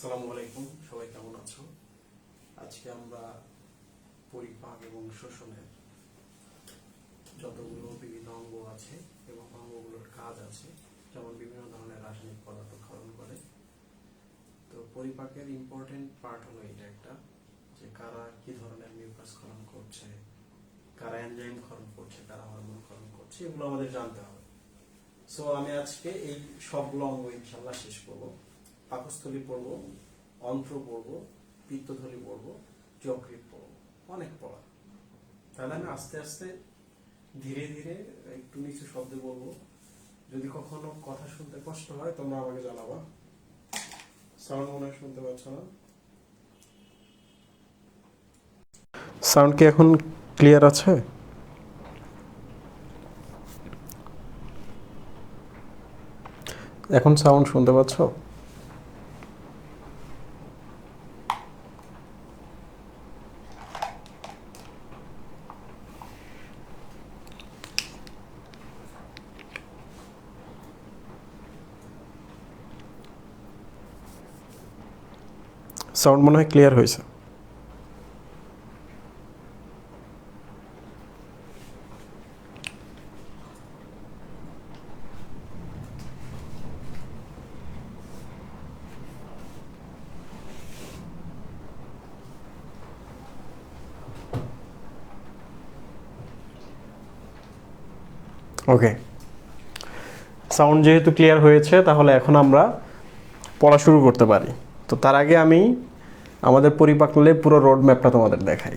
আসসালামু আলাইকুম, সবাই কেমন আছো? আজকে আমরা পরিপাক এবং শোষণের যতগুলো বিভিন্ন অঙ্গ আছে এবং অঙ্গগুলোর কাজ আছে, যেমন বিভিন্ন ধরনের রাসায়নিক পদার্থ ক্ষরণ করে। তো পরিপাকের ইম্পর্টেন্ট পার্ট হলো এটা একটা, যে কারা কি ধরনের মিউকাস ক্ষরণ করছে, কারা এনজাইম ক্ষরণ করছে, কারা হরমোন ক্ষরণ করছে, এগুলো আমাদের জানতে হবে। সো আমি আজকে এই সবগুলো অঙ্গ ইনশাল্লাহ শেষ করবো। পাকস্থলী পড়বো, অন্ত্র পড়বো, পিত্তথলি পড়বো, যকৃৎ পড়বো, অনেক পড়া। তাহলে আমি আস্তে আস্তে ধীরে ধীরে একটু নিচু শব্দে বলবো। যদি কখনো কথা শুনতে কষ্ট হয় তোমরা আমাকে জানাবা। সাউন্ড মনে হয় শুনতে পাচ্ছ না? সাউন্ড কি এখন ক্লিয়ার আছে? এখন সাউন্ড শুনতে পাচ্ছ? সাউন্ড মনে হয় ক্লিয়ার হয়েছে। ওকে, সাউন্ড যেহেতু ক্লিয়ার হয়েছে তাহলে এখন আমরা পড়া শুরু করতে পারি। তো তার আগে আমি আমাদের পরিপাকনালীর পুরো রোড ম্যাপটা তোমাদের দেখাই।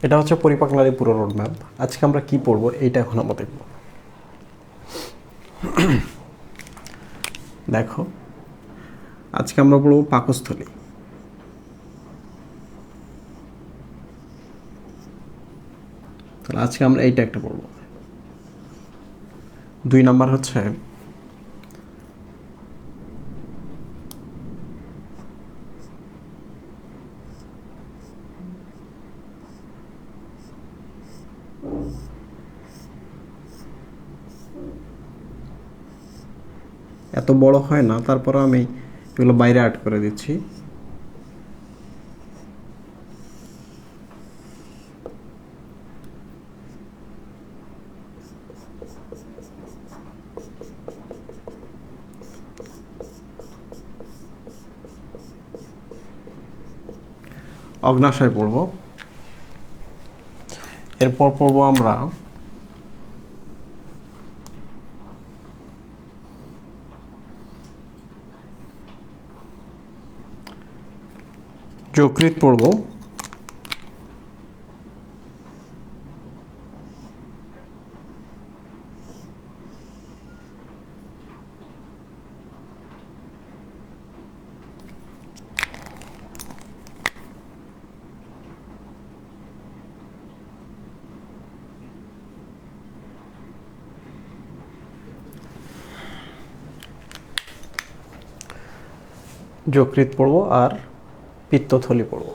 এটা হচ্ছে পরিপাকনালীর পুরো রোড ম্যাপ। আজকে আমরা কি পড়বো এইটা এখন আমরা দেখব। দেখো, আজকে আমরা পড়বো পাকস্থলী। তাহলে আজকে আমরা এইটা একটা পড়বো। 2 নাম্বার হচ্ছে এত বড় হয় না, তারপর আমি এগুলো বাইরে অ্যাড করে দিচ্ছি। অগ্নাশয় পড়ব, এরপর পড়ব আমরা যকৃৎ পড়ব, যকৃৎ পড়ব আর পিত্তথলি পড়ব।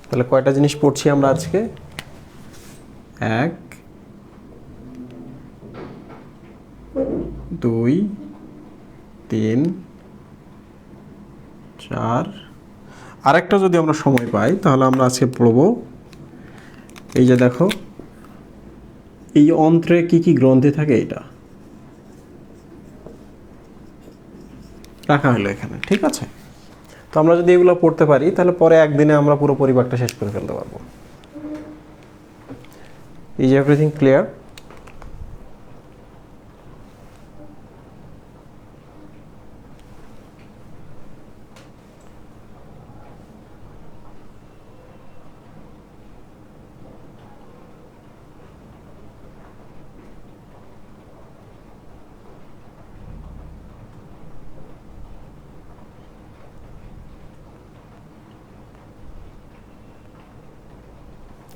তাহলে কয়টা জিনিস পড়ছি আমরা আজকে? 1 2 3 4, আরেকটা যদি আমরা সময় পাই তাহলে আমরা আজকে পড়ব এই যে দেখো, এই অন্ত্রে কি কি গ্রন্থি থাকে এটা। রাখা হলো এখানে, ঠিক আছে। তো আমরা যদি এগুলো পড়তে পারি তাহলে পরে একদিনে আমরা পুরো পরিপাকটা শেষ করে ফেলতে পারবো। Is everything clear?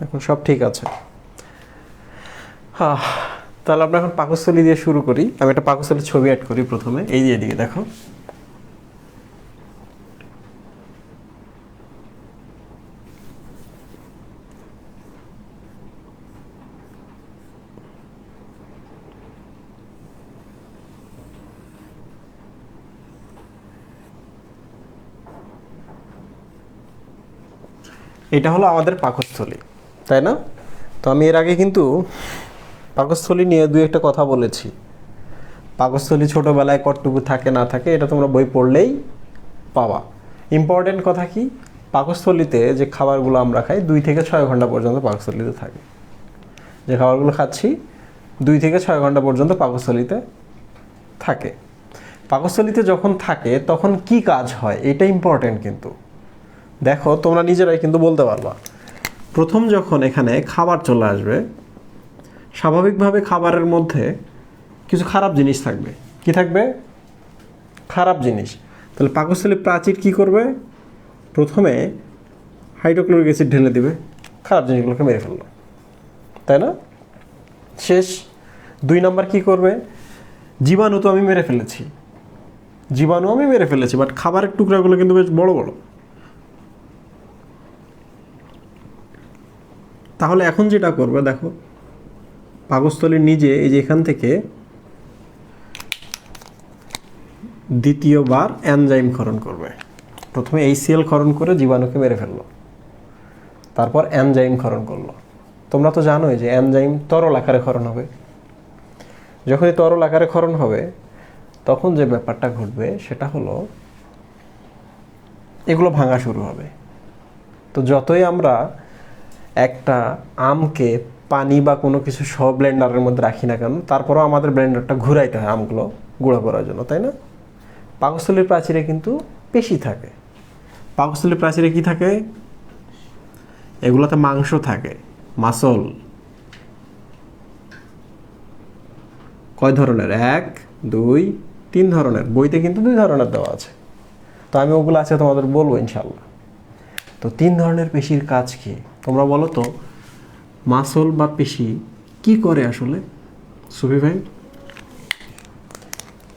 এখন সব ঠিক আছে। হ্যাঁ, তাহলে আমরা এখন পাকস্থলী দিয়ে শুরু করি। আমি একটা পাকস্থলীর ছবি অ্যাড করি প্রথমে। এই যে এদিকে দেখো, এটা হলো আমাদের পাকস্থলী, তাই না? তো আমি এর আগে কিন্তু পাকস্থলী নিয়ে দুই একটা কথা বলেছি। পাকস্থলী ছোটোবেলায় কতটুকু থাকে না থাকে এটা তোমরা বই পড়লেই পাওয়া। ইম্পর্টেন্ট কথা কি, পাকস্থলীতে যে খাবারগুলো আমরা খাই 2 থেকে 6 ঘন্টা পর্যন্ত পাকস্থলীতে থাকে। যে খাবারগুলো খাচ্ছি 2 থেকে 6 ঘন্টা পর্যন্ত পাকস্থলীতে থাকে। পাকস্থলীতে যখন থাকে তখন কি কাজ হয় এটা ইম্পর্টেন্ট কিন্তু। দেখো তোমরা নিজেরাই কিন্তু বলতে পারবা। প্রথম যখন এখানে খাবার চলে আসবে, স্বাভাবিকভাবে খাবারের মধ্যে কিছু খারাপ জিনিস থাকবে। কি থাকবে? খারাপ জিনিস। তাহলে পাকস্থলী প্রাচীর কি করবে? প্রথমে হাইড্রোক্লোরিক অ্যাসিড ঢেলে দিবে, খারাপ জিনিসগুলোকে মেরে ফেললো, তাই না? শেষ। 2 নাম্বার কি করবে? জীবাণু তো আমি মেরে ফেলেছি, বাট খাবারের টুকরাগুলো কিন্তু বেশ বড় বড়। তাহলে এখন যেটা করবে দেখো, পাকস্থলীর নিজে এই যে এখান থেকে দ্বিতীয়বার এনজাইম ক্ষরণ করবে। প্রথমে HCl ক্ষরণ করে জীবাণুকে মেরে ফেললো, তারপর এনজাইম ক্ষরণ করলো। তোমরা তো জানোই যে এনজাইম তরল আকারে ক্ষরণ হবে। যখনই তরল আকারে ক্ষরণ হবে তখন যে ব্যাপারটা ঘটবে সেটা হলো এগুলো ভাঙা শুরু হবে। তো যতই আমরা একটা আমকে পানি বা কোনো কিছু সহ ব্লেন্ডারের মধ্যে রাখি না কেন, তারপরেও আমাদের ব্লেন্ডারটা ঘুরাইতে হয় আমগুলো গুঁড়া করার জন্য, তাই না? পাকস্থলীর প্রাচীরে কিন্তু পেশি থাকে। পাকস্থলীর প্রাচীরে কি থাকে? এগুলোতে মাংস থাকে, মাসল। কয় ধরনের? 1, 2, 3 ধরনের। বইতে কিন্তু 2 ধরনের দেওয়া আছে, তো আমি ওগুলো আছে তোমাদের বলবো ইনশাল্লাহ। তো 3 ধরনের পেশির কাজ কি তোমরা বলো তো? মাসল বা পেশি কি করে আসলে সুফি ভাই?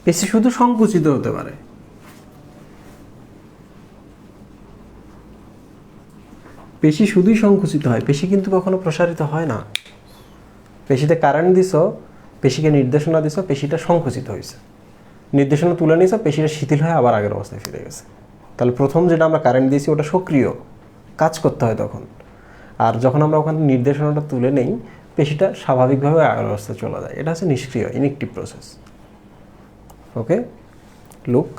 পেশি শুধু সংকুচিত হতে পারে। পেশি শুধুই সংকুচিত হয়, পেশি কিন্তু কখনো প্রসারিত হয় না। পেশিতে কারেন্ট দিছো, পেশিকে নির্দেশনা দিছো, পেশিটা সংকুচিত হয়েছে, নির্দেশনা তুলে নিয়েছো, পেশিটা শিথিল হয়ে আবার আগের অবস্থায় ফিরে গেছে। তাহলে প্রথম যেটা আমরা কারেন্ট দিয়েছি ওটা সক্রিয়, কাজ করতে হয় তখন। আর যখন আমরা ওখানে নির্দেশনাটা তুলে নেই, পেশিটা স্বাভাবিকভাবে আগের অবস্থায় চলে যায়। এটা হচ্ছে নিষ্ক্রিয়, ইনএক্টিভ প্রসেস। ওকে, লুক,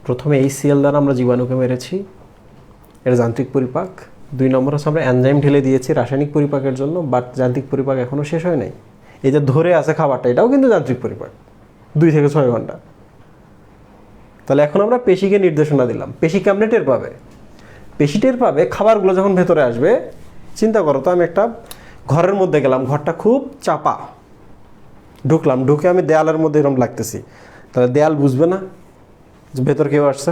প্রথমে HCl দ্বারা আমরা জীবাণুকে মেরেছি, এটা যান্ত্রিক পরিপাক। 2 নম্বর হচ্ছে আমরা এনজাইম ঢেলে দিয়েছি রাসায়নিক পরিপাকের জন্য, বাট যান্ত্রিক পরিপাক এখনও শেষ হয় নাই। এই যে ধরে আছে খাবারটা, এটাও কিন্তু যান্ত্রিক পরিপাক, 2 থেকে 6 ঘন্টা। তাহলে এখন আমরা পেশিকে নির্দেশনা দিলাম। পেশি কেমনে টের পাবে? পেশি টের পাবে খাবারগুলো যখন ভেতরে আসবে। চিন্তা করো তো, আমি একটা ঘরের মধ্যে গেলাম, ঘরটা খুব চাপা, ঢুকলাম, ঢুকে আমি দেয়ালের মধ্যে এরকম লাগতেছি, তাহলে দেয়াল বুঝবে না যে ভেতর কেউ আসছে?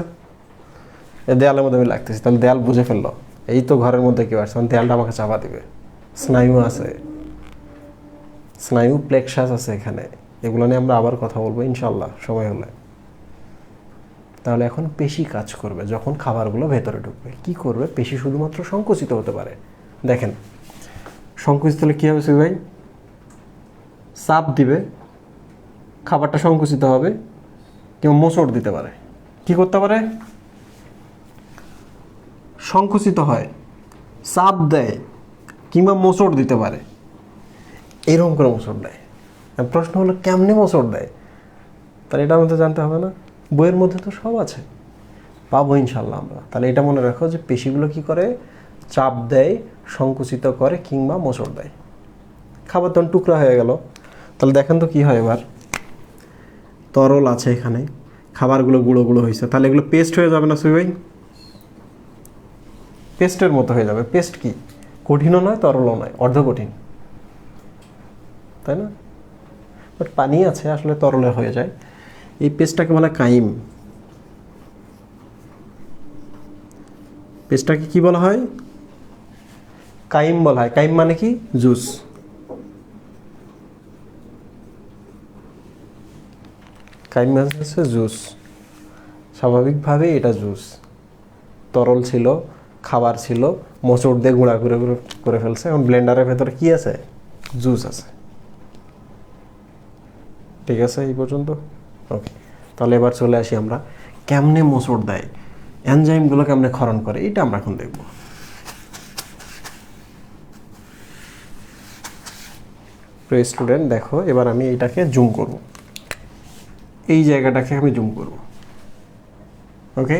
দেয়ালের মধ্যে আমি লাগতেছি, তাহলে দেয়াল বুঝে ফেললো এই তো ঘরের মধ্যে কেউ আসছে, দেয়ালটা আমাকে চাপা দিবে। স্নায়ু আছে, স্নায়ু প্লেক্সাস আছে এখানে, এগুলো নিয়ে আমরা আবার কথা বলবো ইনশাল্লাহ সময় হলে। তাহলে এখন পেশি কাজ করবে যখন খাবারগুলো ভেতরে ঢুকবে। কি করবে? পেশি শুধুমাত্র সংকুচিত হতে পারে। দেখেন সংকুচিত হলে কী হবে ভাই? চাপ দিবে, খাবারটা সংকুচিত হবে, কিংবা মোচড় দিতে পারে। কি করতে পারে? সংকুচিত হয়, চাপ দেয়, কিংবা মোচড় দিতে পারে। এরকম করে মোচড় দেয়। প্রশ্ন হলো কেমনে মোচড় দেয়? তাহলে এটা আমাদের জানতে হবে না। বইয়ের মধ্যে তো সব আছে, পাবো ইনশাল্লাহ আমরা। তাহলে এটা মনে রাখো যে পেশিগুলো কি করে, চাপ দেয়, সংকুচিত করে কিংবা মোচড় দেয়। খাবার তখন টুকরা হয়ে গেল, তাহলে দেখেন তো কি হয় এবার, তরল আছে এখানে, খাবারগুলো গুঁড়ো গুঁড়ো হয়েছে, তাহলে এগুলো পেস্ট হয়ে যাবে না সুই ভাই? পেস্টের মতো হয়ে যাবে। পেস্ট কি, কঠিনও নয় তরলও নয়, অর্ধ কঠিন, তাই না? বাট পানি আছে, আসলে তরলে হয়ে যায়। এই পেস্টটাকে বলা কাইম। পেস্টটাকে কি বলা হয়? কাইম বলা হয়। কাইম মানে কি? জুস। কাইম মানে হচ্ছে জুস। স্বাভাবিকভাবে এটা জুস, তরল ছিল, খাবার ছিল, মোচড় দিয়ে গুঁড়া করে করে ফেলছে। এখন ব্লেন্ডারের ভেতরে কি আছে? জুস আছে। ঠিক আছে এই পর্যন্ত? ওকে, তাহলে এবার চলে আসি আমরা কেমনে মোচড় দেয়, এনজাইমগুলো কেমনে ক্ষরণ করে, এটা আমরা এখন দেখব। প্রিয় স্টুডেন্ট দেখো, এবার আমি এটাকে জুম করব, এই জায়গাটাকে আমি জুম করব। ওকে,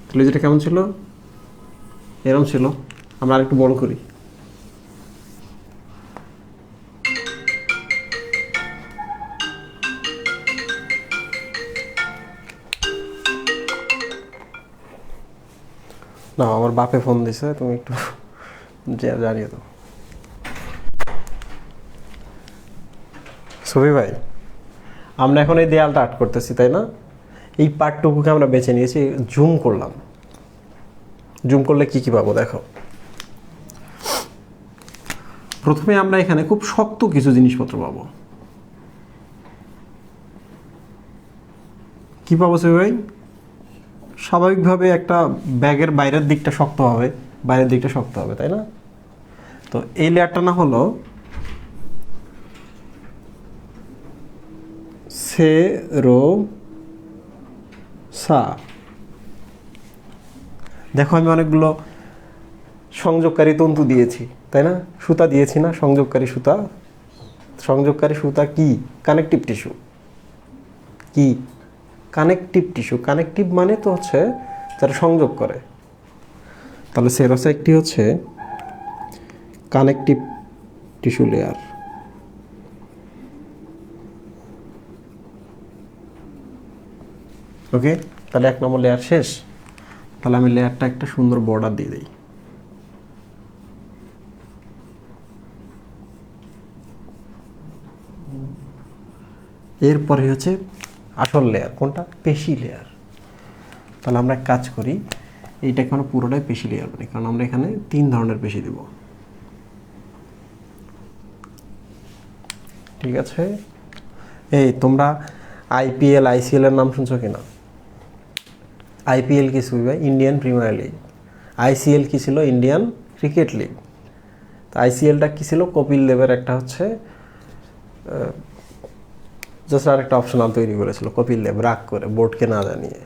তাহলে যেটা কেমন ছিল, এরকম ছিল। আমরা আরেকটু বড় করি। না, আমার বাপে ফোন দিছে, তুমি একটু জানিয়ে দাও। সুবি ভাই, আমরা এখন এই দেয়ালটা আর্ট করতেছি, তাই না? এই পার্টটুকুকে আমরা বেছে নিয়েছি, জুম করলাম। জুম করলে কি কি পাবো দেখো। প্রথমে আমরা এখানে খুব শক্ত কিছু জিনিসপত্র পাবো। কি পাবো সুবি ভাই? স্বাভাবিকভাবে একটা ব্যাগের বাইরের দিকটা শক্ত হবে, বাইরের দিকটা শক্ত হবে, তাই না? তো এই লেয়ারটা না হলো সেরোসা। দেখো আমি অনেকগুলো সংযোগকারী তন্তু দিয়েছি, তাই না? সুতা দিয়েছি না, সংযোগকারী সুতা। সংযোগকারী সুতা কি? Connective tissue. কি? Connective tissue. কানেকটিভ মানে তো হচ্ছে যারা সংযোগ করে। তাহলে সেরোসা একটি হচ্ছে কানেকটিভ টিস্যু লেয়ার। ওকে, তাহলে 1 নম্বর লেয়ার শেষ। তাহলে আমি লেয়ারটা একটা সুন্দর বর্ডার দিয়ে দিই। এরপরে হচ্ছে আসল লেয়ার, কোনটা? পেশি লেয়ার। তাহলে আমরা কাজ করি, এইটাকে আমরা পুরোটাই পেশি লেয়ার বানাই, কারণ আমরা এখানে 3 ধরনের পেশি দেব। ঠিক আছে, এই তোমরা আইপিএল আইসিএল এর নাম শুনছো কিনা? আইপিএল কি ছিল ভাই? Indian premier league. আইসিএল কি ছিল? Indian cricket league. তো আইসিএলটা কি ছিল? কপিল দেবের একটা হচ্ছে জাস্ট আরেকটা অপশনাল তৈরি করেছিল কপিল দেব, রাগ করে, বোর্ডকে না জানিয়ে,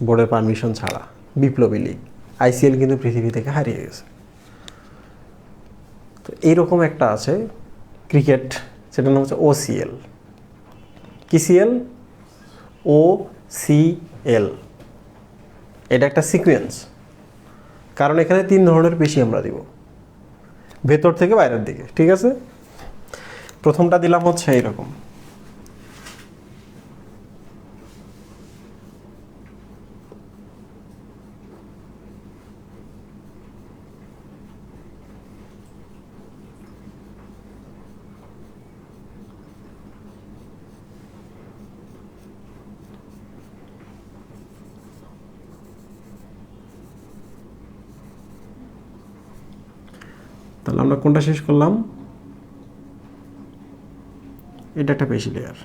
বোর্ডের পারমিশন ছাড়া। বিপ্লবী লিগ। আইসিএল কিন্তু পৃথিবী থেকে হারিয়ে গেছে। তো এইরকম একটা আছে ক্রিকেট, সেটার নাম হচ্ছে ওসিএল। কি সিএল? OCL। এটা একটা সিকোয়েন্স, কারণ এখানে 3 ধরনের পেশি আমরা দিব, ভেতর থেকে বাইরের দিকে। ঠিক আছে, প্রথমটা দিলাম হচ্ছে এইরকম। তাহলে আমরা কোনটা শেষ করলাম? এটা একটা পেশি লেয়ার।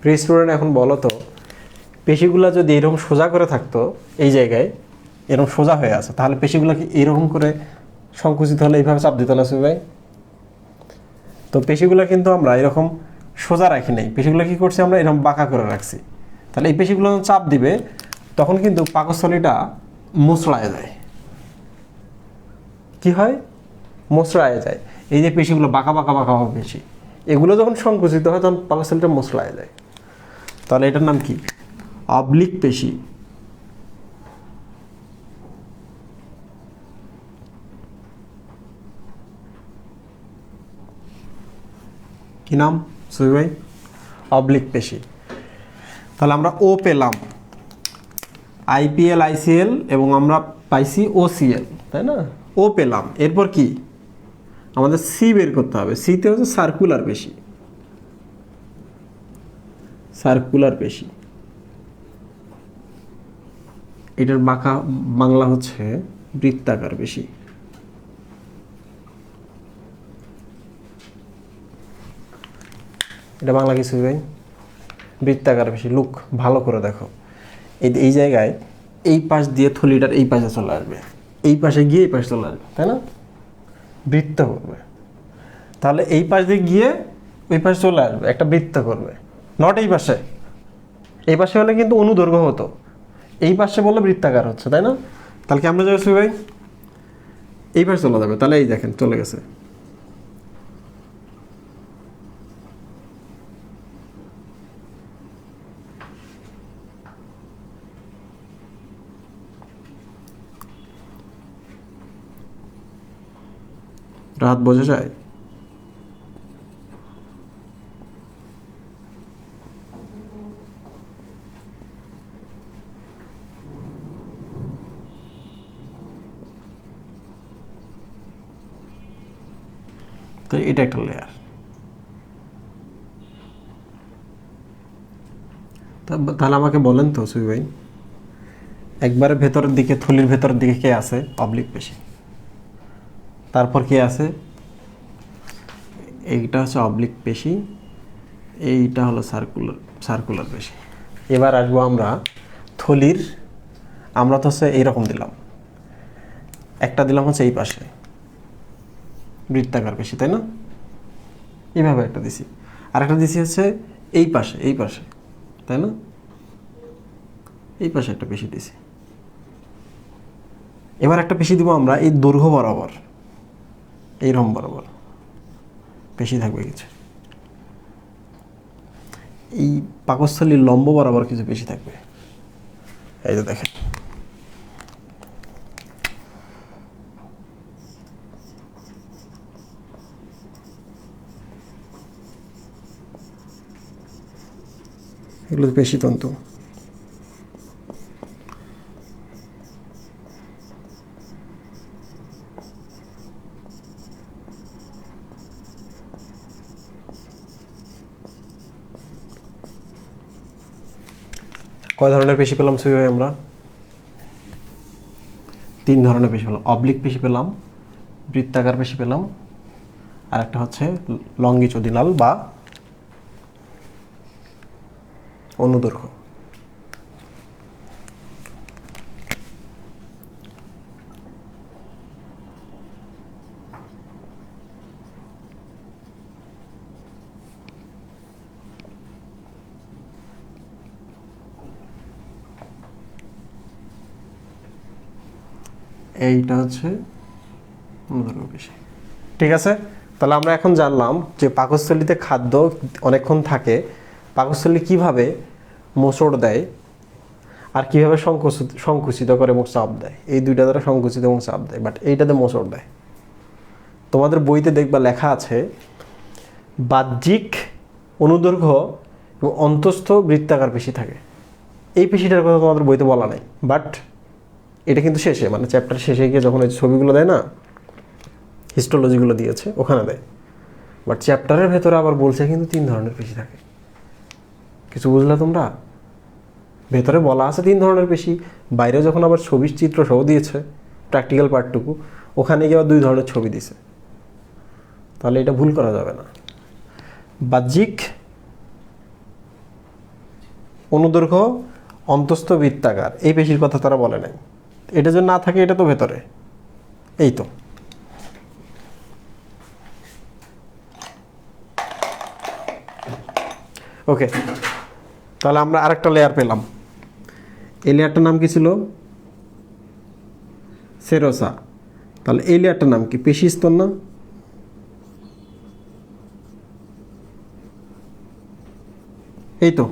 প্রিয় স্টুডেন্ট, এখন বলো তো, পেশিগুলো যদি এরকম সোজা করে থাকতো, এই জায়গায় এরকম সোজা হয়ে আছে, তাহলে পেশিগুলো কি এরকম করে সংকুচিত হলে এইভাবে চাপ দিত না ভাই? তো পেশিগুলো কিন্তু আমরা এরকম সোজা রাখি নাই, পেশিগুলো কি করছি আমরা? এরকম বাঁকা করে রাখছি। তাহলে এই পেশিগুলো চাপ দিবে, তখন কিন্তু পাকস্থলীটা মুচড়ায় যায়। কি হয়? মোচড়ায় যায়। এই যে পেশিগুলো বাঁকা বাঁকা বাঁকা হবে পেশি, এগুলো যখন সংকুচিত হয় তখন পাকস্থলীটা মোচড়ায় যায়। তাহলে এটার নাম কি? অবলিক পেশি। কি নাম সুই ভাই? অবলিক পেশি। তাহলে আমরা ও পেলাম, আইপিএল আইসিএল এবং আমরা পাইছি ওসিএল, তাই না? ও পেলাম, এরপর কি আমাদের সি বের করতে হবে। সিতে হচ্ছে সার্কুলার পেশি, সার্কুলার পেশি। এটার বাংলা হচ্ছে বৃত্তাকার পেশি। এটা বাংলা কিছু ভাই? বৃত্তাকার পেশি। লুক, ভালো করে দেখো, এই জায়গায় এই পাশ দিয়ে থলিটার এই পাশে চলে আসবে, এই পাশে গিয়ে এই পাশে চলে আসবে, তাই না? বৃত্ত করবে। তাহলে এই পাশ দিয়ে গিয়ে ওই পাশে চলে আসবে, একটা বৃত্ত করবে। নট এই পাশে, এই পাশে হলে কিন্তু অনুদৈর্ঘ্য হতো, এই পাশে বললে বৃত্তাকার হচ্ছে, তাই না? তাহলে কি আমরা যাবে ভাই? এই পাশে চলে যাবে। তাহলে এই দেখেন চলে গেছে। রাত বোঝা যায়? তো এটা একটা লেয়ার। তাহলে আমাকে বলেন তো সুই ভাই, একবারে ভেতরের দিকে, থলির ভেতরের দিকে কে আছে? অবলিক পেশি। তারপর কে আছে? এইটা হচ্ছে অবলিক পেশি, এইটা হলো সার্কুলার পেশি। এবার আসবো আমরা থলির। আমরা তো হচ্ছে এইরকম দিলাম, একটা দিলাম হচ্ছে এই পাশে বৃত্তাকার পেশি, তাই না? এইভাবে একটা দিছি, আর একটা দিছি হচ্ছে এই পাশে, এই পাশে, তাই না? এই পাশে একটা পেশি দিছি। এবার একটা পেশি দিব আমরা এই দৈর্ঘ্য বরাবর, এইরকম বরাবর পেশি থাকবে কিছু। এই পাকস্থলীর লম্ব বরাবর কিছু পেশি থাকবে। এই যে দেখেন, এগুলো পেশিতন্তু। কয় ধরনের পেশি পেলাম সুই ভাই আমরা? 3 ধরনের পেশি পেলাম। অবলিক পেশি পেলাম, বৃত্তাকার পেশি পেলাম, আর একটা হচ্ছে লঙ্গিচুডিনাল বা অনুদৈর্ঘ্য। এইটা হচ্ছে অনুদৈর্ঘ্য পেশি। ঠিক আছে, তাহলে আমরা এখন জানলাম যে পাকস্থলীতে খাদ্য অনেকক্ষণ থাকে, পাকস্থলী কিভাবে মোচড় দেয় আর কিভাবে সংকুচিত করে এবং চাপ দেয়। এই দুইটা দ্বারা সংকুচিত এবং চাপ দেয়, বাট এইটাতে মোচড় দেয়। তোমাদের বইতে দেখবা লেখা আছে বাহ্যিক, অনুদৈর্ঘ্য এবং অন্তঃস্থ বৃত্তাকার পেশি থাকে। এই পেশিটার কথা তোমাদের বইতে বলা নাই, বাট এটা কিন্তু শেষে, মানে চ্যাপ্টার শেষে গিয়ে যখন এই ছবিগুলো দেয় না, হিস্টোলজিগুলো দিয়েছে ওখানে দেয়। বাট চ্যাপ্টারের ভেতরে আবার বলছে কিন্তু 3 ধরনের পেশি থাকে। কিছু বুঝলা তোমরা? ভেতরে বলা আছে 3 ধরনের পেশি, বাইরে যখন আবার ছবির চিত্র সহ দিয়েছে প্র্যাকটিক্যাল পার্টটুকু, ওখানে গিয়ে আবার 2 ধরনের ছবি দিছে। তাহলে এটা ভুল করা যাবে না। বাহ্যিক, অনুদৈর্ঘ্য, অন্তঃস্থ বৃত্তাকার, এই পেশির কথা তারা বলে নাই। এটা যদি না থাকে, এটা তো ভেতরে, এই তো। ওকে, তাহলে আমরা আরেকটা লেয়ার পেলাম। এই লেয়ারটার নাম কি ছিল? সেরোসা। তাহলে এই লেয়ারটার নাম কি? পেশি স্তর না? এই তো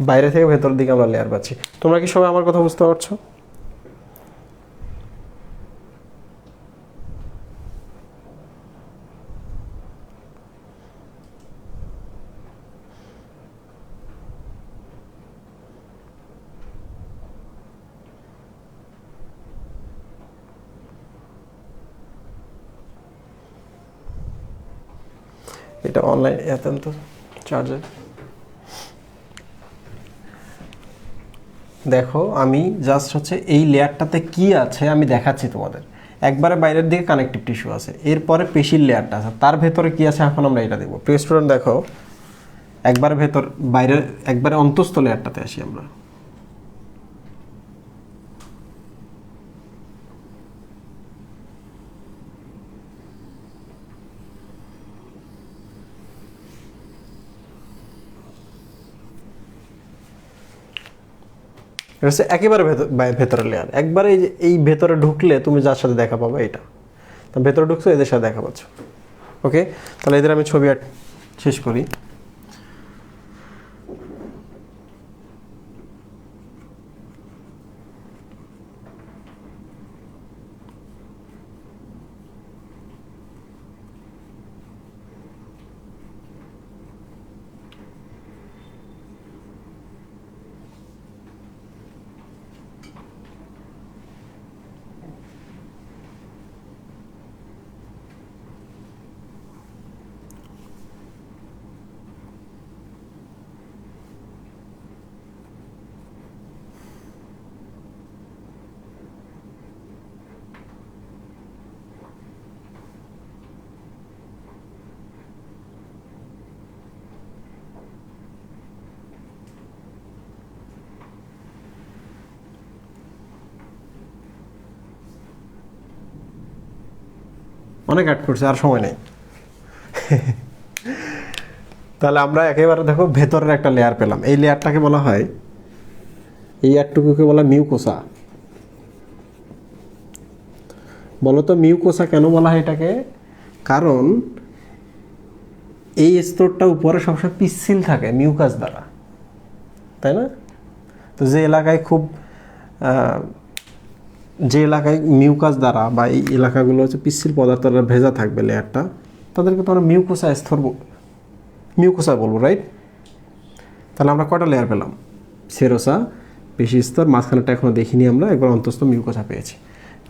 বাইরে থেকে ভেতরের দিকে আমরা লেয়ার পাচ্ছি। তোমরা কি সবাই আমার কথা বুঝতে পারছো? এটা অনলাইন এতেন তো চার্জার। দেখো আমি জাস্ট হচ্ছে এই লেয়ারটাতে কি আছে আমি দেখাচ্ছি তোমাদের। একবারে বাইরের দিকে কানেকটিভ টিস্যু আছে, এরপরে পেশির লেয়ারটা আছে, তার ভেতরে কি আছে এখন আমরা এটা দেখবো। প্রিয় স্টুডেন্ট দেখো, একবারে ভেতর বাইরের একবারে অন্তঃস্থ লেয়ারটাতে আসি আমরা। এটা হচ্ছে একেবারে ভেতরের লেয়ার। একবারে এই ভেতরে ঢুকলে তুমি যার সাথে দেখা পাবে এটা, তো ভেতরে ঢুকছো এদের সাথে দেখা পাচ্ছ। ওকে, তাহলে এদের আমি ছবি শেষ করি। অনেক অ্যাড করছে, আর সময় নেই। তাহলে আমরা একেবারে দেখো ভেতরের একটা লেয়ার পেলাম। এই লেয়ারটাকে বলা হয়, এই লেয়ারটুকুকে বলা মিউকোসা। বলো তো মিউকোসা কেন বলা হয় এটাকে? কারণ এই স্তরটা উপরে সবসময় পিচ্ছিল থাকে মিউকাস দ্বারা, তাই না? তো যে এলাকায় মিউকাস দ্বারা বা এই এলাকাগুলো হচ্ছে পিচ্ছিল পদার্থরা ভেজা থাকবে লেয়ারটা, তাদেরকে তো আমরা মিউকোসা বলবো, রাইট? তাহলে আমরা কয়টা লেয়ার পেলাম? সেরোসা, পেশি স্তর, মাঝখানেটা এখনো দেখিনি আমরা, একবার অন্তঃস্থ মিউকোসা পেয়েছি।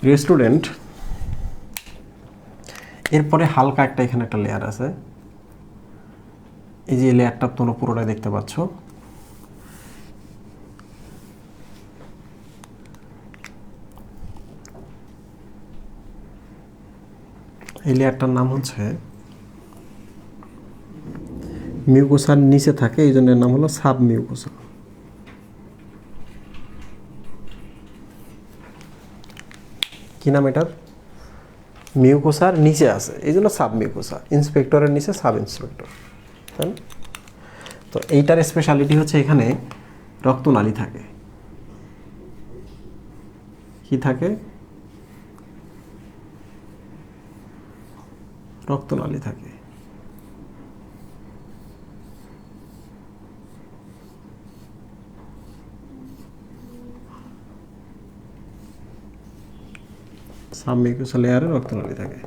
প্রিয় স্টুডেন্ট, এরপরে হালকা এখানে একটা লেয়ার আছে। এই যে লেয়ারটা তোমরা পুরোটাই দেখতে পাচ্ছ। এই লেয়ারটার নাম হচ্ছে মিউকোসার নিচে থাকে, এই জন্য নাম হলো সাব মিউকোসা। কি নাম এটার? মিউকোসার নিচে আছে, এই জন্য সাব মিউকোসা। ইন্সপেক্টরের নিচে সাব ইন্সপেক্টর, তাই না? তো এইটার স্পেশালিটি হচ্ছে এখানে রক্তনালী থাকে। কি থাকে? রক্তনালী থাকে। সাবমিউকাস লেয়ারে রক্তনালী থাকে।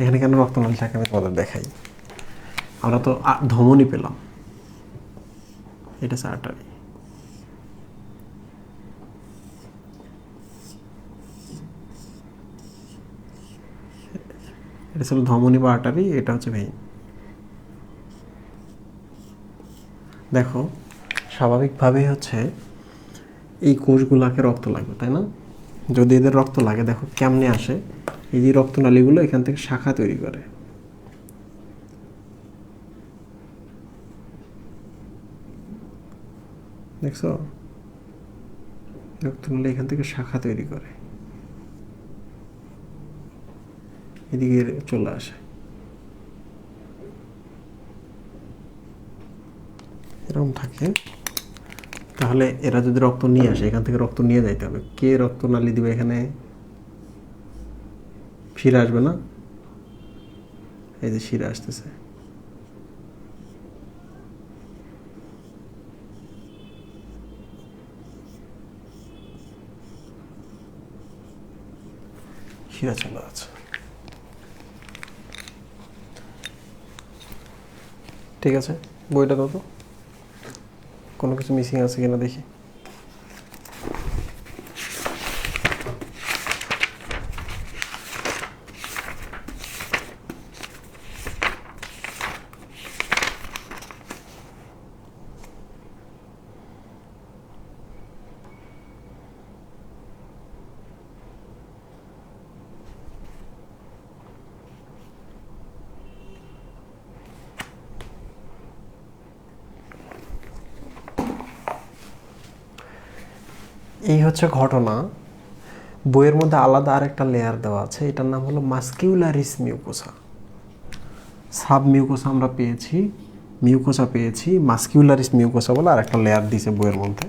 এখানে কেন রক্তনালী থাকে আমি তোমাদের দেখাই। আমরা তো ধমনী পেলাম, এটা হচ্ছে আর্টারি। এটা ছিল ধমনী বা আর্টারি, এটা হচ্ছে ভেইন। দেখো স্বাভাবিকভাবেই হচ্ছে এই কোষগুলাকে রক্ত লাগবে, তাই না? যদি এদের রক্ত লাগে, দেখো কেমনে আসে। এই যে রক্তনালীগুলো এখান থেকে শাখা তৈরি করে, দেখছো? রক্তনালী এখান থেকে শাখা তৈরি করে, এদিকে চলে আসে, এরকম থাকে। তাহলে এরা যদি রক্ত নিয়ে আসে, এখান থেকে রক্ত নিয়ে যাইতে হবে। কে রক্ত নালি দিবে এখানে? শিরা আসবে না? এই যে শিরা আসতেছে, শিরা চলে আছে। ঠিক আছে, বইটা দাও তো, কোনো কিছু মিসিং আছে কিনা দেখি। এই হচ্ছে ঘটনা। বইয়ের মধ্যে আলাদা আরেকটা লেয়ার দেওয়া আছে, এটার নাম হলো মাস্কিউলারিস মিউকোসা। সাব মিউকোসা আমরা পেয়েছি, মিউকোসা পেয়েছি, মাস্কিউলারিস মিউকোসা বলে আরেকটা লেয়ার দিয়েছে বইয়ের মধ্যে।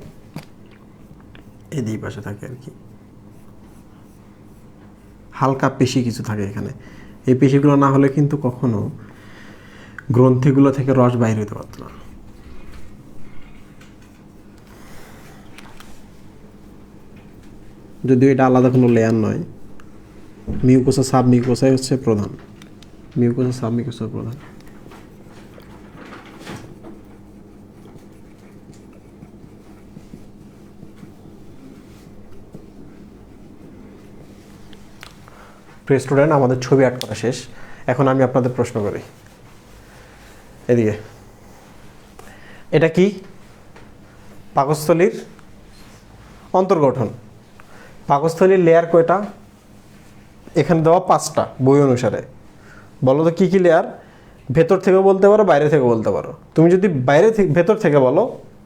এই দুই পাশে থাকে আর কি, হালকা পেশি কিছু থাকে এখানে। এই পেশিগুলো না হলে কিন্তু কখনো গ্রন্থিগুলো থেকে রস বাইর হতে পারত না। যদিও এটা আলাদা কোনো লেয়ার নয়, মিউকোসা সাব মিউকোসাই হচ্ছে প্রধান, মিউকোসা সাব মিউকোসা প্রধান। প্রিয় স্টুডেন্ট, আমাদের ছবি আর্ট করা শেষ। এখন আমি আপনাদের প্রশ্ন করি, এদিকে এটা কি? পাকস্থলীর অন্তর্গঠন। পাকস্থলীর লেয়ার কয়টা? এখানে দেওয়া 5টা বই অনুসারে। বলো তো কি কি লেয়ার? ভেতর থেকেও বলতে পারো, বাইরে থেকেও বলতে পারো। তুমি যদি ভেতর থেকে বলো,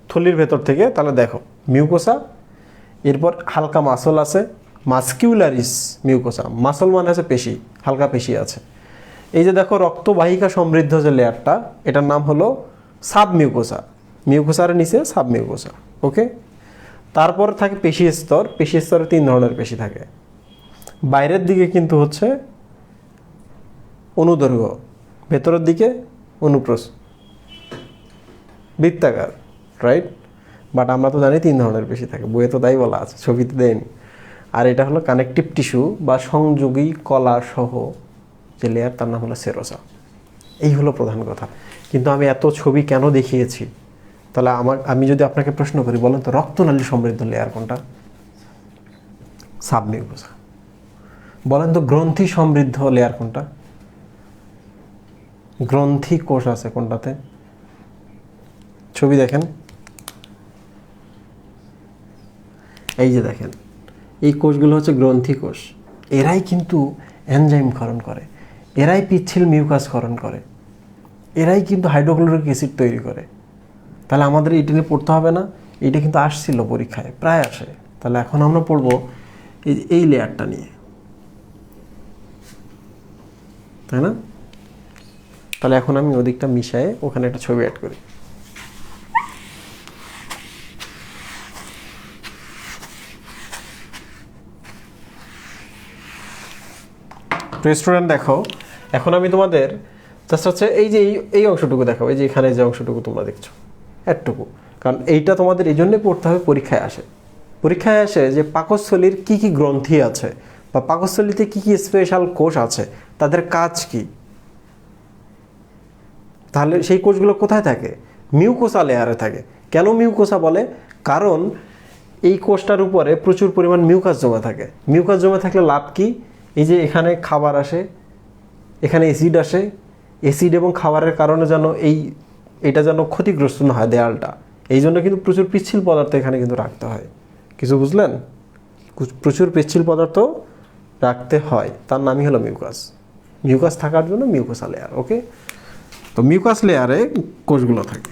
থলির ভেতর থেকে, তাহলে দেখো মিউকোসা, এরপর হালকা মাসল আছে, মাস্কিউলারিস মিউকোসা। মাসল মানে আছে পেশি, হালকা পেশি আছে। এই যে দেখো রক্তবাহিকা সমৃদ্ধ যে লেয়ারটা, এটার নাম হলো সাব মিউকোসা। মিউকোসার নিচে সাব মিউকোসা। ওকে, তারপর থাকে পেশি স্তর। পেশি স্তরে 3 ধরনের পেশি থাকে। বাইরের দিকে কিন্তু হচ্ছে অনুদৈর্ঘ্য, ভেতরের দিকে অনুপ্রস্থ, বৃত্তাকার, রাইট? বাট আমরা তো জানি 3 ধরনের পেশি থাকে, বইয়ে তো তাই বলা আছে, ছবিতে দেয়নি। আর এটা হলো কানেকটিভ টিস্যু বা সংযোগী কলা সহ যে লেয়ার, তার নাম হলো সেরোসা। এই হলো প্রধান কথা। কিন্তু আমি এত ছবি কেন দেখিয়েছি? তাহলে আমি যদি আপনাকে প্রশ্ন করি, বলেন তো রক্তনালী সমৃদ্ধ লেয়ার কোনটা? Sub mucosa. বলেন তো গ্রন্থি সমৃদ্ধ লেয়ার কোনটা? গ্রন্থি কোষ আছে কোনটাতে? ছবি দেখেন, এই যে দেখেন, এই কোষগুলো হচ্ছে গ্রন্থি কোষ। এরাই কিন্তু এনজাইম ক্ষরণ করে, এরাই পিচ্ছিল মিউকাস ক্ষরণ করে, এরাই কিন্তু হাইড্রোক্লোরিক অ্যাসিড তৈরি করে। তাহলে আমাদের এটা নিয়ে পড়তে হবে না? এটা কিন্তু আসছিল পরীক্ষায়, প্রায় আসে। তাহলে এখন আমরা পড়বো এই লেয়ারটা নিয়ে, তাই না? তাহলে এখন আমি ওদিকটা মিশায়ে ওখানে একটা ছবি অ্যাড করি। স্টুডেন্ট দেখো, এখন আমি তোমাদের জাস্ট হচ্ছে এই যে এই অংশটুকু দেখাবো। এই যে এখানে যে অংশটুকু তোমরা দেখছো, এতটুকু। কারণ এইটা তোমাদের এই জন্যই পড়তে হবে, পরীক্ষায় আসে। পরীক্ষায় আসে যে পাকস্থলীর কি কি গ্রন্থি আছে বা পাকস্থলীতে কি কি স্পেশাল কোষ আছে, তাদের কাজ কি। তাহলে সেই কোষগুলো কোথায় থাকে? মিউকোসা লেয়ারে থাকে। কেন মিউকোসা বলে? কারণ এই কোষটার উপরে প্রচুর পরিমাণ মিউকাস জমা থাকে। মিউকাস জমা থাকলে লাভ কি? এই যে এখানে খাবার আসে, এখানে অ্যাসিড আসে, অ্যাসিড এবং খাবারের কারণে যেন এটা যেন ক্ষতিগ্রস্ত না হয় দেয়ালটা, এই জন্য কিন্তু প্রচুর পিচ্ছিল পদার্থ এখানে কিন্তু রাখতে হয়। কিছু বুঝলেন? প্রচুর পিচ্ছিল পদার্থ রাখতে হয়, তার নামই হলো মিউকাস। মিউকাস থাকার জন্য মিউকোসা লেয়ার। ওকে, তো মিউকাস লেয়ারে কোষগুলো থাকে।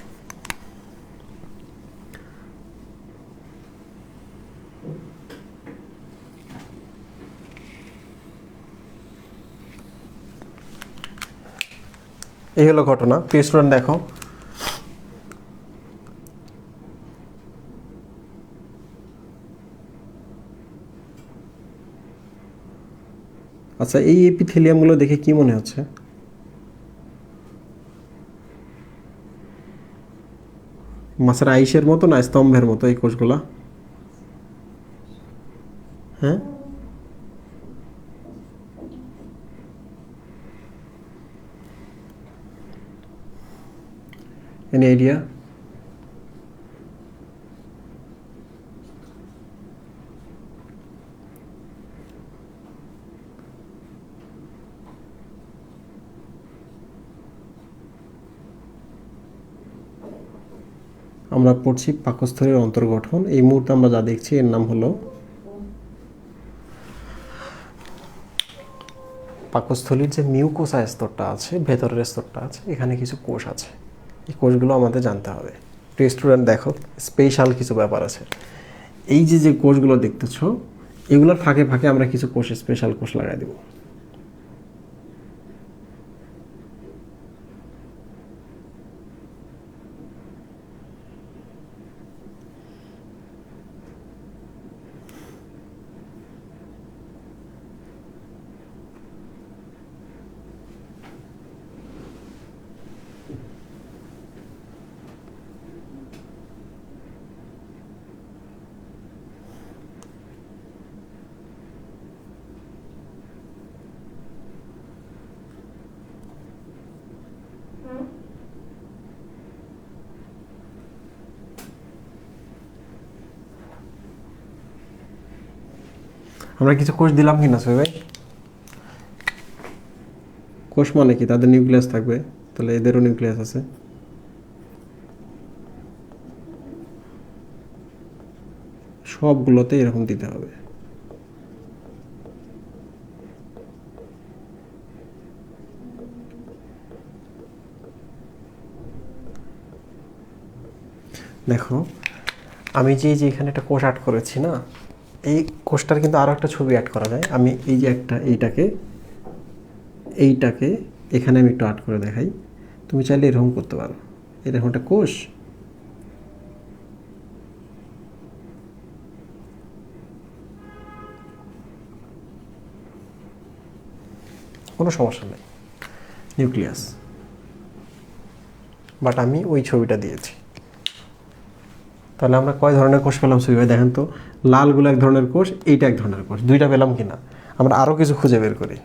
এই হলো ঘটনা। প্রিয় স্টুডেন্ট দেখো, আচ্ছা, এই এপিথেলিয়ামগুলো দেখে কি মনে হচ্ছে? মাছের আইসের মতো না স্তম্ভের মতো এই কোষগুলা? হ্যাঁ, এনি আইডিয়া? আমরা পড়ছি পাকস্থলীর অন্তর্গঠন। এই মুহূর্তে আমরা যা দেখছি এর নাম হলো পাকস্থলীর যে মিউকোসা স্তরটা আছে, ভেতরের স্তরটা আছে, এখানে কিছু কোষ আছে। এই কোষগুলো আমাদের জানতে হবে। প্রিয় স্টুডেন্ট, দেখো স্পেশাল কিছু ব্যাপার আছে। এই যে যে কোষগুলো দেখতেছো, এগুলোর ফাঁকে ফাঁকে আমরা কিছু কোষ, স্পেশাল কোষ লাগাই দেব। আমরা কিছু কোষ দিলাম কিনা সবাই ভাই? কোষ মানে কি? তাদের নিউক্লিয়াস থাকবে, তাহলে এদেরও নিউক্লিয়াস আছে। সবগুলোতে এরকম দিতে হবে। দেখো, আমি যে এখানে একটা কোষ অ্যাড করেছি না, এই কোষটার কিন্তু আরও একটা ছবি অ্যাড করা যায়। আমি এই যে এইটাকে এখানে আমি একটু অ্যাড করে দেখাই। তুমি চাইলে এরকম করতে পারো। এরকম একটা কোষ, কোনো সমস্যা নেই, নিউক্লিয়াস। বাট আমি ওই ছবিটা দিয়েছি। তাহলে আমরা কয় ধরনের কোষ পেলাম সুই ভাই? দেখেন তো, লালগুলো এক ধরনের কোষ, এইটা এক ধরনের কোষ। দুইটা পেলাম কিনা? আমরা আরও কিছু খুঁজে বের করি।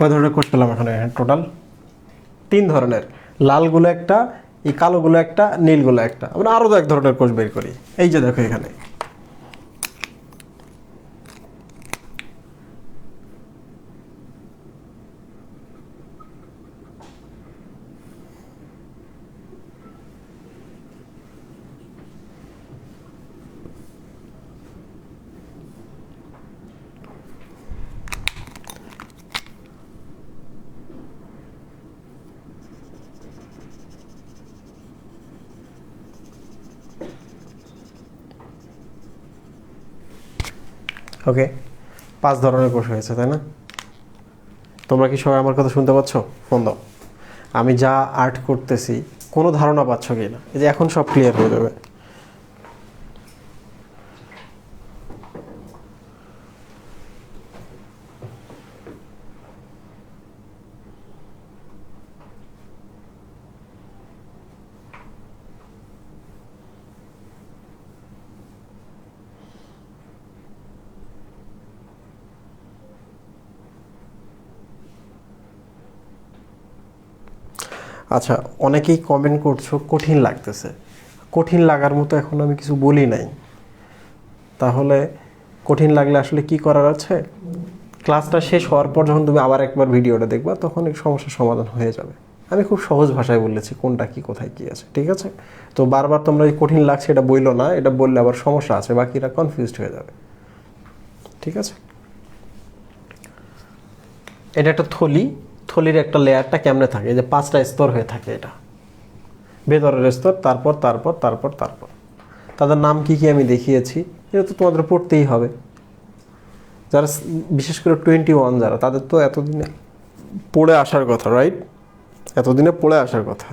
কয় ধরনের কোষ পেলাম এখানে? টোটাল 3 ধরনের। লালগুলো একটা, এই কালোগুলো একটা, নীলগুলো একটা। আমরা আরও এক ধরনের কোষ বের করি। এই যে দেখো এখানে, ওকে, 5 ধরনের কোষ হয়েছে, তাই না? তোমরা কি সবাই আমার কথা শুনতে পাচ্ছ? ফোন দাও। আমি যা আর্ট করতেছি কোনো ধারণা পাচ্ছ কি না? এই যে এখন সব ক্লিয়ার হয়ে যাবে। আচ্ছা, অনেকেই কমেন্ট করছো কঠিন লাগতেছে। কঠিন লাগার মতো এখন আমি কিছু বলি নাই। তাহলে কঠিন লাগলে আসলে কি করার আছে? ক্লাসটা শেষ হওয়ার পর যখন তুমি আবার একবার ভিডিওটা দেখবা, তখন এই সমস্যার সমাধান হয়ে যাবে। আমি খুব সহজ ভাষায় বলেছি কোনটা কি, কোথায় কি আছে, ঠিক আছে? তো বারবার তোমরা এই কঠিন লাগছে এটা বললো না, এটা বললে আবার সমস্যা আছে, বাকিরা কনফিউজড হয়ে যাবে, ঠিক আছে? এটা একটা থলি। থলির একটা লেয়ারটা কেমনে থাকে, এই যে 5টা স্তর হয়ে থাকে, এটা ভেতরের স্তর, তারপর তারপর তারপর তারপর তাদের নাম কি কি আমি দেখিয়েছি, এটা তো তোমাদের পড়তেই হবে। যারা বিশেষ করে 21 যারা, তাদের তো এতদিনে পড়ে আসার কথা, রাইট? এতদিনে পড়ে আসার কথা।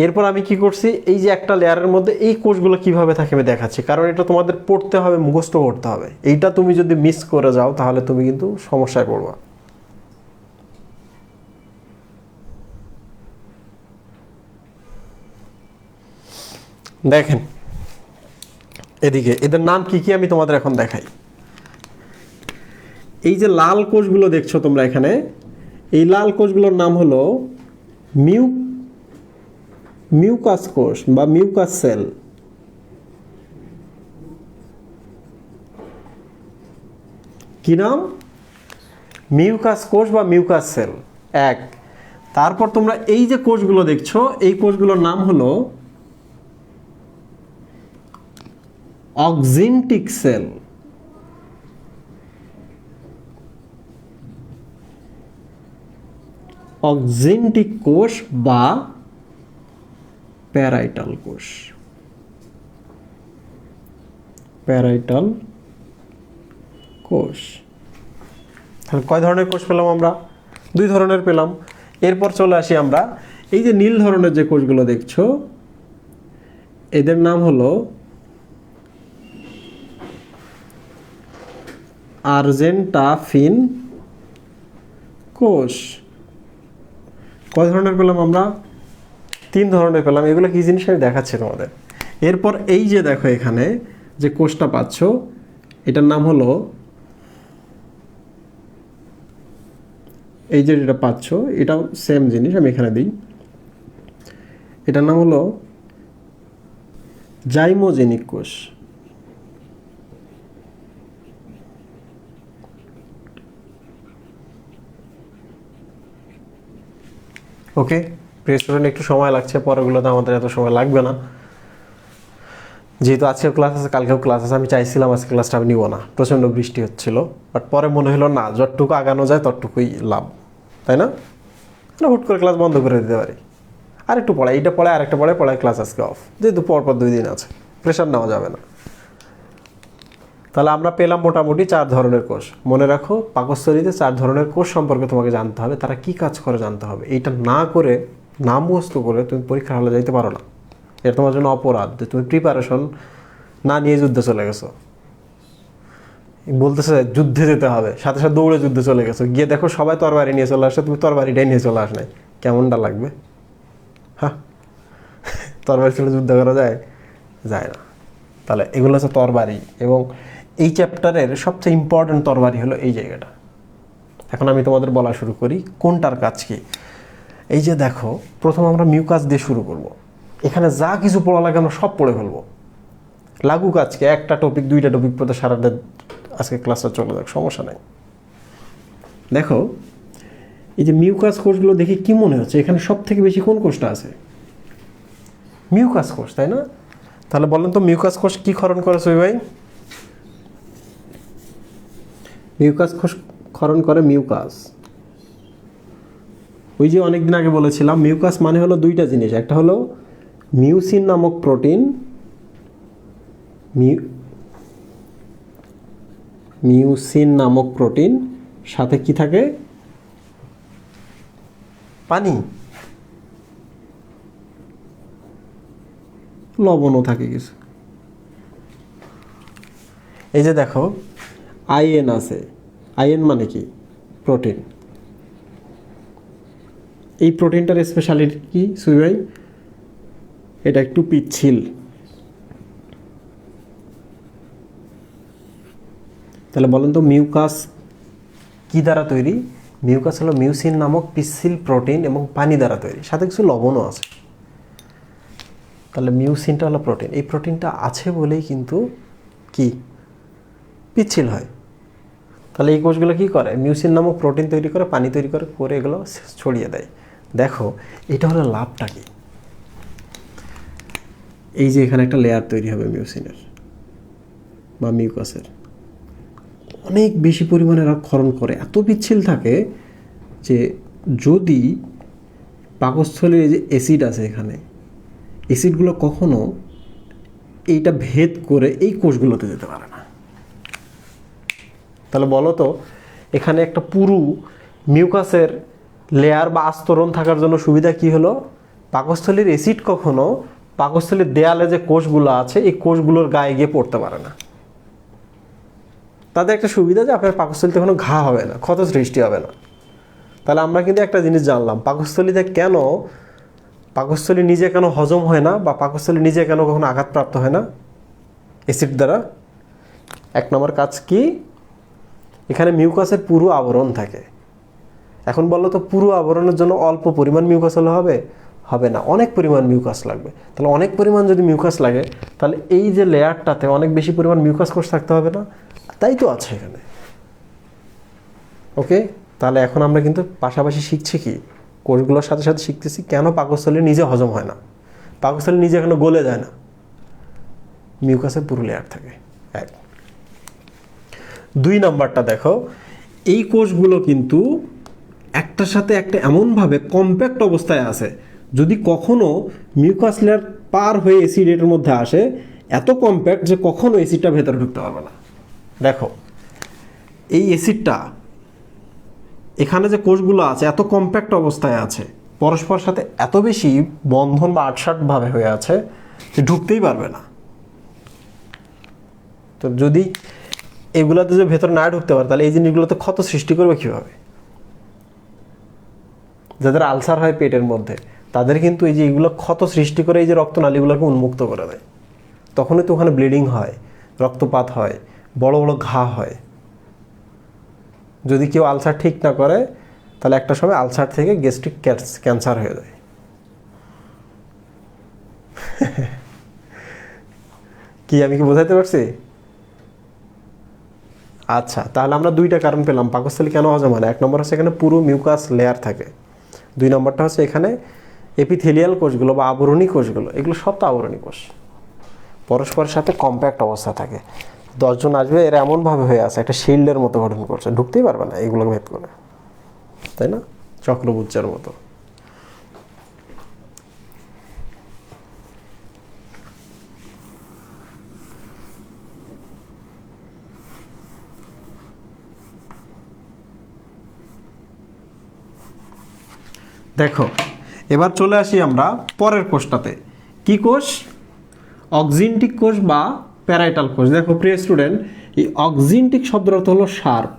এরপর আমি কি করছি, এই যে একটা লেয়ারের মধ্যে এই কোষগুলো কিভাবে থাকে আমি দেখাচ্ছি, কারণ এটা তোমাদের পড়তে হবে, মুখস্থ করতে হবে। এইটা তুমি যদি মিস করে যাও তাহলে তুমি কিন্তু সমস্যায় পড়বা। দেখেন এদিকে এদের নাম কি কি আমি তোমাদের এখন দেখাই। এই যে লাল কোষগুলো দেখছো তোমরা এখানে, এই লাল কোষগুলোর নাম হলো মিউকাস কোষ বা মিউকাস সেল। কি নাম? মিউকাস কোষ বা মিউকাস সেল। এক। তারপর তোমরা এই যে কোষগুলো দেখছো, এই কোষগুলোর নাম হলো অক্সিনটিক সেল। অক্সিনটিক কোষ বা প্যারাইটাল কোষ। প্যারাইটাল কোষ। তাহলে কয় ধরনের কোষ পেলাম আমরা? 2 ধরনের পেলাম। এরপর চলে আসি আমরা, এই যে নীল ধরনের যে কোষগুলো দেখছো, এদের নাম হলো আর্জেন্টাফিন কোষ। কয় ধরনের পেলাম আমরা? 3 ধরনের পেলাম। এগুলো কি জিনিস আমি দেখাচ্ছি তোমাদের। এরপর এই যে দেখো এখানে যে কোষটা পাচ্ছ, এটার নাম হলো, এই যে যেটা পাচ্ছ এটাও সেম জিনিস, আমি এখানে দিই, এটার নাম হলো জাইমোজেনিক কোষ। ওকে প্রিয় স্টুডেন্ট, একটু সময় লাগছে, পরেরগুলোতে আমাদের এত সময় লাগবে না। যেহেতু আজকেও ক্লাস আছে, কালকেও ক্লাস আছে, আমি চাইছিলাম আজকে ক্লাসটা আমি নিব না, প্রচণ্ড বৃষ্টি হচ্ছিল, বাট পরে মনে হলো না, যতটুকু আগানো যায় ততটুকুই লাভ, তাই না? হুট করে ক্লাস বন্ধ করে দিতে পারি, আর একটু পড়াই, এইটা পড়ায় আরেকটা পড়ায় ক্লাস আজকে অফ, যেহেতু পরপর 2 দিন আছে, প্রেশার নেওয়া যাবে না। তাহলে আমরা পেলাম মোটামুটি 4 ধরনের কোষ। মনে রাখো, পাকস্থলীতে 4 ধরনের কোষ সম্পর্কে তোমাকে জানতে হবে, তারা কি কাজ করে জানতে হবে। এইটা না করে, না মুখস্থ করে তুমি পরীক্ষা হলে যাইতে পারো না। এটা তোমার জন্য অপরাধ যে তুমি প্রিপারেশন না নিয়ে যুদ্ধে চলে গেছো। বলতেছে যুদ্ধে যেতে হবে, সাথে সাথে দৌড়ে যুদ্ধে চলে গেছো, গিয়ে দেখো সবাই তরবারি নিয়ে চলে আসছে, তুমি তরবারিটাই নিয়ে চলে আস নাই, কেমনটা লাগবে? হ্যাঁ, তরবারি ছেড়ে যুদ্ধ করা যায়? যায় না। তাহলে এগুলো হচ্ছে তরবারি, এবং এই চ্যাপ্টারের সবচেয়ে ইম্পর্টেন্ট তরবারি হলো এই জায়গাটা। এখন আমি তোমাদের বলা শুরু করি কোনটার কাজ কি। এই যে দেখো, প্রথম আমরা মিউকাস দিয়ে শুরু করব। এখানে যা কিছু পড়া লাগে আমরা সব পড়ে ফেলবো, লাগুক আজকে একটা টপিক 2টা টপিক পড়তে সারাটা আজকে ক্লাসটা চলে যাক, সমস্যা নাই। দেখো এই যে মিউকাস কোষগুলো দেখে কি মনে হচ্ছে, এখানে সব থেকে বেশি কোন কোষটা আছে? মিউকাস কোষ, তাই না? তাহলে বলেন তো মিউকাস কোষ কি ক্ষরণ করে সই ভাই? মিউকাস কোষ ক্ষরণ করে মিউকাস। ওই যে অনেকদিন আগে বলেছিলাম, মিউকাস মানে হলো 2টা জিনিস, একটা হলো মিউসিন নামক প্রোটিন, মিউসিন নামক প্রোটিন, সাথে কি থাকে? পানি, লবণও থাকে কিছু। এই যে দেখো আইএন আছে, আইএন মানে কি? প্রোটিন। এই প্রোটিনটার স্পেশালিটি কি সুই ভাই? এটা একটু পিচ্ছিল। তাহলে বলেন তো মিউকাস কি দ্বারা তৈরি? মিউকাস হলো মিউসিন নামক পিচ্ছিল প্রোটিন এবং পানি দ্বারা তৈরি, সাথে কিছু লবণও আছে। তাহলে মিউসিনটা হলো প্রোটিন, এই প্রোটিনটা আছে বলেই কিন্তু কি পিচ্ছিল হয়। তাহলে এই কোষগুলো কি করে? মিউসিন নামক প্রোটিন তৈরি করে, পানি তৈরি করে, করে এগুলো ছড়িয়ে দেয়। দেখো এটা হলো লাভটা কি, এই যে এখানে একটা লেয়ার তৈরি হবে মিউসিনের বা মিউকাসের, অনেক বেশি পরিমাণে এরা ক্ষরণ করে, এত পিচ্ছিল থাকে যে যদি পাকস্থলীর এই যে অ্যাসিড আছে এখানে, অ্যাসিডগুলো কখনো এইটা ভেদ করে এই কোষগুলোতে যেতে পারে না। তাহলে বলো তো এখানে একটা পুরু মিউকাসের লেয়ার বা আস্তরণ থাকার জন্য সুবিধা কি হলো? পাকস্থলীর অ্যাসিড কখনো পাকস্থলীর দেয়ালে যে কোষগুলো আছে এই কোষগুলোর গায়ে গিয়ে পড়তে পারে না। তাদের একটা সুবিধা যে আপনার পাকস্থলীতে কোনো ঘা হবে না, ক্ষত সৃষ্টি হবে না। তাহলে আমরা কিন্তু একটা জিনিস জানলাম, পাকস্থলী নিজে কেন হজম হয় না বা পাকস্থলী নিজে কেন কখনো আঘাতপ্রাপ্ত হয় না অ্যাসিড দ্বারা। এক নম্বর কাজ কি? এখানে মিউকাসের পুরো আবরণ থাকে। এখন বললো তো পুরো আবরণের জন্য অল্প পরিমাণ মিউকাস হলে হবে না, অনেক পরিমাণ মিউকাস লাগবে। তাহলে অনেক পরিমাণ যদি মিউকাস লাগে তাহলে এই যে লেয়ারটাতে অনেক বেশি পরিমাণ মিউকাস কোষ থাকতে হবে না? তাই তো আছে এখানে। ওকে, তাহলে এখন আমরা কিন্তু পাশাপাশি শিখছি কি, কোষগুলোর সাথে সাথে শিখতেছি কেন পাকস্থলী নিজে হজম হয় না, পাকস্থলী নিজে এখনো গলে যায় না, মিউকাসের পুরো লেয়ার থাকে। এক। 2 নাম্বারটা দেখো, এই কোষগুলো কিন্তু একটার সাথে একটা এমনভাবে কম্প্যাক্ট অবস্থায় আছে, যদি কখনো মিউকাস লেয়ার পার হয়ে অ্যাসিড এর মধ্যে আসে, এত কম্প্যাক্ট যে কখনো অ্যাসিডটা ভেতরে ঢুকতে পারবে না। দেখো এই অ্যাসিডটা এখানে যে কোষগুলো আছে এত কম্প্যাক্ট অবস্থায় আছে, পরস্পর সাথে এত বেশি বন্ধন বা আটসাটভাবে হয়ে আছে যে ঢুকতেই পারবে না। তো যদি এগুলাতে যে ভেতরে না ঢুকতে পারে তাহলে এই জিনিসগুলোতে ক্ষত সৃষ্টি করবে কীভাবে? যাদের আলসার হয় পেটের মধ্যে তাদের কিন্তু এই যে এগুলো ক্ষত সৃষ্টি করে এই যে রক্তনালীগুলোকে উন্মুক্ত করে দেয়, তখনই তো ওখানে ব্লিডিং হয়, রক্তপাত হয়, বড় বড় ঘা হয়। যদি কেউ আলসার ঠিক না করে তাহলে একটা সময় আলসার থেকে গ্যাস্ট্রিক ক্যান্সার হয়ে যায়। কি আমি কি বোঝাতে পারছি? আচ্ছা, তাহলে আমরা 2টা কারণ পেলাম পাকস্থলী কেন হজম হয় না। 1 নম্বর হচ্ছে এখানে পুরো মিউকাস লেয়ার থাকে। 2 নম্বরটা হচ্ছে এখানে এপিথেলিয়াল কোষগুলো বা আবরণী কোষগুলো, এগুলো সব তো আবরণী কোষ, পরস্পরের সাথে কম্প্যাক্ট অবস্থা থাকে। 10 জন আসবে এরা এমনভাবে হয়ে আছে একটা শিল্ডের মতো গঠন করছে, ঢুকতেই পারবে না এগুলো ভেদ করে, তাই না? চক্রবুচ্চার মতো। দেখো এবার চলে আসি আমরা পরের কোষটাতে। কি কোষ? অক্সিনটিক কোষ বা প্যারাইটাল কোষ। দেখো প্রিয় স্টুডেন্ট, এই অক্সিনটিক শব্দের অর্থ হলো শার্প।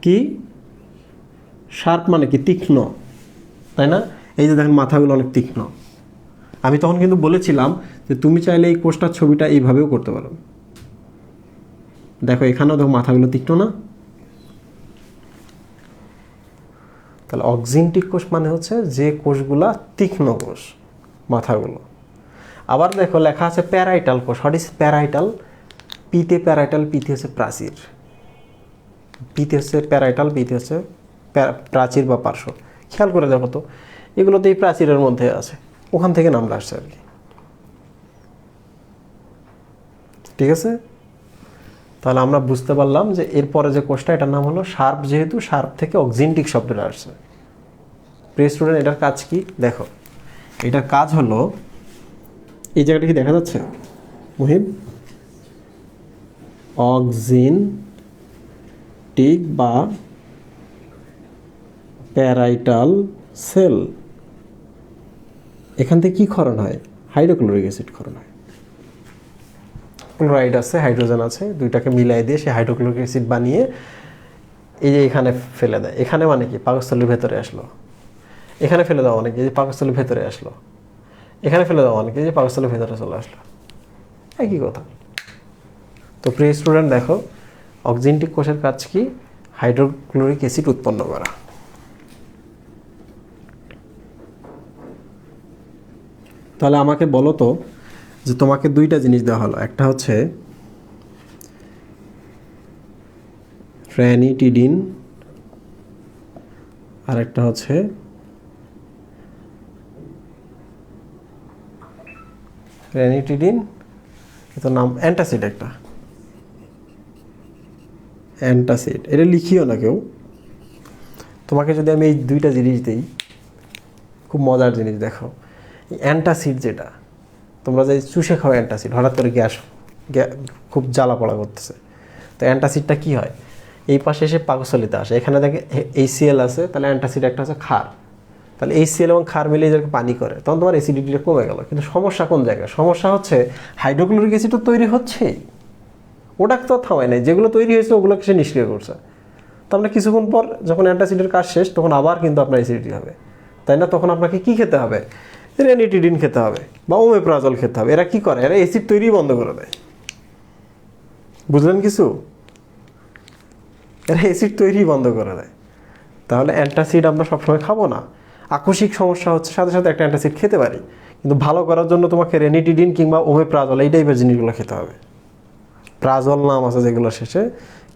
কি শার্প মানে কি? তীক্ষ্ণ, তাই না? এই যে দেখেন মাথাগুলো অনেক তীক্ষ্ণ। আমি তখন কিন্তু বলেছিলাম যে তুমি চাইলে এই কোষটার ছবিটা এইভাবেও করতে পারো। দেখো এখানেও দেখো মাথাগুলো তীক্ষ্ণ না? তাহলে অক্সিনটিক কোষ মানে হচ্ছে যে কোষগুলা তীক্ষ্ণ কোষ, মাথাগুলো। আবার দেখো লেখা আছে প্যারাইটাল কোষ। What is parietal? পিতে প্যারাইটাল, পিতে হচ্ছে প্রাচীর, পিতে হচ্ছে প্যারাইটাল, পিতে হচ্ছে প্রাচীর বা পার্শ্ব। খেয়াল করে দেখো তো, এগুলো তো এই প্রাচীরের মধ্যে আছে, ওখান থেকে নামটা আসছে আর কি। ঠিক আছে, তাহলে আমরা বুঝতে পারলাম যে এরপরে যে কোষটা এটার নাম হলো শার্প, যেহেতু শার্প থেকে অক্সিনটিক শব্দটা আসছে। প্রিয় স্টুডেন্ট, এটার কাজ কি? দেখো এটার কাজ হলো, এই জায়গাটা কি দেখা যাচ্ছে মুহিব? অক্সিনটিক বা প্যারাইটাল সেল। এখান থেকে কি ক্ষরণ হয়? হাইড্রোক্লোরিক অ্যাসিড ক্ষরণ হয়। ক্লোরাইড আছে, হাইড্রোজেন আছে, দুইটাকে মিলাই দিয়ে সে হাইড্রোক্লোরিক অ্যাসিড বানিয়ে এই যে এখানে ফেলে দেয়। এখানে মানে কি? পাকস্থলীর ভেতরে আসলো। এখানে ফেলে দেওয়া মানে কি? যে পাকস্থলীর ভেতরে আসলো। এখানে ফেলে দেওয়া মানে কি? যে পাকস্থলীর ভেতরে চলে আসলো। একই কথা। তো প্রিয় স্টুডেন্ট দেখো, অক্সিনটিক কোষের কাজ কি? হাইড্রোক্লোরিক অ্যাসিড উৎপন্ন করা। তাহলে আমাকে বলো তো যে তোমাকে 2টা জিনিস দেওয়া হলো, একটা হচ্ছে র্যানিটিডিন আর একটা হচ্ছে র্যানিটিডিন, এটার নাম অ্যান্টাসিড। একটা অ্যান্টাসিড, এটা লিখিও না কেউ, তোমাকে যদি আমি এই দুইটা জিনিস দিই, খুব মজার জিনিস দেখো, অ্যান্টাসিড যেটা তোমরা যে চুষে খাও অ্যান্টাসিড, হঠাৎ করে গ্যাস খুব জ্বালা পড়া করতেছে, তো অ্যান্টাসিডটা কী হয়, এই পাশে এসে পাকস্থলিতে আসে, এখানে দেখে HCl আছে, তাহলে অ্যান্টাসিড একটা হচ্ছে ক্ষার, তাহলে HCl এবং ক্ষার মিলিয়ে যাকে পানি করে, তখন তোমার অ্যাসিডিটিটা কমে গেল। কিন্তু সমস্যা কোন জায়গায়? সমস্যা হচ্ছে হাইড্রোক্লোরিক অ্যাসিডও তৈরি হচ্ছেই, ওটা তো থামায় নাই, যেগুলো তৈরি হয়েছে ওগুলোকে সে নিষ্ক্রিয় করছে। তো আমরা কিছুক্ষণ পর যখন অ্যান্টাসিডের কাজ শেষ, তখন আবার কিন্তু আপনার অ্যাসিডিটি হবে, তাই না? তখন আপনাকে কি খেতে হবে? রেনিটিডিন খেতে হবে বা ওমেপ্রাজল খেতে হবে। এরা কি করে? এরা অ্যাসিড তৈরি বন্ধ করে দেয়। বুঝলেন কিছু? এরা অ্যাসিড তৈরি বন্ধ করে দেয়। তাহলে অ্যান্টাসিড আমরা সবসময় খাবো না। আকস্মিক সমস্যা হচ্ছে সাথে সাথে একটা অ্যান্টাসিড খেতে পারি, কিন্তু ভালো করার জন্য তোমাকে রেনিটিডিন কিংবা ওমেপ্রাজল এই টাইপের জিনিসগুলো খেতে হবে। প্রাজল নাম আছে যেগুলো শেষে,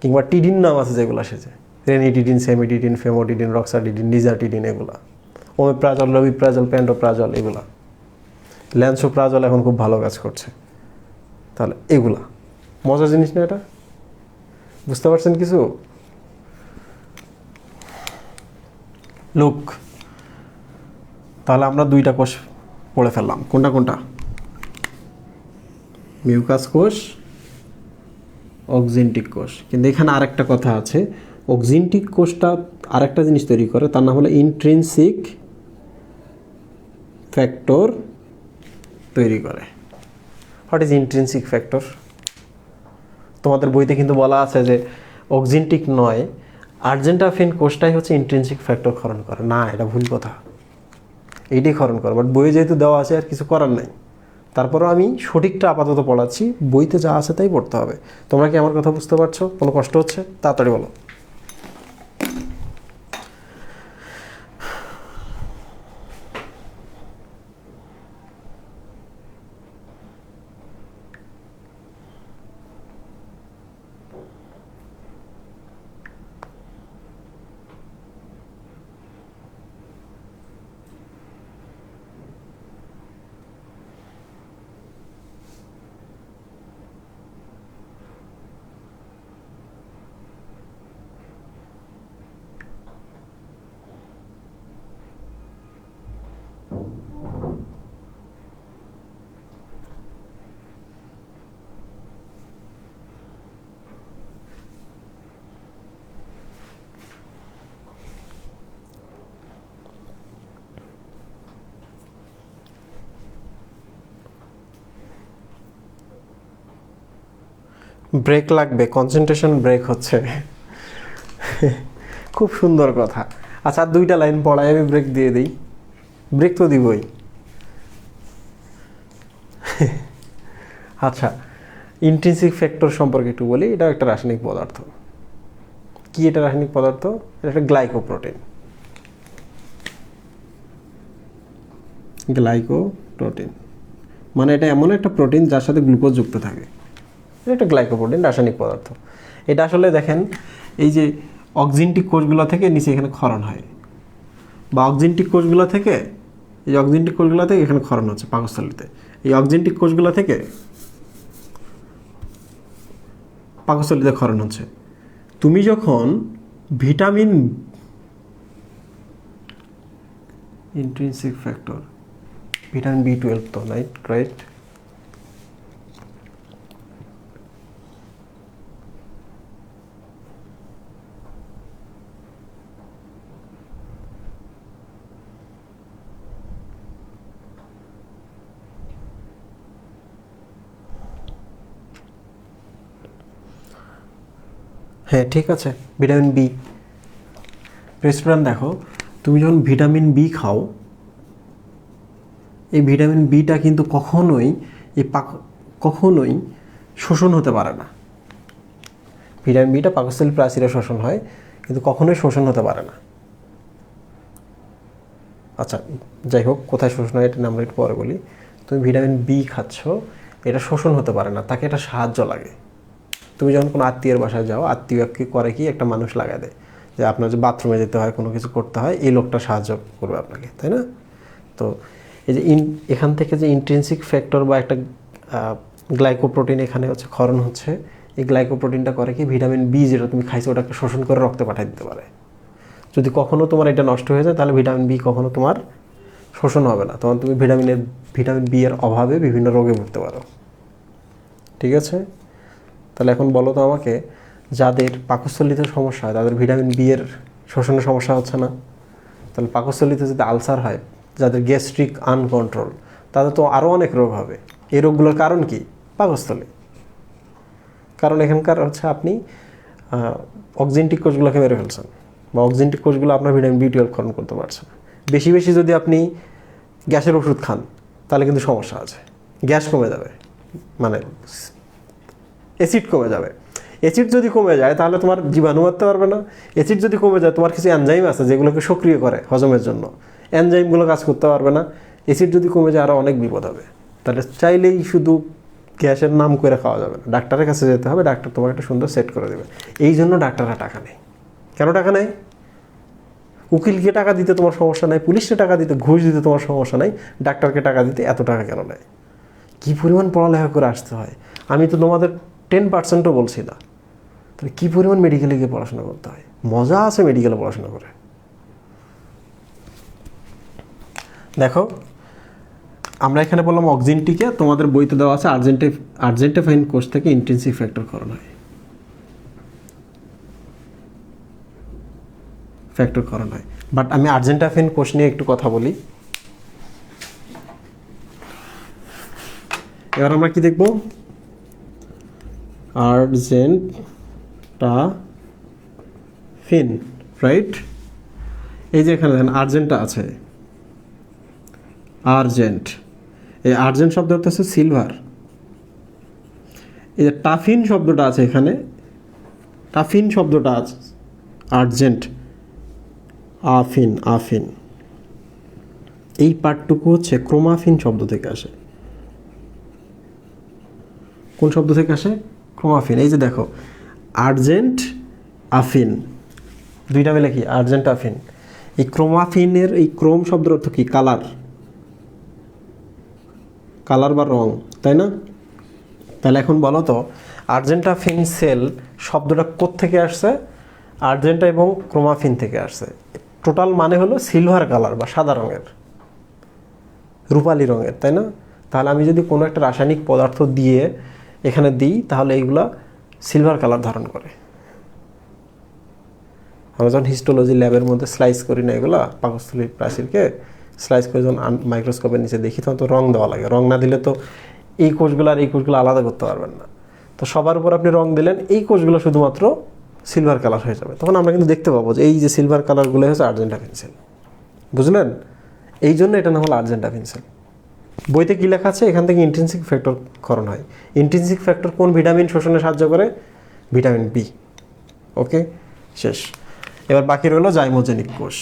কিংবা টিডিন নাম আছে যেগুলো শেষে, রেনিটিডিন, সেমিটিডিন, ফেমোটিডিন, রক্সাটিডিন, নিজাটিডিন, এগুলা। ওমেপ্রাজল, রবিপ্রাজল, প্যান্ডোপ্রাজল, এগুলা। ল্যান্সোপ্রাজল এখন খুব ভালো কাজ করছে। তাহলে এগুলা মজার জিনিস না এটা? বুঝতে পারছেন কিছু? লুক, তাহলে আমরা দুইটা কোষ পড়ে ফেললাম। কোনটা কোনটা? মিউকাস কোষ, অক্সিনটিক কোষ। কিন্তু এখানে আরেকটা কথা আছে, অক্সিনটিক কোষটা আরেকটা জিনিস তৈরি করে, তার নাম হলো ইন্ট্রিনসিক ফ্যাক্টর তৈরি করে। What is intrinsic factor? তোমাদের বইতে কিন্তু বলা আছে যে অক্সিনটিক নয়, আর্জেন্টাফিন কোষটাই হচ্ছে ইন্ট্রিনসিক ফ্যাক্টর ক্ষরণ করে। না, এটা ভুল কথা, এইটাই ক্ষরণ করে। বাট বইয়ে যেহেতু দেওয়া আছে আর কিছু করার নাই, তারপরেও আমি সঠিকটা আপাতত পড়াচ্ছি, বইতে যা আছে তাই পড়তে হবে। তোমরা কি আমার কথা বুঝতে পারছো? কোনো কষ্ট হচ্ছে? তাড়াতাড়ি বলো। ব্রেক লাগবে, কনসেন্ট্রেশন ব্রেক হচ্ছে। খুব সুন্দর কথা। আচ্ছা, আর দুইটা লাইন পড়াই, আমি ব্রেক দিয়ে দিই। ব্রেক তো দিবই। আচ্ছা, ইন্ট্রিনসিক ফ্যাক্টর সম্পর্কে একটু বলি। এটা একটা রাসায়নিক পদার্থ। কি এটা রাসায়নিক পদার্থ? এটা একটা গ্লাইকোপ্রোটিন। গ্লাইকোপ্রোটিন মানে এটা এমন একটা প্রোটিন যার সাথে গ্লুকোজ যুক্ত থাকে। এটা একটা গ্লাইকোপ্রোটিন, রাসায়নিক পদার্থ। এটা আসলে দেখেন, এই যে অক্সিনটিক কোষগুলো থেকে নিচে এখানে ক্ষরণ হয়, বা অক্সিনটিক কোষগুলো থেকে, এই অক্সিনটিক কোষগুলো থেকে এখানে ক্ষরণ হচ্ছে পাকস্থলীতে। এই অক্সিনটিক কোষগুলো থেকে পাকস্থলীতে ক্ষরণ হচ্ছে। তুমি যখন vitamin, intrinsic factor, vitamin B12 তো রাইট? হ্যাঁ, ঠিক আছে, ভিটামিন বি। স্টুডেন্ট দেখো, তুমি যখন ভিটামিন বি খাও, এই ভিটামিন বিটা কিন্তু কখনোই কখনোই শোষণ হতে পারে না। ভিটামিন বিটা পাকস্থলী প্রাচীরে শোষণ হয়, কিন্তু কখনোই শোষণ হতে পারে না। আচ্ছা, যাই হোক, কোথায় শোষণ হয় এটা আমরা একটু পরে বলি। তুমি ভিটামিন বি খাচ্ছ, এটা শোষণ হতে পারে না, তাকে এটা সাহায্য লাগে। তুমি যখন কোনো আত্মীয়ের বাসায় যাও, আত্মীয়কে করে কি, একটা মানুষ লাগায় দেয় যে আপনার যে বাথরুমে যেতে হয়, কোনো কিছু করতে হয়, এই লোকটা সাহায্য করবে আপনাকে, তাই না? তো এই যে এখান থেকে যে ইন্ট্রিনসিক ফ্যাক্টর বা একটা গ্লাইকোপ্রোটিন এখানে হচ্ছে ক্ষরণ হচ্ছে, এই গ্লাইকোপ্রোটিনটা করে কি, ভিটামিন বি যেটা তুমি খাইছো ওটাকে শোষণ করে রক্তে পাঠিয়ে দিতে পারে। যদি কখনো তোমার এটা নষ্ট হয়ে যায় তাহলে ভিটামিন বি কখনো তোমার শোষণ হবে না, তখন তুমি ভিটামিন বি এর অভাবে বিভিন্ন রোগে ভুগতে পারো। ঠিক আছে, তাহলে এখন বলো তো আমাকে, যাদের পাকস্থলীতে সমস্যা হয় তাদের ভিটামিন বি এর শোষণের সমস্যা হচ্ছে না, তাহলে পাকস্থলীতে যদি আলসার হয়, যাদের গ্যাস্ট্রিক আনকন্ট্রোল, তাদের তো আরও অনেক রোগ হবে। এই রোগগুলোর কারণ কি? পাকস্থলী। কারণ এখানকার হচ্ছে আপনি অক্সিনটিক কোষগুলোকে মেরে ফেলছেন, বা অক্সিনটিক কোষগুলো আপনার ভিটামিন বি12 ক্ষরণ করতে পারছে না। বেশি বেশি যদি আপনি গ্যাসের ওষুধ খান তাহলে কিন্তু সমস্যা আছে, গ্যাস কমে যাবে, মানে অ্যাসিড কমে যাবে। অ্যাসিড যদি কমে যায় তাহলে তোমার জীবাণু মারতে পারবে না। অ্যাসিড যদি কমে যায়, তোমার কিছু এনজাইম আছে যেগুলোকে সক্রিয় করে হজমের জন্য, এনজাইমগুলো কাজ করতে পারবে না। অ্যাসিড যদি কমে যায় আরও অনেক বিপদ হবে। তাহলে চাইলেই শুধু গ্যাসের নাম করে খাওয়া যাবে না, ডাক্তারের কাছে যেতে হবে, ডাক্তার তোমাকে একটা সুন্দর সেট করে দেবে। এই জন্য ডাক্তাররা টাকা নেয়। কেন টাকা নেয়? উকিলকে টাকা দিতে তোমার সমস্যা নাই, পুলিশকে টাকা দিতে, ঘুষ দিতে তোমার সমস্যা নাই, ডাক্তারকে টাকা দিতে এত টাকা কেন নেয়? কী পরিমাণ পড়ালেখা করে আসতে হয়, আমি তো তোমাদের 10%ও বলছি না। তাহলে কী পরিমাণ মেডিকেলে গিয়ে পড়াশোনা করতে হয়। মজা আছে মেডিকেলে পড়াশোনা করে। দেখো, আমরা এখানে বললাম অক্সিনটিকে, তোমাদের বইতে দেওয়া আছে আর্জেন্টিফাইন কোষ থেকে ইন্টেন্সিভ ফ্যাক্টর ক্ষরণ হয়, বাট আমি আর্জেন্টিফাইন কোষ নিয়ে একটু কথা বলি। এবার আমরা কি দেখব? আর্জেন্টাফিন, রাইট? এই যে এখানে দেখেন আর্জেন্টা আছে, আর্জেন্ট, এই আর্জেন্ট শব্দ অর্থ হচ্ছে সিলভার। এই যে টাফিন শব্দটা আছে এখানে, টাফিন শব্দটা আছে, আর্জেন্ট, আফিন, এই পার্টটুকু হচ্ছে ক্রোমাফিন শব্দ থেকে আসে। কোন শব্দ থেকে আসে? ক্রোমাফিন। এই যে দেখো, আর্জেন্ট আফিন, দুইটা মিলে কি? আর্জেন্ট আফিন। এই ক্রোমাফিনের এই ক্রোম শব্দের অর্থ কি? কালার, কালার বা রং, তাই না? তাহলে এখন বলো তো, আর্জেন্টাফিন সেল শব্দটা কোত্থেকে আসছে? আর্জেন্টা এবং ক্রোমাফিন থেকে আসছে। টোটাল মানে হলো সিলভার কালার বা সাদা রঙের, রূপালী রঙের, তাই না? তাহলে আমি যদি কোনো একটা রাসায়নিক পদার্থ দিয়ে এখানে দিই তাহলে এইগুলা সিলভার কালার ধারণ করে। আমরা যখন হিস্টোলজি ল্যাবের মধ্যে স্লাইস করি না এগুলা, পাকস্থলীর প্রাচীরকে স্লাইস করে যখন মাইক্রোস্কোপের নিচে দেখি তখন তো রং দেওয়া লাগে। রং না দিলে তো এই কোষগুলো আর এই কোষগুলো আলাদা করতে পারবেন না। তো সবার উপর আপনি রং দিলেন, এই কোষগুলো শুধুমাত্র সিলভার কালার হয়ে যাবে। তখন আমরা কিন্তু দেখতে পাবো যে এই যে সিলভার কালারগুলো হচ্ছে আর্জেন্টাফিন সেল। বুঝলেন? এই জন্য এটা নাম হলো আর্জেন্টাফিন সেল। বইতে কী লেখা আছে? এখান থেকে ইন্ট্রিনসিক ফ্যাক্টর ক্ষরণ হয়। ইন্ট্রিনসিক ফ্যাক্টর কোন ভিটামিন শোষণে সাহায্য করে? Vitamin B. ওকে, শেষ। এবার বাকি রইল জাইমোজেনিক কোষ।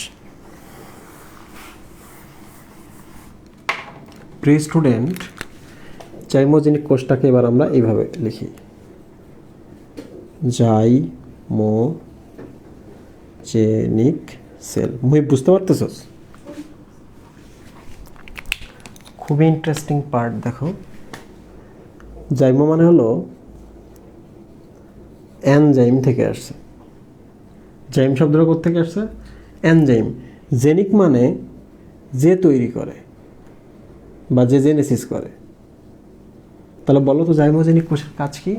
প্রি স্টুডেন্ট, জাইমোজেনিক কোষটাকে এবার আমরা এইভাবে লিখি, জাইমোজেনিক সেল। মুই বুঝতে পারতেছস? খুবই ইন্টারেস্টিং পার্ট। দেখো, জাইমো মানে হলো এনজাইম থেকে আসছে। জাইম শব্দটা কোত্থেকে আসছে? এনজাইম। জেনিক মানে যে তৈরি করে বা যে জেনেসিস করে। তাহলে বলো তো জাইমোজেনিক কোষের কাজ কি?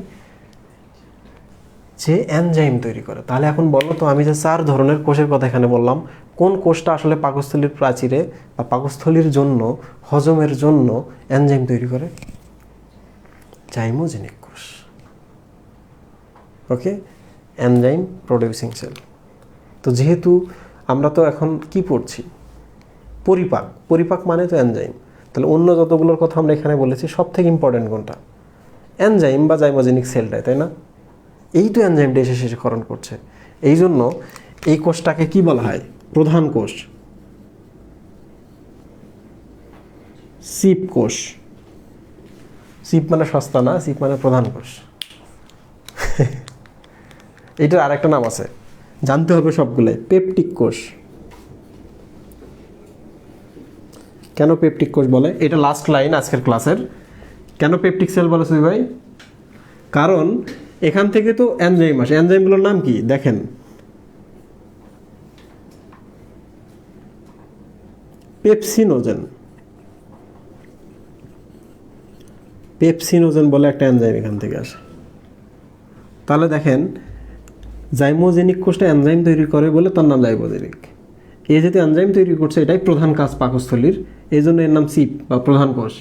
যে এনজাইম তৈরি করে। তাহলে এখন বলো তো, আমি যে 4 ধরনের কোষের কথা এখানে বললাম, কোন কোষটা আসলে পাকস্থলীর প্রাচীরে বা পাকস্থলীর জন্য, হজমের জন্য এনজাইম তৈরি করে? জাইমোজেনিক কোষ। ওকে, এনজাইম প্রোডিউসিং সেল। তো যেহেতু আমরা তো এখন কি পড়ছি? পরিপাক। পরিপাক মানে তো এনজাইম। তাহলে অন্য যতগুলোর কথা আমরা এখানে বলেছি সব থেকে ইম্পর্টেন্ট কোনটা? এনজাইম বা জাইমোজেনিক সেলটাই, তাই না? এই তো এনজাইমটা এসে শেষে ক্ষরণ করছে। এই জন্য এই কোষটাকে কি বলা হয়? প্রধান কোষ, সিপ কোষ। সিপ মানে সস্তা না, সিপ মানে প্রধান কোষ। এইটার আরেকটা নাম আছে, জানতে হবে সবগুলোই। পেপটিক কোষ। কেন পেপটিক কোষ বলে? এটা লাস্ট লাইন আজকের ক্লাসের। কেন পেপটিক সেল বলে সুই ভাই? কারণ এখান থেকে তো এনজাইম আসে। এনজাইমগুলোর নাম কি দেখেন, পেপসিনোজেন, পেপসিনোজেন বলে একটা এনজাইম এখান থেকে আসে। তাহলে দেখেন জাইমোজেনিক কোষটা এনজাইম তৈরি করে বলে তার নাম জাইমোজেনিক। এ যেহেতু এনজাইম তৈরি করছে, এটাই প্রধান কাজ পাকস্থলীর, এই জন্য এর নাম সিপ বা প্রধান কোষ।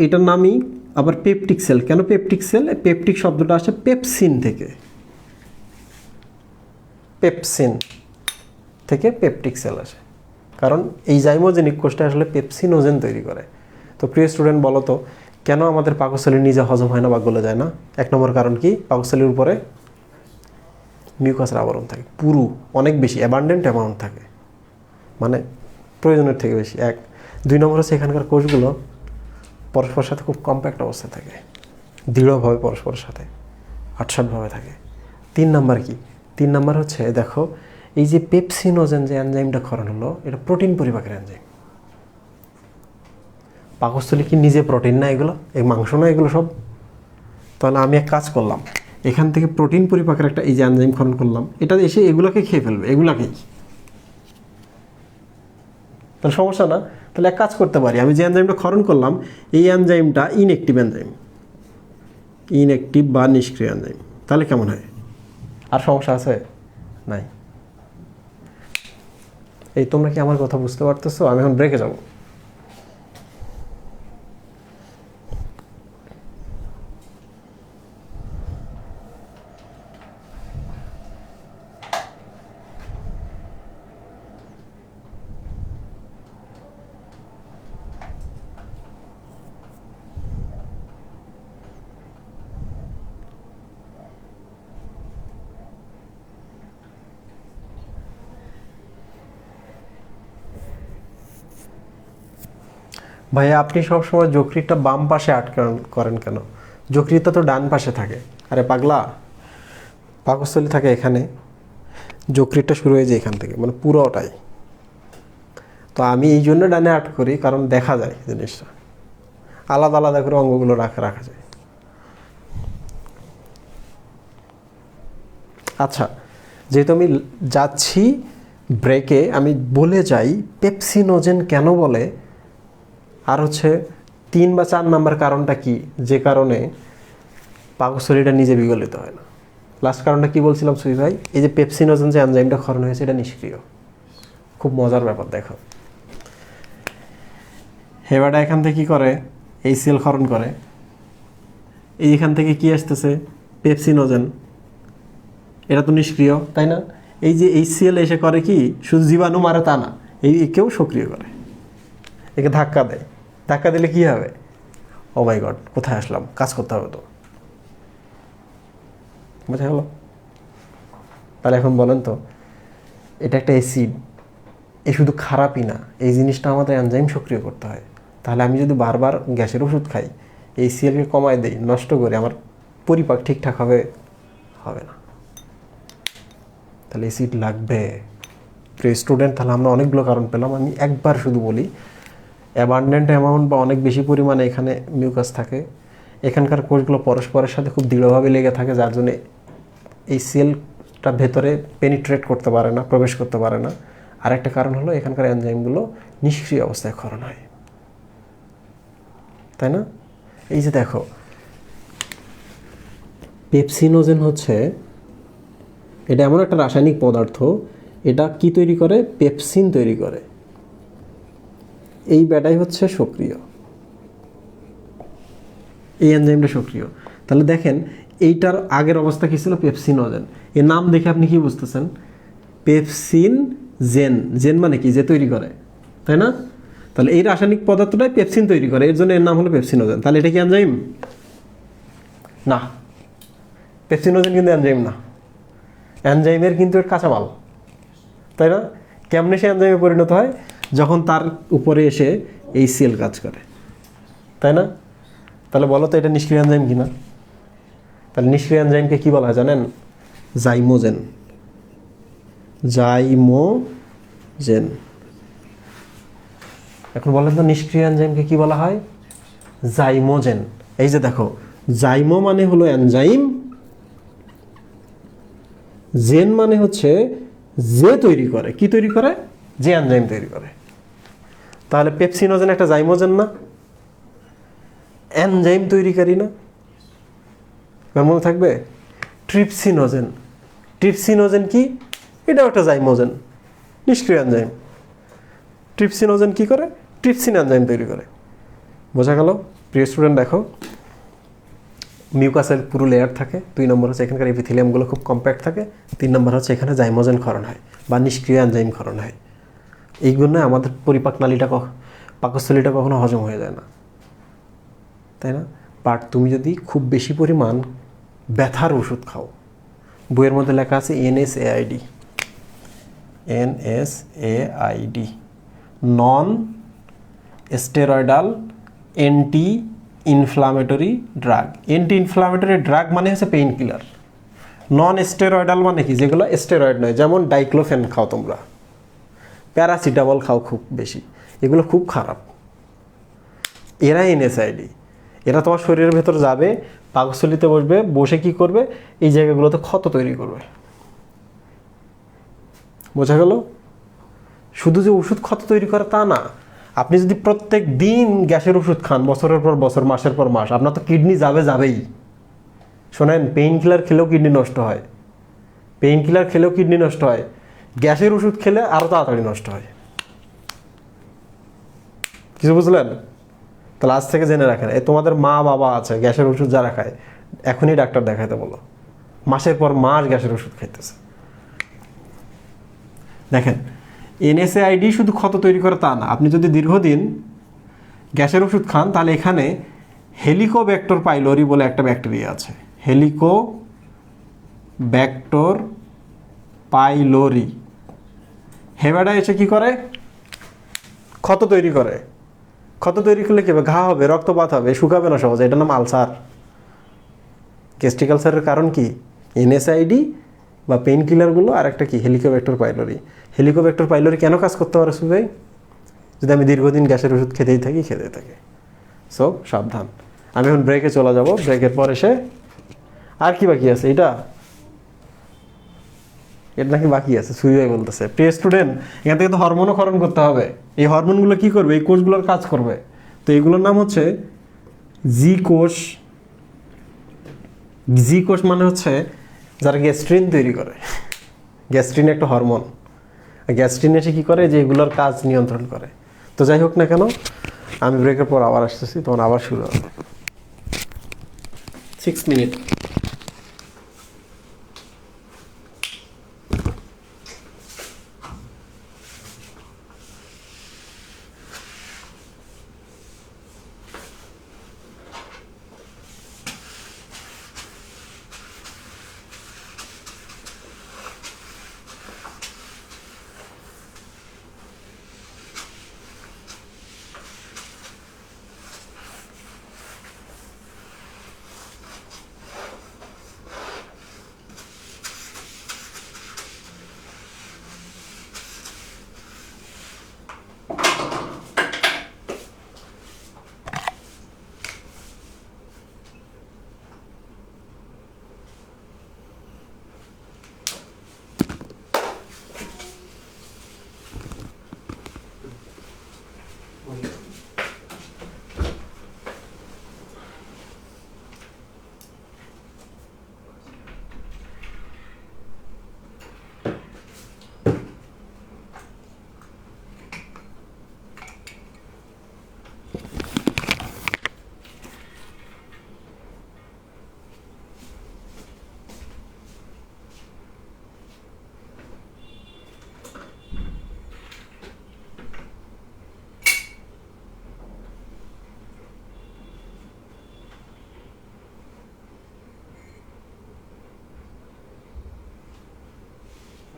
এটার নামই আবার পেপটিক সেল। কেন পেপটিক সেল? পেপটিক শব্দটা আসে পেপসিন থেকে, পেপসিন থেকে পেপটিক সেল আসে, কারণ এই জাইমোজেনিক কোষটা আসলে পেপসিনোজেন তৈরি করে। তো প্রিয় স্টুডেন্ট, বলো তো কেন আমাদের পাকস্থলী নিজে হজম হয় না বা গলে যায় না? এক নম্বর কারণ কি? পাকস্থলীর উপরে মিউকাসের আবরণ থাকে, পুরু অনেক বেশি, অ্যাবান্ডেন্ট অ্যামাউন্ট থাকে, মানে প্রয়োজনের থেকে বেশি। এক। দুই নম্বর হচ্ছে এখানকার কোষগুলো পরস্পরের সাথে খুব কম্প্যাক্ট অবস্থায় থাকে, দৃঢ়ভাবে পরস্পরের সাথে আটসাটভাবে থাকে। তিন নাম্বার কি? তিন নাম্বার হচ্ছে দেখো, এই যে পেপসিনোজেন যে এনজাইমটা ক্ষরণ হলো, এটা প্রোটিন পরিপাকের এনজাইম। পাকস্থলী কি নিজে প্রোটিন না এগুলো? এই মাংস না এগুলো সব? তাহলে আমি এক কাজ করলাম, এখান থেকে প্রোটিন পরিপাকের একটা এই যে এনজাইম ক্ষরণ করলাম, এটা এসে এগুলোকে খেয়ে ফেলবে, এগুলাকেই। তাহলে সমস্যা না? তাহলে এক কাজ করতে পারি, আমি যে এনজাইমটা ক্ষরণ করলাম এই এনজাইমটা ইনঅ্যাক্টিভ এনজাইম, ইনঅ্যাক্টিভ বা নিষ্ক্রিয় এনজাইম। তাহলে কেমন হয়? আর সমস্যা আছে? নাই। এই তোমরা কি আমার কথা বুঝতে পারতেছো? আমি এখন ব্রেকে যাব। ভাইয়া, আপনি সবসময় যকৃতটা বাম পাশে আটকান করেন কেন? যকৃতটা তো ডান পাশে থাকে। আরে পাগলা, পাকস্থলী থাকে এখানে, যকৃতটা শুরু হয়ে যায় এখান থেকে, মানে পুরোটাই। তো আমি এই জন্য ডানে আট করি, কারণ দেখা যায় জিনিসটা, আলাদা আলাদা করে অঙ্গগুলো রাখা যায়। আচ্ছা, যেহেতু আমি যাচ্ছি ব্রেকে, আমি বলে যাই পেপসিনোজেন কেন বলে, আর হচ্ছে 3 বা 4 নাম্বার কারণটা কি যে কারণে পাকস্থলীটা নিজে বিগলিত হয় না। লাস্ট কারণটা কি বলছিলাম সুই ভাই? এই যে পেপসিনোজেন যে এনজাইমটা ক্ষরণ হয়েছে, এটা নিষ্ক্রিয়। খুব মজার ব্যাপার, দেখো হেবাটা এখান থেকে কি করে? এই সেল ক্ষরণ করে, এইখান থেকে কি আসতেছে? পেপসিনোজেন। এটা তো নিষ্ক্রিয়, তাই না? এই যে এই সেল এসে করে কি, শুধু জীবাণু মারে তা না, একেও সক্রিয় করে, একে ধাক্কা দেয়। ধাক্কা দিলে কি হবে? ও মাই গড, কোথায় আসলাম, কাজ করতে হবে তো। বুঝা গেল? তাহলে এখন বলেন তো, এটা একটা অ্যাসিড, এ শুধু খারাপই না, এই জিনিসটা আমাদের এনজাইম সক্রিয় করতে হয়। তাহলে আমি যদি বারবার গ্যাসের ওষুধ খাই, এই সিএলকে কমায় দেই, নষ্ট করে, আমার পরিপাক ঠিকঠাক হবে না। তাহলে অ্যাসিড লাগবে। প্রিয় স্টুডেন্ট, তাহলে আমরা অনেকগুলো কারণ পেলাম। আমি একবার শুধু বলি, অ্যাবান্ডেন্ট অ্যামাউন্ট বা অনেক বেশি পরিমাণে এখানে মিউকাস থাকে, এখানকার কোষগুলো পরস্পরের সাথে খুব দৃঢ়ভাবে লেগে থাকে, যার জন্য এই সেলটা ভেতরে পেনিট্রেট করতে পারে না, প্রবেশ করতে পারে না। আরেকটা কারণ হলো এখানকার এনজাইমগুলো নিষ্ক্রিয় অবস্থায় ক্ষরণ হয়, তাই না? এই যে দেখো, পেপসিনোজেন হচ্ছে, এটা এমন একটা রাসায়নিক পদার্থ, এটা কি তৈরি করে? পেপসিন তৈরি করে। এই ব্যাটাই হচ্ছে সক্রিয়, এই এনজাইমটা সক্রিয়। তাহলে দেখেন, এইটার আগের অবস্থা কি ছিল? পেপসিনোজেন। এর নাম দেখে আপনি কি বুঝতেছেন? পেপসিন জেন, জেন মানে কি? যে তৈরি করে, তাই না? তাহলে এই রাসায়নিক পদার্থটাই পেপসিন তৈরি করে, এর জন্য এর নাম হলো পেপসিনোজেন। তাহলে এটা কি এনজাইম? না, পেপসিনোজেন কিন্তু এনজাইম না, এনজাইমের কিন্তু এর কাঁচামাল, তাই না? কেমনে সে এনজাইমে পরিণত হয়? যখন তার উপরে এসে এই সেল কাজ করে, তাই না? তাহলে বলো তো, এটা নিষ্ক্রিয় এনজাইম কিনা? তাহলে নিষ্ক্রিয় এনজাইমকে কি বলা হয় জানেন? Zymogen, zymogen. এখন বলেন তো, নিষ্ক্রিয় এনজাইমকে কি বলা হয়? জাইমোজেন। এই যে দেখো, জাইমো মানে হলো এনজাইম, জেন মানে হচ্ছে যে তৈরি করে। কি তৈরি করে? যে এনজাইম তৈরি করে। তাহলে পেপসিনোজেন একটা জাইমোজেন না, এনজাইম তৈরিকারী না? মনে থাকবে? ট্রিপসিনোজেন, ট্রিপসিনোজেন কি? এটাও একটা জাইমোজেন, নিষ্ক্রিয় এনজাইম। ট্রিপসিনোজেন কি করে? ট্রিপসিন এনজাইম তৈরি করে। বোঝা গেল? প্রিয় স্টুডেন্ট দেখো, মিউকাসের পুরো লেয়ার থাকে। 2 নম্বর হচ্ছে এখানকার এপিথেলিয়ামগুলো খুব কম্প্যাক্ট থাকে। 3 নম্বর হচ্ছে এখানে জাইমোজেন ক্ষরণ হয় বা নিষ্ক্রিয় এনজাইম ক্ষরণ হয়। এইগুলো আমাদের পরিপাক নালীটা পাকস্থলীটা কখনো হজম হয়ে যায় না, তাই না? বাট তুমি যদি খুব বেশি পরিমাণ ব্যথার ওষুধ খাও, বইয়ের মধ্যে লেখা আছে NSAID, NSAID, non steroidal anti inflammatory drug. Anti inflammatory drug মানে হচ্ছে পেইন কিলার। নন স্টেরয়েডাল মানে কি? যেগুলো স্টেরয়েড নয়, যেমন ডাইক্লোফেন খাও তোমরা, প্যারাসিটামল খাও খুব বেশি, এগুলো খুব খারাপ। এরা NSAID, এরা তোমার শরীরের ভেতর যাবে, পাকস্থলীতে বসবে, বসে কি করবে? এই জায়গাগুলোতে ক্ষত তৈরি করবে। বোঝা গেল? শুধু যে ওষুধ ক্ষত তৈরি করে তা না, আপনি যদি প্রত্যেক দিন গ্যাসের ওষুধ খান, বছরের পর বছর, মাসের পর মাস, আপনার তো কিডনি যাবেই। শোনেন, পেইন কিলার খেলেও কিডনি নষ্ট হয়, পেইন কিলার খেলেও কিডনি নষ্ট হয়, গ্যাসের ওষুধ খেলে আরও তাড়াতাড়ি নষ্ট হয়। কিছু বুঝলেন? তাহলে আজ থেকে জেনে রাখেন, তোমাদের মা বাবা আছে গ্যাসের ওষুধ যারা খায়, এখনই ডাক্তার দেখাতে বলো। মাসের পর মাস গ্যাসের ওষুধ খাইতেছে। দেখেন, NSAID শুধু ক্ষত তৈরি করে তা না, আপনি যদি দীর্ঘদিন গ্যাসের ওষুধ খান, তাহলে এখানে হেলিকোব্যাক্টর পাইলোরি বলে একটা ব্যাকটেরিয়া আছে। হেলিকোব্যাক্টর পাইলোরি, হেবাটা এসে কি করে? ক্ষত তৈরি করে। ক্ষত তৈরি করলে কি হবে? ঘা হবে, রক্তপাত হবে, শুকাবে না সহজে। এটার নাম আলসার। গ্যাস্ট্রিক আলসারের কারণ কি? NSAID বা পেইন কিলারগুলো, আর একটা কি? Helicobacter pylori. হেলিকোব্যাক্টর পাইলোরি কেন কাজ করতে পারে সুভাই? যদি আমি দীর্ঘদিন গ্যাসের ওষুধ খেতেই থাকি। সো সাবধান। আমি এখন ব্রেকে চলে যাব। ব্রেকের পর এসে আর কি বাকি আছে? এটা নাকি বাকি আছে? সুভাই বলতেছে। প্রিয় স্টুডেন্ট, এখান থেকে তো হরমোনও ক্ষরণ করতে হবে। এই হরমোনগুলো কি করবে? এই কোষগুলোর কাজ করবে। তো এইগুলোর নাম হচ্ছে জি কোষ। জি কোষ মানে হচ্ছে যারা গ্যাস্ট্রিন তৈরি করে। গ্যাস্ট্রিন একটা হরমোন। গ্যাস্ট্রিন এসে কী করে? যে এগুলোর কাজ নিয়ন্ত্রণ করে। তো যাই হোক না কেন, আমি ব্রেকের পর আবার আসতেছি, তখন আবার শুরু হবে। 6 মিনিট।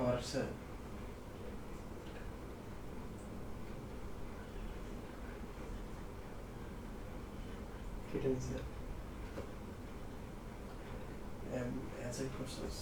আবার স্যার কেটে নিচ্ছে as a process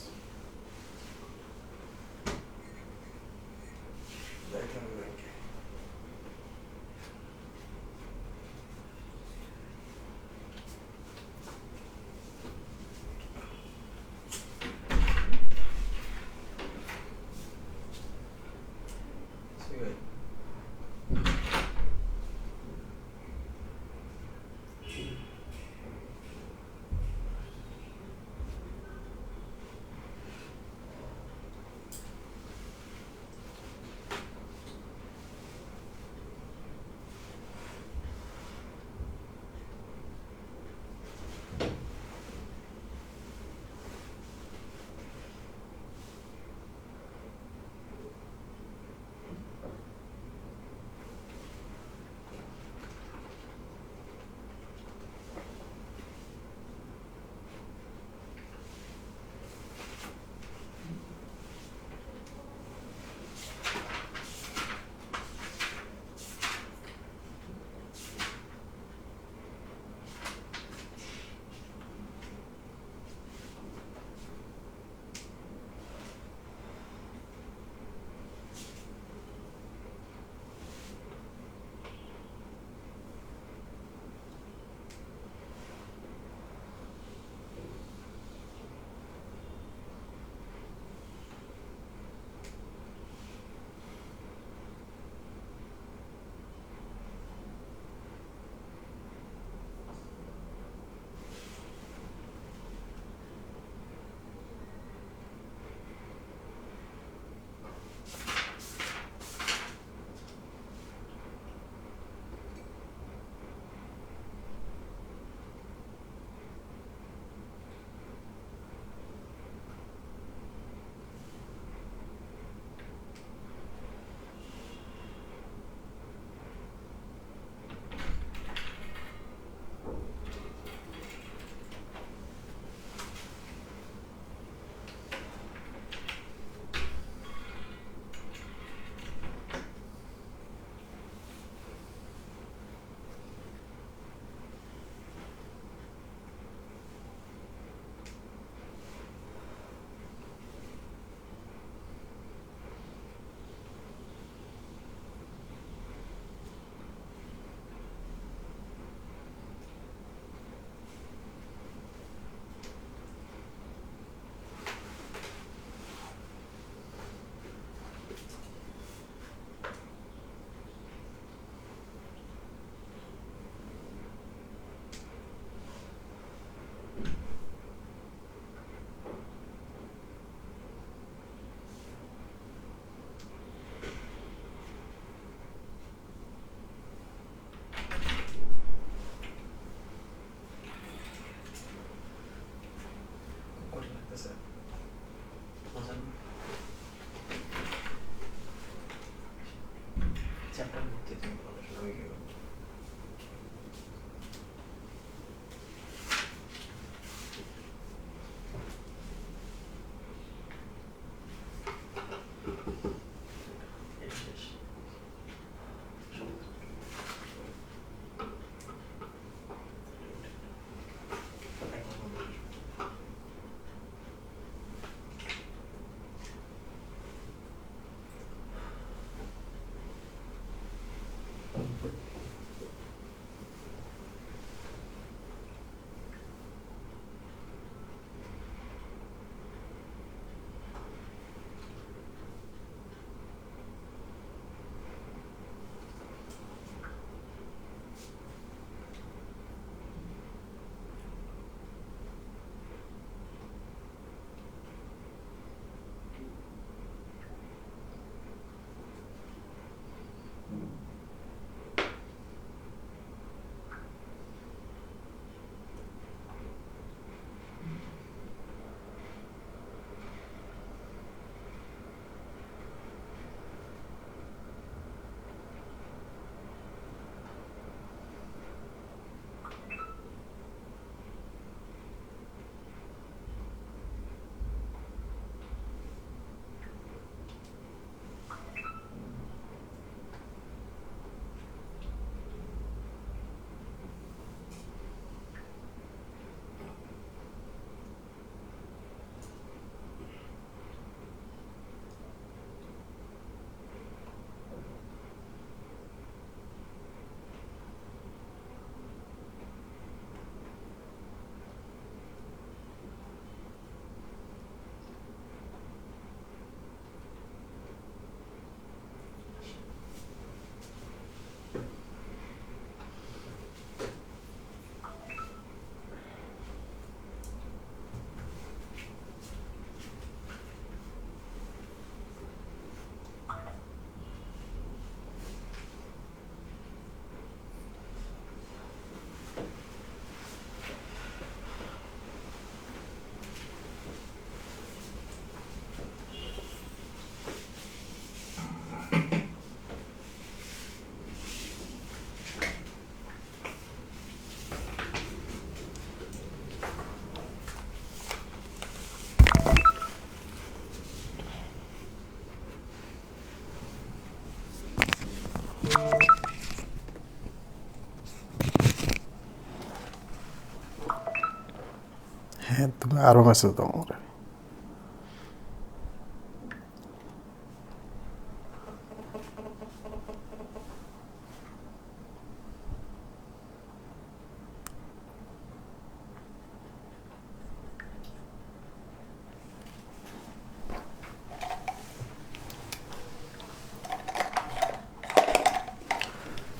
হ্যাঁ, তুমি আরও মেসেজ দাও আমার।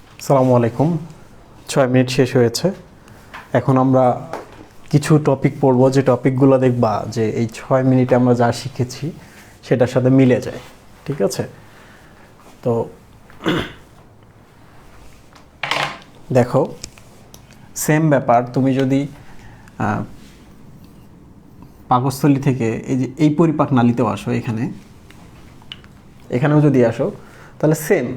আসসালামু আলাইকুম। 6 মিনিট শেষ হয়েছে। এখন আমরা কিছু টপিক পড়বো, যে টপিকগুলো দেখবা যে এই 6 মিনিটে আমরা যা শিখেছি সেটার সাথে মিলে যায়। ঠিক আছে? তো দেখো, সেম ব্যাপার, তুমি যদি পাকস্থলী থেকে এই যে এই পরিপাক নালীতেও আসো, এখানেও যদি আসো, তাহলে সেম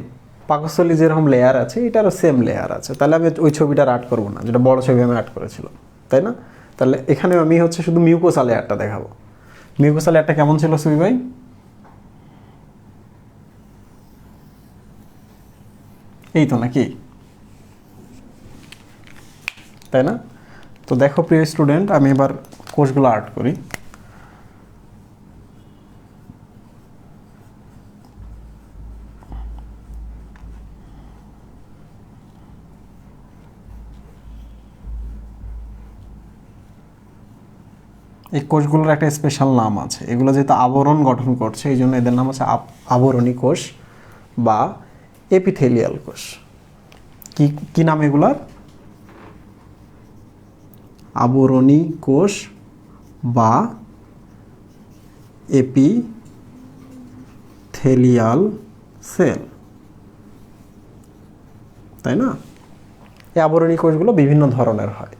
পাকস্থলী যেরকম লেয়ার আছে এটারও সেম লেয়ার আছে। তাহলে আমি ওই ছবিটা আর্ট করবো না, যেটা বড় ছবি আমি আর্ট করেছিলাম, তাই না? তাহলে এখানেও আমি হচ্ছে শুধু মিউকোসা লেয়ারটা দেখাবো। মিউকোসা লেয়ারটা কেমন ছিল সুবি ভাই? এই তো নাকি, তাই না? তো দেখো প্রিয় স্টুডেন্ট, আমি এবার কোষগুলো আর্ট করি। এই কোষগুলোর একটা স্পেশাল নাম আছে, এগুলো যেহেতু আবরণ গঠন করছে এই জন্য এদের নাম আছে আবরণী কোষ বা এপিথেলিয়াল কোষ। কি কি নাম এগুলার? আবরণী কোষ বা এপিথেলিয়াল সেল, তাই না? এই আবরণী কোষগুলো বিভিন্ন ধরনের হয়।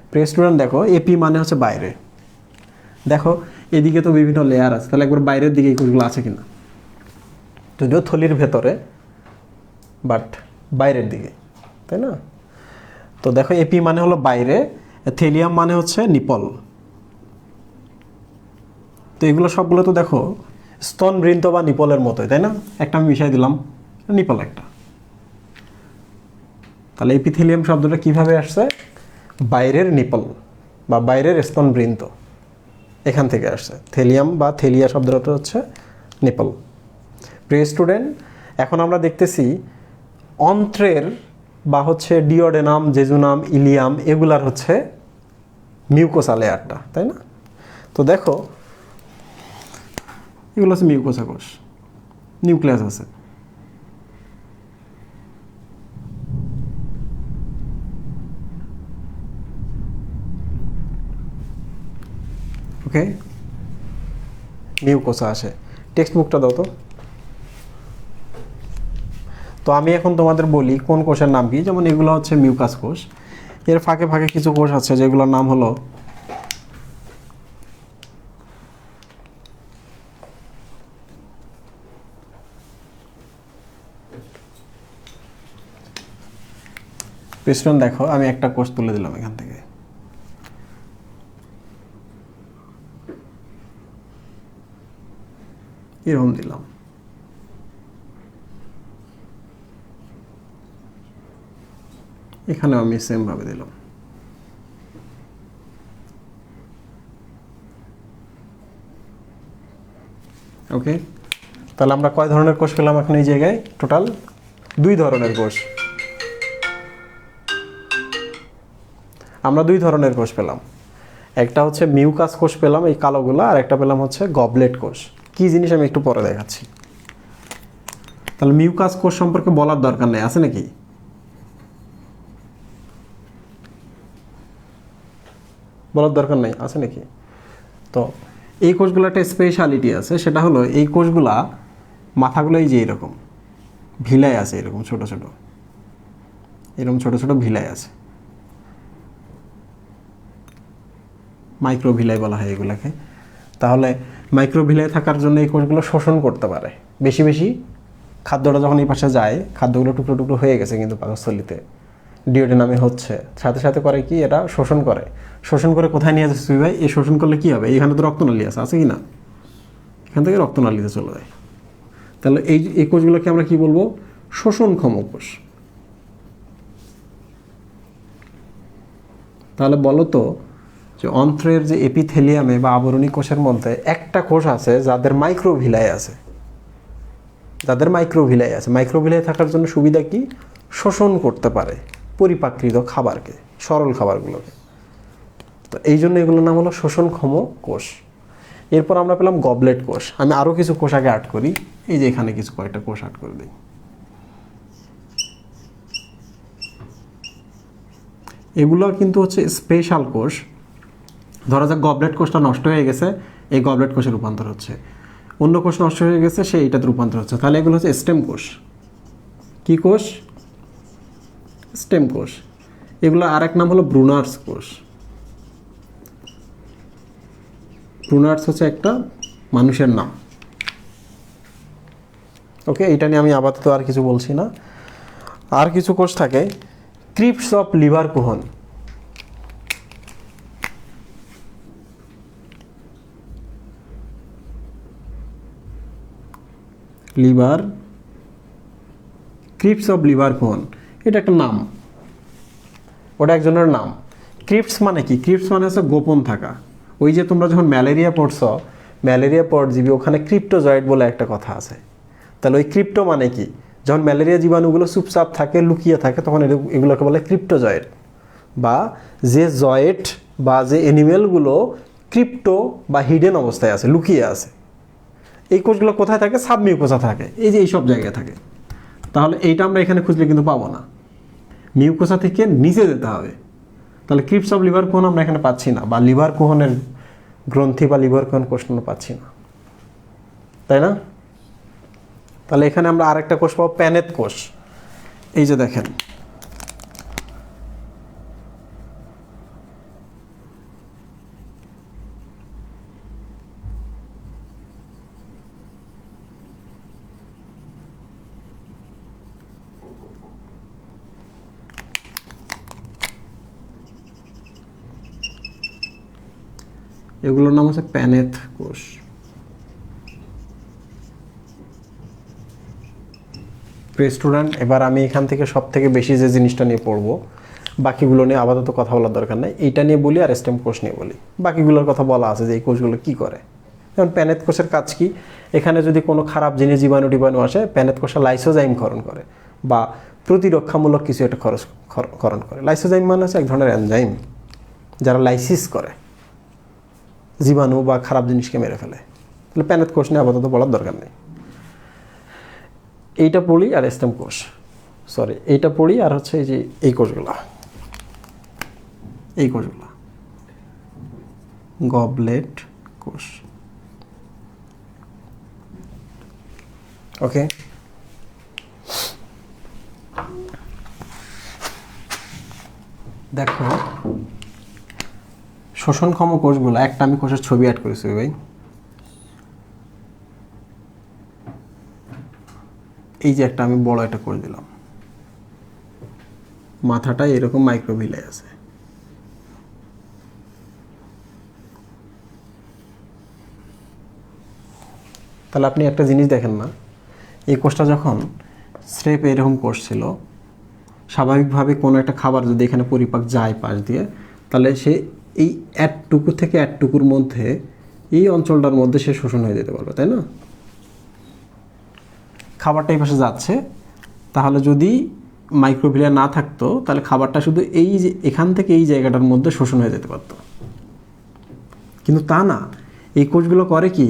প্রিয় স্টুডেন্ট দেখো, এপি মানে হচ্ছে বাইরে। দেখো এদিকে তো বিভিন্ন লেয়ার আছে, তাহলে একবার বাইরের দিকে এই কোষগুলো আছে কিনা? যদিও থলির ভেতরে, বাট বাইরের দিকে, তাই না? তো দেখো এপি মানে হলো বাইরে, থেলিয়াম মানে হচ্ছে নিপল। তো এগুলো সবগুলো তো দেখো স্তনবৃন্ত বা নিপলের মতোই, তাই না? একটা আমি মিশাই দিলাম, নিপল একটা। তাহলে এপিথেলিয়াম শব্দটা কিভাবে আসছে? বাইরের নিপল বা বাইরের স্তনবৃন্ত, এখান থেকে আসছে। থেলিয়াম বা থেলিয়া শব্দটা হচ্ছে নিপল। প্রিয় স্টুডেন্ট, এখন আমরা দেখতেছি অন্ত্রের বা হচ্ছে ডিওডেনাম, জেজুনাম, ইলিয়াম এগুলার হচ্ছে মিউকোসা লেয়ারটা, তাই না? তো দেখো এগুলো হচ্ছে মিউকোসা কোষ, নিউক্লিয়াস আছে। ওকে, মিউকোসা আসে। টেক্সট বুকটা দাও তো। তো আমি এখন তোমাদের বলি কোন কোষের নাম কি। যেমন এগুলো হচ্ছে মিউকাস কোষ, এর ফাঁকে ফাঁকে কিছু কোষ আছে যেগুলোর নাম হলো পিস্টন। দেখো আমি একটা কোষ তুলে দিলাম এখান থেকে, এরকম দিলাম। এখানেও আমি সেম ভাবে দিলাম। ওকে, তাহলে আমরা কয় ধরনের কোষ পেলাম এখন এই জায়গায়? টোটাল 2 ধরনের কোষ। আমরা 2 ধরনের কোষ পেলাম। একটা হচ্ছে মিউকাস কোষ পেলাম এই কালোগুলো, আর একটা পেলাম হচ্ছে গবলেট কোষ। কি জিনিস আমি একটু পরে দেখাচ্ছি। তাহলে মিউকাস কোষ সম্পর্কে বলার দরকার নেই, আছে নাকি? বলার দরকার নেই, আছে নাকি? তো এই কোষগুলো একটা স্পেশালিটি আছে, সেটা হলো এই কোষগুলা মাথাগুলো এই যে এরকম ভিলায় আছে, এরকম ছোট ছোট, এরকম ছোট ছোট ভিলায় আছে। মাইক্রোভিলাই বলা হয় এগুলাকে। তাহলে মাইক্রোভিলাই থাকার জন্য এই কোষগুলো শোষণ করতে পারে বেশি বেশি। খাদ্যটা যখন এই পাশে যায়, খাদ্যগুলো টুকরো টুকরো হয়ে গেছে কিন্তু পাকস্থলিতে, ডিওডেনামে হচ্ছে, সাথে সাথে করে কি এটা শোষণ করে। শোষণ করে কোথায় নিয়ে যাচ্ছে ভাই? এই শোষণ করলে কি হবে? এখানে তো রক্তনালী আছে কি না? এখান থেকে রক্তনালীতে চলে যায়। তাহলে এই কোষগুলোকে আমরা কি বলবো? শোষণক্ষম কোষ। তাহলে বলো তো যে অন্ত্রের যে এপিথেলিয়ামে বা আবরণী কোষের মধ্যে একটা কোষ আছে যাদের মাইক্রোভিলাই আছে, যাদের মাইক্রোভিলাই আছে। মাইক্রোভিলাই থাকার জন্য সুবিধা কি? শোষণ করতে পারে পরিপাকৃত খাবারকে, সরল খাবারগুলোকে। তো এই জন্য এগুলোর নাম হলো শোষণক্ষম কোষ। এরপর আমরা পেলাম গবলেট কোষ। আমি আরও কিছু কোষ আগে অ্যাড করি, এই যে এখানে কিছু কয়েকটা কোষ অ্যাড করে দিই। এগুলো কিন্তু হচ্ছে স্পেশাল কোষ। ধরা যাক গবলেট কোষটা নষ্ট হয়ে গেছে, এই গবলেট কোষে রূপান্তর হচ্ছে। অন্য কোষ নষ্ট হয়ে গেছে, সে এইটাতে রূপান্তর হচ্ছে। তাহলে এগুলো হচ্ছে স্টেম কোষ। কি কোষ? স্টেম কোষ। এগুলো আরেক নাম হলো ব্রুনার্স কোষ। ব্রুনার্স হচ্ছে একটা মানুষের নাম। ওকে, এটা নিয়ে আমি আপাতত আর কিছু বলছি না। আর কিছু কোষ থাকে ক্রিপ্টস অফ লিভারকুহন। লিভার, ক্রিপ্টস অফ লিভারকুহন, এটা একটা নাম, ওটা একজনের নাম। ক্রিপ্টস মানে কি? ক্রিপ্টস মানে হচ্ছে গোপন থাকা। ওই যে তোমরা যখন ম্যালেরিয়া পড়ছ, ম্যালেরিয়া পরজীবী, ওখানে ক্রিপ্টোজয়েড বলে একটা কথা আছে। তাহলে ওই ক্রিপ্টো মানে কি? যখন ম্যালেরিয়া জীবাণুগুলো চুপচাপ থাকে, লুকিয়ে থাকে, তখন এগুলোকে বলে ক্রিপ্টোজয়েড। বা যে জয়েট বা যে অ্যানিমেলগুলো ক্রিপ্টো বা হিডেন অবস্থায় আছে, লুকিয়ে আছে, এই কোষগুলো কোথায় থাকে? সাবমিউকোসা থাকে, এই যে এইসব জায়গায় থাকে। তাহলে এইটা আমরা এখানে খুঁজলে কিন্তু পাবো না, মিউকোসা থেকে নিচে যেতে হবে। তাহলে ক্রিপ্টস অফ লিভারকুহন আমরা এখানে পাচ্ছি না, বা লিভারকুহনের গ্রন্থি বা লিভারকুহন কোষ আমরা পাচ্ছি না, তাই না? তাহলে এখানে আমরা আরেকটা কোষ পাবো, প্যানেত কোষ। এই যে দেখেন, এগুলোর নাম হচ্ছে প্যানেথ কোষ। প্রিয় স্টুডেন্ট, এবার আমি এখান থেকে সব থেকে বেশি যে জিনিসটা নিয়ে পড়বো, বাকিগুলো নিয়ে আপাতত কথা বলার দরকার নেই, এইটা নিয়ে বলি আর স্টেম কোষ নিয়ে বলি। বাকিগুলোর কথা বলা আছে যে এই কোষগুলো কী করে। যেমন প্যানেথ কোষের কাজ কি, এখানে যদি কোনো খারাপ জিনিস জীবাণু টিবাণু আসে, প্যানেথ কোষে লাইসোজাইম ক্ষরণ করে বা প্রতিরক্ষামূলক কিছু একটা ক্ষরণ করে। লাইসোজাইম মানে হচ্ছে এক ধরনের এনজাইম যারা লাইসিস করে, জীবাণু বা খারাপ জিনিসকে মেরে ফেলে। তাহলে প্যানেথ কোষ নিয়ে আপাতত বলার দরকার নেই। এইটা পড়ি আর স্টেম কোষ, সরি এইটা পড়ি আর হচ্ছে এই যে এই কোষগুলা, এই কোষগুলা গবলেট কোষ। ওকে, দেখো শোষণক্ষম কোষগুলো, একটা আমি কোষের ছবি অ্যাড করেছি ভাই। এই যে একটা আমি বড় একটা কোষ দিলাম, মাথাটা এরকম মাইক্রোভিলাই আছে। তাহলে আপনি একটা জিনিস দেখেন না, এই কোষটা যখন স্রেফ এরকম কোষ ছিল, স্বাভাবিকভাবে কোনো একটা খাবার যদি এখানে পরিপাক যায় পাশ দিয়ে, তাহলে সে এই একটুকু থেকে একটুকুর মধ্যে, এই অঞ্চলটার মধ্যে সে শোষণ হয়ে যেতে পারবে, তাই না? খাবারটা এই পাশে যাচ্ছে, তাহলে যদি মাইক্রোভিলিয়া না থাকতো তাহলে খাবারটা শুধু এই যে এখান থেকে এই জায়গাটার মধ্যে শোষণ হয়ে যেতে পারতো। কিন্তু তা না, এই কোষগুলো করে কি,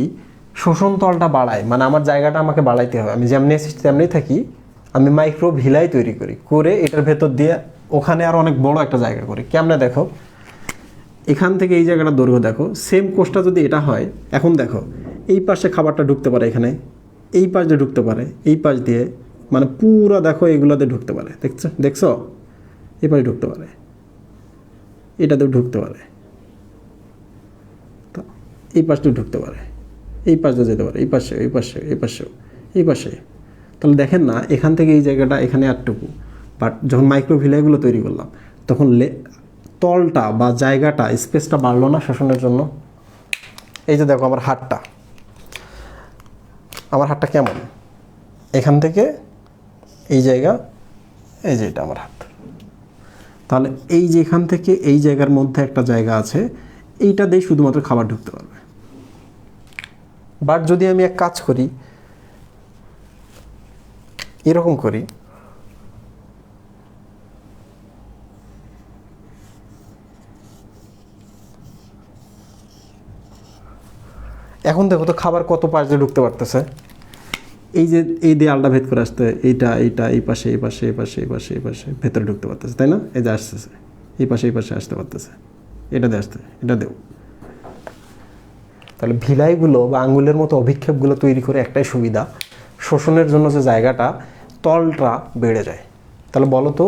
শোষণ তলটা বাড়ায়, মানে আমার জায়গাটা আমাকে বাড়াইতে হবে। আমি যেমনি এসেছি তেমনি থাকি, আমি মাইক্রোভিলাই তৈরি করি, করে এটার ভেতর দিয়ে ওখানে আর অনেক বড় একটা জায়গা করি। কেমনে দেখো, এখান থেকে এই জায়গাটা দৈর্ঘ্য দেখো, সেম কোষটা যদি এটা হয়, এখন দেখো এই পাশে খাবারটা ঢুকতে পারে, এখানে এই পাশ দিয়ে ঢুকতে পারে, এই পাশ দিয়ে, মানে পুরো দেখো এগুলোতে ঢুকতে পারে, দেখছো এই পাশে ঢুকতে পারে, এটাতেও ঢুকতে পারে, এই পাশটাও ঢুকতে পারে, এই পাশে যেতে পারে, এই পাশে, এই পাশে, এই পাশেও, এই পাশে। তাহলে দেখেন না, এখান থেকে এই জায়গাটা এখানে আটটুকু, বাট যখন মাইক্রোভিলাইগুলো তৈরি করলাম তখন তলটা বা জায়গাটা, স্পেসটা বাড়লো না শোষণের জন্য। এই যে দেখো আমার হাতটা, আমার হাতটা কেমন, এখান থেকে এই জায়গা, এই যে এটা আমার হাত। তাহলে এই যে এখান থেকে এই জায়গার মধ্যে একটা জায়গা আছে, এইটা দিয়ে শুধুমাত্র খাবার ঢুকতে পারবে। বাট যদি আমি এক কাজ করি, এরকম করি, এখন দেখো তো খাবার কত পাশ দিয়ে ঢুকতে পারতেছে। এই যে এই দেয়ালটা ভেদ করে আসতে, এইটা এইটা এই পাশে, এই পাশে, এই পাশে, এই পাশে, এই পাশে ভেতরে ঢুকতে পারতেছে, তাই না? এই যে আসতেছে, এই পাশে, এই পাশে আসতে পারতেছে, এটা দিয়ে আসতে, এটা দেও। তাহলে ভিলাইগুলো বা আঙ্গুলের মতো অভিক্ষেপগুলো তৈরি করে একটাই সুবিধা, শোষণের জন্য যে জায়গাটা, তলটা বেড়ে যায়। তাহলে বলো তো,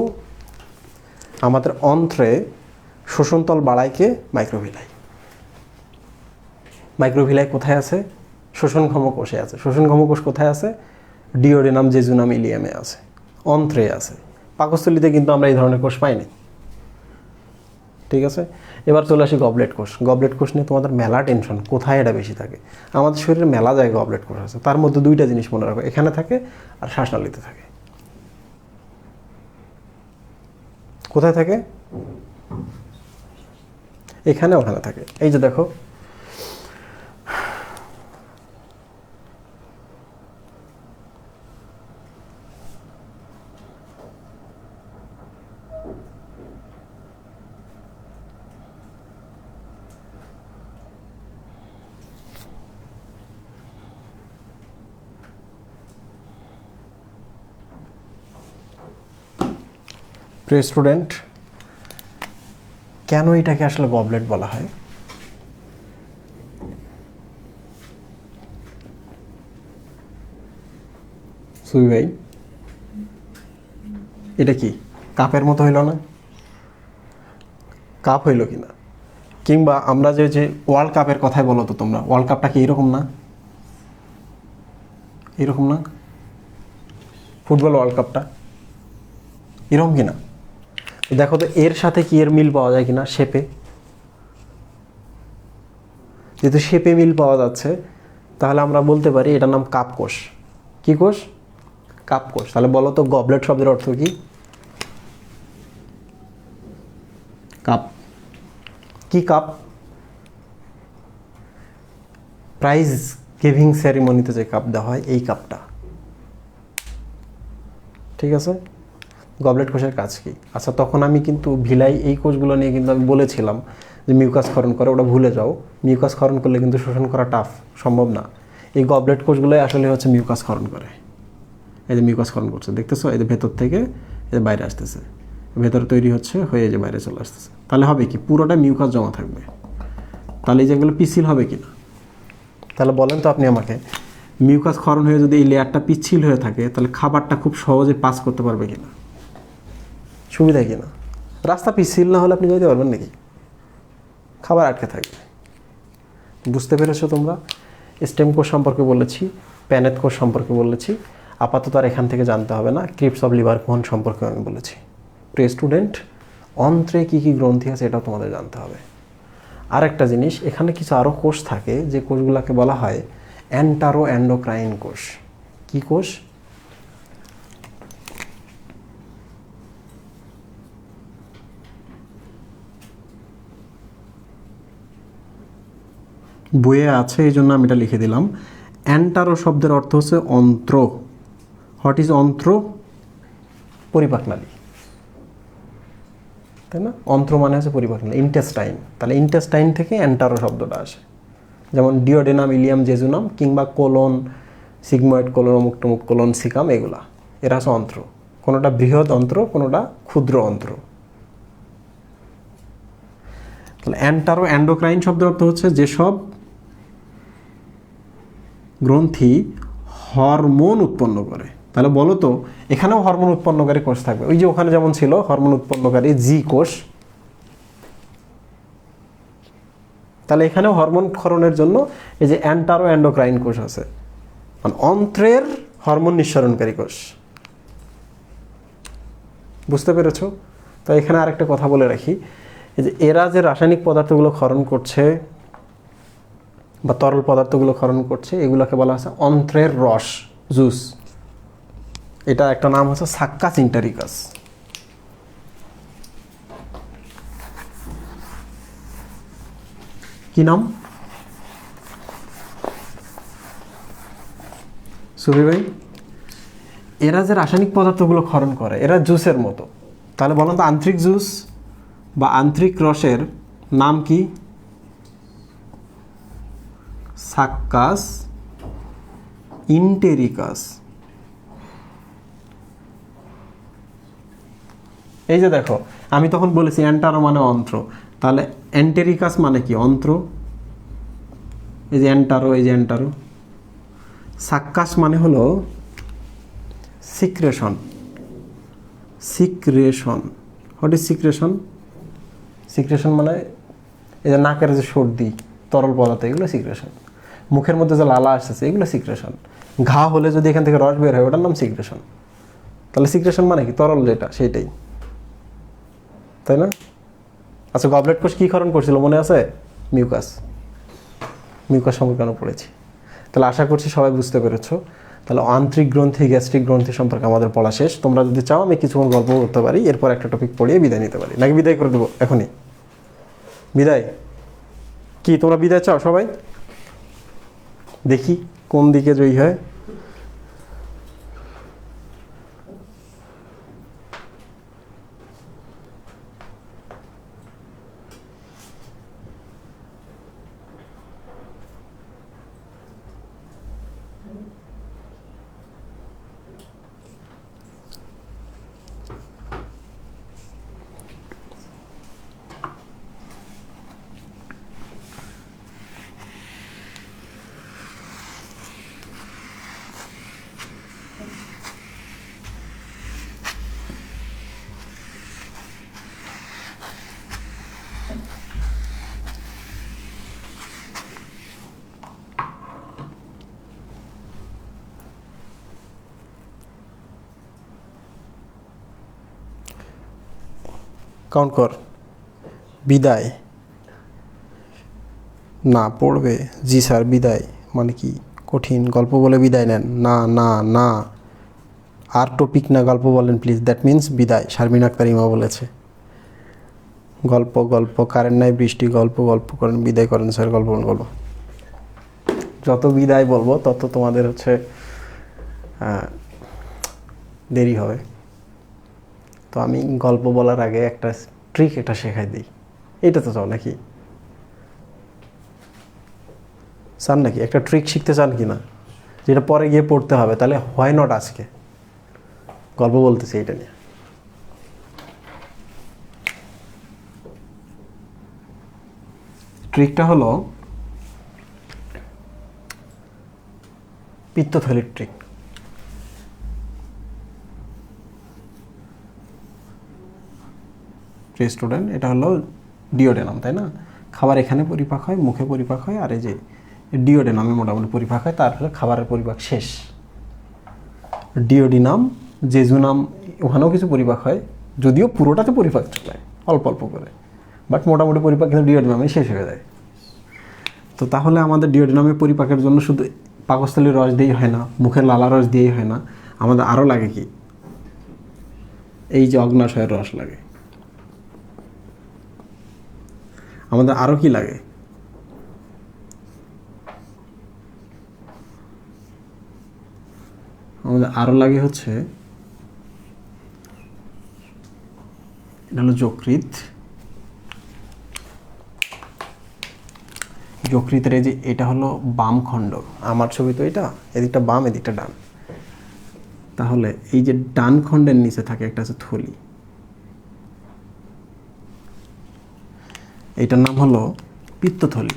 আমাদের অন্ত্রে শোষণ তল বাড়ায় কে? মাইক্রোভিলাই। মাইক্রোভিলাই কোথায় আছে? শোষণক্ষম কোষে আছে। শোষণক্ষম কোষ কোথায় আছে? ডিওডেনাম, জেজুনাম, ইলিয়ামে আছে, অন্ত্রে আছে। পাকস্থলীতে কিন্তু আমরা এই ধরনের কোষ পাইনি। ঠিক আছে, এবার চলে আসি গবলেট কোষ। গবলেট কোষ নিয়ে তোমাদের মেলা টেনশন, কোথায় এটা বেশি থাকে। আমাদের শরীরে মেলা জায়গায় গবলেট কোষ আছে, তার মধ্যে দুইটা জিনিস মনে রাখো, এখানে থাকে আর শ্বাসনালীতে থাকে। কোথায় থাকে? এখানে, ওখানে থাকে। এই যে দেখো, প্রিয় স্টুডেন্ট, কেন এটাকে আসলে গবলেট বলা হয়? সুই ভাই, এটা কি কাপের মতো হইল না? কাপ হইল কি না? কিংবা আমরা যে ওয়ার্ল্ড কাপের কথাই বলো তো তোমরা, ওয়ার্ল্ড কাপটা কি এরকম না? এরকম না? ফুটবল ওয়ার্ল্ড কাপটা এরকম কি না? দেখো তো এর সাথে কি এর মিল পাওয়া যায় কিনা শেপে? যেহেতু শেপে মিল পাওয়া যাচ্ছে, তাহলে আমরা বলতে পারি এটার নাম কাপ কোষ। কি কোষ? কাপ কোষ। তাহলে বলো তো গবলেট শব্দের অর্থ কি? কাপ। কি কাপ? প্রাইজ গিভিং সেরিমনিতে যে কাপ দেওয়া হয় এই কাপটা। ঠিক আছে, গবলেট কোষের কাজ কি? আচ্ছা, তখন আমি কিন্তু ভিলাই এই কোষগুলো নিয়ে কিন্তু আমি বলেছিলাম যে মিউকাস ক্ষরণ করে, ওটা ভুলে যাও। মিউকাস ক্ষরণ করলে কিন্তু শোষণ করা টাফ, সম্ভব না। এই গবলেট কোষগুলোই আসলে হচ্ছে মিউকাস ক্ষরণ করে। এই যে মিউকাস ক্ষরণ করছে, দেখতেছো? এই যে ভেতর থেকে এই যে বাইরে আসতেছে, ভেতরে তৈরি হচ্ছে, হয়ে যে বাইরে চলে আসতেছে। তাহলে হবে কি? পুরোটা মিউকাস জমা থাকবে। তাহলে এই যেগুলো পিচ্ছিল হবে কি না? তাহলে বলেন তো আপনি আমাকে, মিউকাস ক্ষরণ হয়ে যদি এই লেয়ারটা পিচ্ছিল হয়ে থাকে, তাহলে খাবারটা খুব সহজে পাস করতে পারবে কিনা? সুবিধা কিনা? রাস্তা পিচ্ছিল না হলে আপনি যেতে পারবেন নাকি? খাবার আটকে থাকবে। বুঝতে পেরেছো তোমরা? স্টেম কোষ সম্পর্কে বলেছি, প্যানেট কোষ সম্পর্কে বলেছি, আপাতত আর এখান থেকে জানতে হবে না। ক্রিপস অফ লিভার কোন সম্পর্কে আমি বলেছি। প্রিয় স্টুডেন্ট, অন্ত্রে কী কী গ্রন্থি আছে এটাও তোমাদের জানতে হবে। আর একটা জিনিস, এখানে কিছু আরও কোষ থাকে যে কোষগুলোকে বলা হয় এন্টারো এন্ডোক্রাইন কোষ। কি কোষ? বইয়ে আছে, এই জন্য আমি এটা লিখে দিলাম। এন্টারো শব্দের অর্থ হচ্ছে অন্ত্র। হোয়াট ইজ অন্ত্র? পরিপাকনালী, তাই না? অন্ত্র মানে হচ্ছে পরিপাকনালী, ইন্টেস্টাইন। তাহলে ইন্টেস্টাইন থেকে এন্টারো শব্দটা আসে। যেমন ডিওডেনাম, ইলিয়াম, জেজুনাম, কিংবা কোলন, সিগময়েড কোলন, অমুক টমুক কোলন, সিকাম, এগুলা এরা হচ্ছে অন্ত্র। কোনোটা বৃহৎ অন্ত্র, কোনোটা ক্ষুদ্র অন্ত্র। তাহলে এন্টারো এন্ডোক্রাইন শব্দের অর্থ হচ্ছে যেসব গ্রন্থি হরমোন উৎপন্ন করে। তাহলে বলো তো, এখানেও হরমোন উৎপন্নকারী কোষ থাকবে। ওই যে ওখানে যেমন ছিল হরমোন উৎপন্নকারী জি কোষ, তাহলে এখানেও হরমোন ক্ষরণের জন্য এই যে এন্টারো এন্ডোক্রাইন কোষ আছে, মানে অন্ত্রের হরমোন নিঃসরণকারী কোষ। বুঝতে পেরেছো? তো এখানে আরেকটা কথা বলে রাখি, এই যে এরা যে রাসায়নিক পদার্থগুলো ক্ষরণ করছে বা তরল পদার্থগুলো ক্ষরণ করছে, এগুলোকে বলা হচ্ছে অন্ত্রের রস, জুস। এটা একটা নাম হচ্ছে সাক্কাস ইন্টারিকাস। কি নাম? সুবি ভাই, এরা যে রাসায়নিক পদার্থগুলো ক্ষরণ করে, এরা জুসের মতো। তাহলে বলেন তো, আন্ত্রিক জুস বা আন্ত্রিক রসের নাম কি? সাক্কাস ইন্টেরিকাস। এই যে দেখো, আমি তখন বলেছি এন্টারো মানে অন্ত্র, তাহলে এন্টেরিকাস মানে কি? অন্ত্র। এই যে এন্টারো, এই যে এন্টারো। সাক্কাস মানে হলো secretion. Secretion, what is secretion? Secretion মানে এই যে নাকের যে সর্দি, তরল পদার্থ, এগুলো সিক্রেশন। মুখের মধ্যে যে লালা আসতেছে, এগুলো সিক্রেশন। ঘা হলে যদি এখান থেকে রস বের হয়, ওটার নাম সিক্রেশন। তাহলে সিক্রেশন মানে কি? তরল যেটা, সেইটাই, তাই না? আচ্ছা, গবলেট কোষ কী ক্ষরণ করছিল মনে আছে? মিউকাস। মিউকাস সম্পর্কে আমরা পড়েছি। তাহলে আশা করছি সবাই বুঝতে পেরেছো। তাহলে আন্ত্রিক গ্রন্থি, গ্যাস্ট্রিক গ্রন্থি সম্পর্কে আমাদের পড়া শেষ। তোমরা যদি চাও আমি কিছুক্ষণ গল্প করতে পারি, এরপর একটা টপিক পড়িয়ে বিদায় নিতে পারি, নাকি বিদায় করে দেবো এখনই? বিদায় কি তোমরা বিদায় চাও সবাই? দেখি কোন দিকে জয়ী হয়। কাউন্ট কর। বিদায়, না পড়বে, জি স্যার বিদায় মানে কি কঠিন, গল্প বলে বিদায় নেন, না না না, আর টপিক না গল্প বলেন প্লিজ, দ্যাট মিন্স বিদায়। শারমিন আক্তার ইমা বলেছে গল্প গল্প, কারেন্ট নাই, বৃষ্টি, গল্প গল্প করেন, বিদায় করেন স্যার, গল্প বলেন, গল্প। যত বিদায় বলবো তত তোমাদের হচ্ছে দেরি হবে। তো আমি গল্প বলার আগে একটা ট্রিক এটা শেখাই দিই, এইটা তো চাও নাকি, চান নাকি একটা ট্রিক শিখতে চান কি না, যেটা পরে গিয়ে পড়তে হবে, তাহলে হোয়াই নট আজকে গল্প বলতেছি এটা নিয়ে। ট্রিকটা হলো পিত্তথলির ট্রিক। স্টুডেন্ট, এটা হলো ডিওডেনাম, তাই না? খাবার এখানে পরিপাক হয়, মুখে পরিপাক হয়, আর এই যে ডিওডেনামে মোটামুটি পরিপাক হয়, তারপরে খাবারের পরিপাক শেষ। ডিওডিনাম, জেজুনাম, ওখানেও কিছু পরিপাক হয়, যদিও পুরোটাতে পরিপাক চলে অল্প অল্প করে, বাট মোটামুটি পরিপাক কিন্তু ডিওডিনামে শেষ হয়ে যায়। তো তাহলে আমাদের ডিওডিনামে পরিপাকের জন্য শুধু পাকস্থলীর রস দিয়েই হয় না, মুখের লালা রস দিয়েই হয় না, আমাদের আরও লাগে কি, এই যে অগ্নাশয়ের রস লাগে, আমাদের আরও কি লাগে, আমাদের আরও লাগে হচ্ছে, এটা হলো যকৃৎ। যকৃতের এই যে এটা হলো বাম খণ্ড, আমার ছবি তো এটা, এদিকটা বাম এদিকটা ডান, তাহলে এই যে ডান খণ্ডের নিচে থাকে একটা আছে থলি, এটার নাম হলো পিত্তথলি।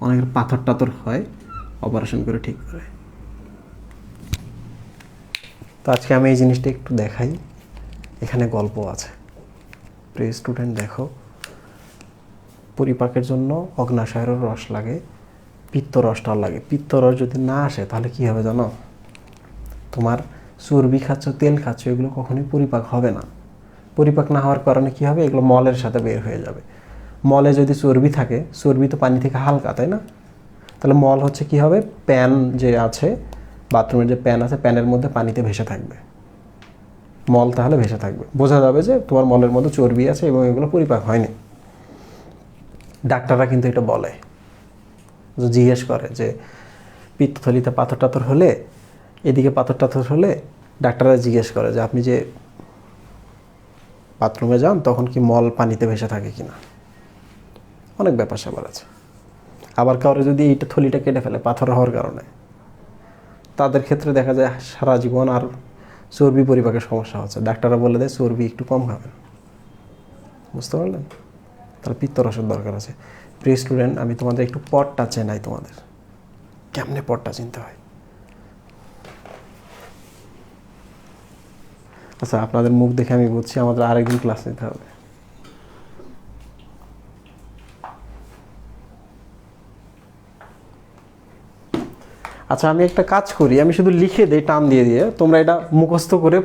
অনেকের পাথর টাথর হয়, অপারেশন করে ঠিক করে। তো আজকে আমি এই জিনিসটা একটু দেখাই, এখানে গল্প আছে। প্রিয় স্টুডেন্ট দেখো, পরিপাকের জন্য অগ্নাশয়ের রস লাগে, পিত্ত রসটাও লাগে। পিত্ত রস যদি না আসে তাহলে কি হবে জানো, তোমার চর্বি খাচ্ছ, তেল খাচ্ছ, এগুলো কখনোই পরিপাক হবে না। পরিপাক না হওয়ার কারণে কি হবে, এগুলো মলের সাথে বের হয়ে যাবে। মলে যদি চর্বি থাকে, চর্বি তো পানি থেকে হালকা, তাই না? তাহলে মল হচ্ছে কি হবে, প্যান যে আছে, বাথরুমের যে প্যান আছে, প্যানের মধ্যে পানিতে ভেসে থাকবে, মল তাহলে ভেসে থাকবে, বোঝা যাবে যে তোমার মলের মধ্যে চর্বি আছে এবং এগুলো পরিপাক হয়নি। ডাক্তাররা কিন্তু এটা বলে, জিজ্ঞেস করে যে পিত্তথলিতে পাথর টাথর হলে, এদিকে পাথর টাথর হলে ডাক্তাররা জিজ্ঞেস করে যে আপনি যে বাথরুমে যান তখন কি মল পানিতে ভেসে থাকে কিনা, অনেক ব্যাপার স্যাপার আছে। আবার কাউরে যদি এইটা থলিটা কেটে ফেলে পাথর হওয়ার কারণে, তাদের ক্ষেত্রে দেখা যায় সারা জীবন আর চর্বি পরিপাকের সমস্যা হচ্ছে, ডাক্তাররা বলে দেয় চর্বি একটু কম খাবেন। বুঝতে পারলেন? তাহলে পিত্তরসের দরকার আছে। প্রিয় স্টুডেন্ট, আমি তোমাদের একটু পটটা চেনাই, তোমাদের কেমনে পটটা চিনতে হয়। আচ্ছা, আপনাদের মুখ দেখে আমি বুঝছি আমাদের আরেকদিন ক্লাস নিতে হবে। আচ্ছা, আমি একটা কাজ করি, আমি শুধু লিখে দিই টান দিয়ে দিয়ে, তোমরা এটা মুখস্থ করে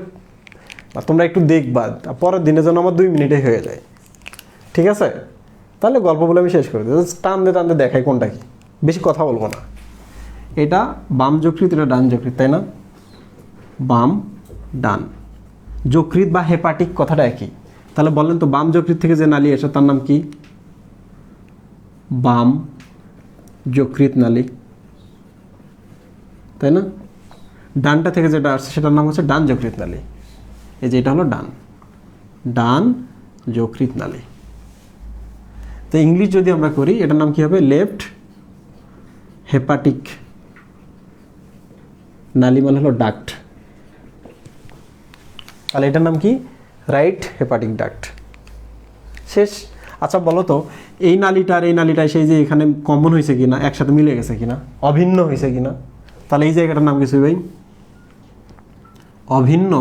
তোমরা একটু দেখবা, পরের দিনের জন্য আমার 2 মিনিটে হয়ে যায়, ঠিক আছে? তাহলে গল্প বলে আমি শেষ করে দিই, টান দিয়ে টান দিয়ে দেখাই কোনটা কি, বেশি কথা বলবো না। এটা বাম যকৃৎ, এটা ডান যকৃৎ, তাই না? বাম ডান যকৃৎ বা হেপাটিক কথাটা একই। তাহলে বলেন তো, বাম যকৃৎ থেকে যে নালী আসে তার নাম কি? বাম যকৃৎ নালী, তাই না? ডানটা থেকে যেটা আসছে সেটার নাম হচ্ছে ডান যকৃৎ নালী। এই যে এটা হলো ডান, ডান যকৃৎ নালী। তো ইংলিশ যদি আমরা করি, এটার নাম কি হবে? লেফট হেপাটিক নালী, মানে হলো ডাক্ট। তাহলে এটার নাম কি? Right hepatic duct. শেষ। আচ্ছা বলো তো, এই নালীটা আর এই নালীটা সেই যে এখানে কমন হয়েছে কিনা, একসাথে মিলে গেছে কিনা, অভিন্ন হয়েছে কিনা? তাহলে এই জায়গাটার নাম কিছু ভাই অভিন্ন।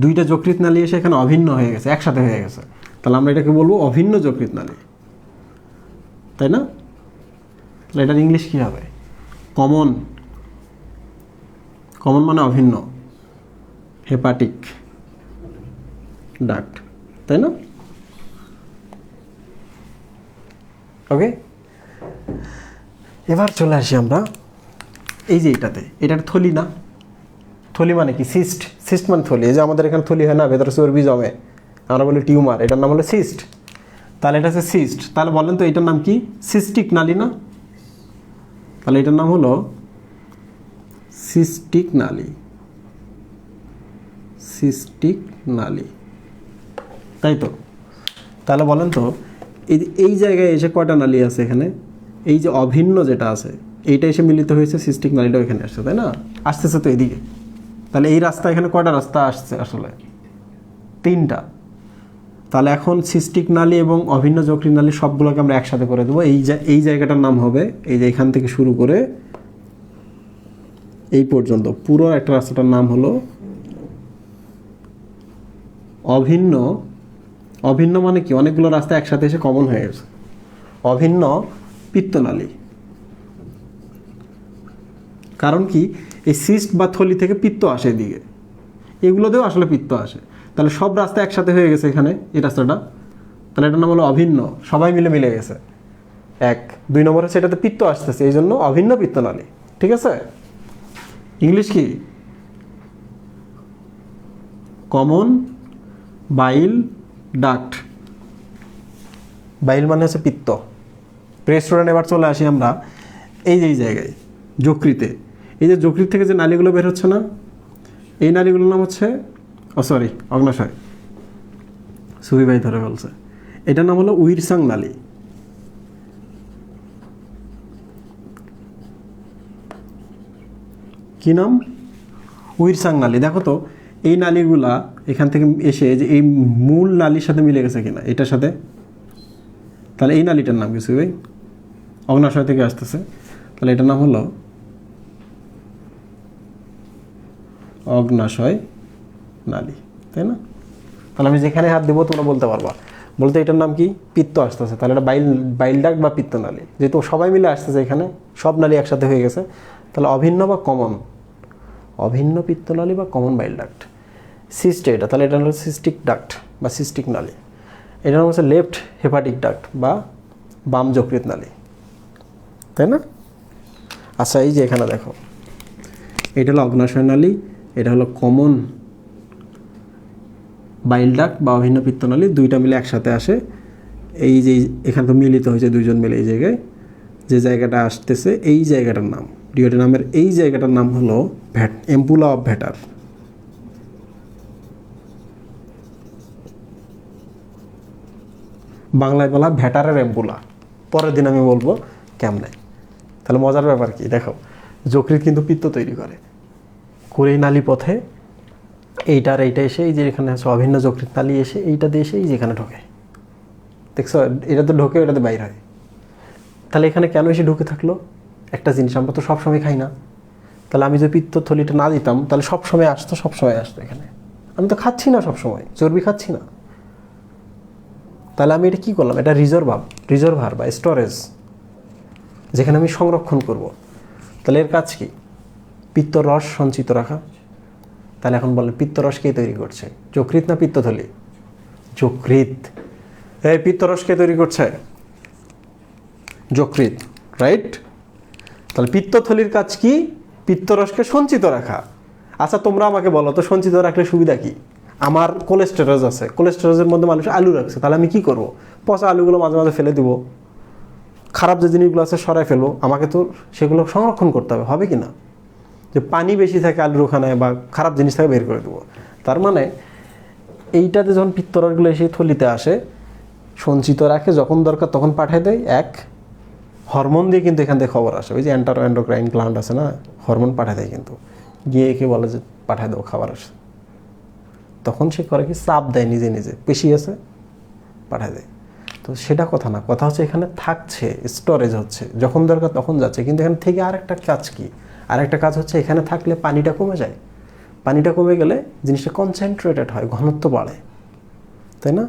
দুইটা যকৃৎ নালী এসে এখানে অভিন্ন হয়ে গেছে, একসাথে হয়ে গেছে, তাহলে আমরা এটাকে বলবো অভিন্ন যকৃৎ নালী, তাই না? তাহলে এটার ইংলিশ কি হবে? কমন। কমন মানে অভিন্ন, হেপাটিক ডাক্ট, তাই না? ওকে, এবার চলে আসি আমরা এই যে এটার থলি না, থলি মানে কি সিস্ট, সিস্ট মানে থলি। এই যে আমাদের এখানে থলি হয় না, ভেতরে চর্বি জমে, আমরা বলি টিউমার, এটার নাম হলো সিস্ট। তাহলে এটা হচ্ছে সিস্ট। তাহলে বলেন তো এটার নাম কি? সিস্টিক নালী না? তাহলে এটার নাম হলো সিস্টিক নালী, সিস্টিক নালী, তাই তো? তাহলে বলেন তো এই জায়গায় এসে কয়টা নালী আছে এখানে? এই যে অভিন্ন যেটা আছে এইটা এসে মিলিত হয়েছে, সিস্টিক নালীটা এখানে আসছে, তাই না? আসতেছে তো এদিকে। তাহলে এই রাস্তা, এখানে কয়টা রাস্তা আসছে আসলে? 3টা। তাহলে এখন সিস্টিক নালী এবং অভিন্ন যকৃৎ নালী সবগুলোকে আমরা একসাথে করে দেবো। এই জায়গাটার নাম হবে, এই যে এখান থেকে শুরু করে এই পর্যন্ত পুরো একটা রাস্তাটার নাম হলো অভিন্ন। অভিন্ন মানে কি? অনেকগুলো রাস্তা একসাথে এসে কমন হয়ে গেছে, অভিন্ন পিত্তনালী। কারণ কি? এই সিস্ট বা থলি থেকে পিত্ত আসে এদিকে, এগুলোতেও আসলে পিত্ত আসে। তাহলে সব রাস্তা একসাথে হয়ে গেছে এখানে, এই রাস্তাটা। তাহলে এটার নাম হলো অভিন্ন, সবাই মিলে গেছে। 1 2 নম্বর হচ্ছে এটাতে পিত্ত আসতেছে, এই জন্য অভিন্ন পিত্তনালী। ঠিক আছে? ইংলিশ কি? কমন বাইল ডাক্ট। বাইল মানে হচ্ছে পিত্ত। প্রিয় স্টুডেন্ট, এবার চলে আসি আমরা এই জায়গায় যকৃতে। এই যে যকৃত থেকে যে নালীগুলো বের হচ্ছে না, এই নালীগুলোর নাম হচ্ছে অগ্নাশয়। সুবি ভাই ধরে বলছে, এটার নাম হলো উইরসাং নালী। কি নাম? উইরসাং নালী। দেখো তো এই নালীগুলা এখান থেকে এসে যে এই মূল নালীর সাথে মিলে গেছে কিনা এটার সাথে। তাহলে এই নালীটার নাম কি সুবি ভাই? অগ্নাশয় থেকে আসতেছে, তাহলে এটার নাম হলো অগ্নাশয় নালী, তাই না? তাহলে আমি যেখানে হাত দেবো তোমরা বলতে পারবা, বলতে এটার নাম কি? পিত্ত আসতেছে। তাহলে এটা বাইল ডাক্ট বা পিত্ত নালী, যেহেতু সবাই মিলে আসতেছে এখানে, সব নালী একসাথে হয়ে গেছে। তাহলে অভিন্ন বা কমন, অভিন্ন পিত্তনালী বা কমন বাইল ডাক্ট। সিস্ট এটা, তাহলে এটা হলো সিস্টিক ডাক্ট বা সিস্টিক নালী। এটার নাম হচ্ছে লেফট হেপাটিক ডাক্ট বা বাম যকৃৎ নালী, তাই না? আচ্ছা, এই যে এখানে দেখো, এটা হলো অগ্নাশয় নালী, এটা হলো কমন বাইল ডাক্ট বা অভিন্ন পিত্তনালী, দুইটা মিলে একসাথে আসে। এই যে এখানে তো মিলিত হয়েছে দুইজন মিলে এই জায়গায়, যে জায়গাটা আসতেছে এই জায়গাটার নাম, ডিওডেনামের এই জায়গাটার নাম হলো এম্পুলা অফ ভ্যাটার। বাংলায় বলা ভ্যাটারের এম্পুলা। পরের দিন আমি বলবো কেমনে। তাহলে মজার ব্যাপার কি দেখো, যকৃৎ কিন্তু পিত্ত তৈরি করে এই নালী পথে, এইটা এসে এই যে এখানে আছে অভিন্ন যকৃৎ নালী, এসে এইটা দিয়ে এসে এই যেখানে ঢোকে, দেখছো? এটাতে ঢোকে, এটাতে বাইর হয়। তাহলে এখানে কেন এসে ঢুকে থাকলো? একটা জিনিস, আমরা তো সবসময় খাই না। তাহলে আমি যদি পিত্ত থলিটা না দিতাম তাহলে সবসময় আসতো এখানে। আমি তো খাচ্ছি না, সবসময় চর্বি খাচ্ছি না। তাহলে আমি এটা কী করলাম? এটা রিজার্ভার বা স্টোরেজ, যেখানে আমি সংরক্ষণ করব। তাহলে এর কাজ কি? পিত্তরস সঞ্চিত রাখা। তাহলে এখন বলেন পিত্তরস কে তৈরি করছে? যকৃৎ না পিত্তথলি? যকৃৎ। এই পিত্তরস কে তৈরি করছে? যকৃৎ, রাইট? তাহলে পিত্তথলির কাজ কি? পিত্তরসকে সঞ্চিত রাখা। আচ্ছা, তোমরা আমাকে বলো তো, সঞ্চিত রাখলে সুবিধা কি? আমার কোলেস্টেরল আছে, কোলেস্টেরলের মধ্যে মানুষ আলু রাখছে, তাহলে আমি কি করব? পচা আলুগুলো মাঝে মাঝে ফেলে দিব, খারাপ যে জিনিসগুলো আছে সরাই ফেলবো। আমাকে তো সেগুলো সংরক্ষণ করতে হবে কি না? যে পানি বেশি থাকে আলুর ওখানে বা খারাপ জিনিস থাকে বের করে দেবো। তার মানে এইটাতে যখন পিত্তরসগুলো এসে থলিতে আসে, সঞ্চিত রাখে, যখন দরকার তখন পাঠিয়ে দেয়। হরমোন দিয়ে কিন্তু এখান থেকে খবর আসে, ওই যে এন্ডোক্রাইন গ্ল্যান্ড আছে না, হরমোন পাঠিয়ে দেয়, কিন্তু গিয়ে একে বলে যে পাঠিয়ে দেবো খাবার আসে। তখন সে করে কি? চাপ দেয়, নিজে পেশি আছে, পাঠিয়ে দেয়। তো সেটা কথা না, কথা হচ্ছে এখানে থাকছে, স্টোরেজ হচ্ছে, যখন দরকার তখন যাচ্ছে। কিন্তু এখানে থেকে আরেকটা কাজ কি? আরেকটা কাজ হচ্ছে এখানে থাকলে পানিটা কমে যায়। পানিটা কমে গেলে জিনিসটা কনসেন্ট্রেটেড হয়, ঘনত্ব বাড়ে, তাই না?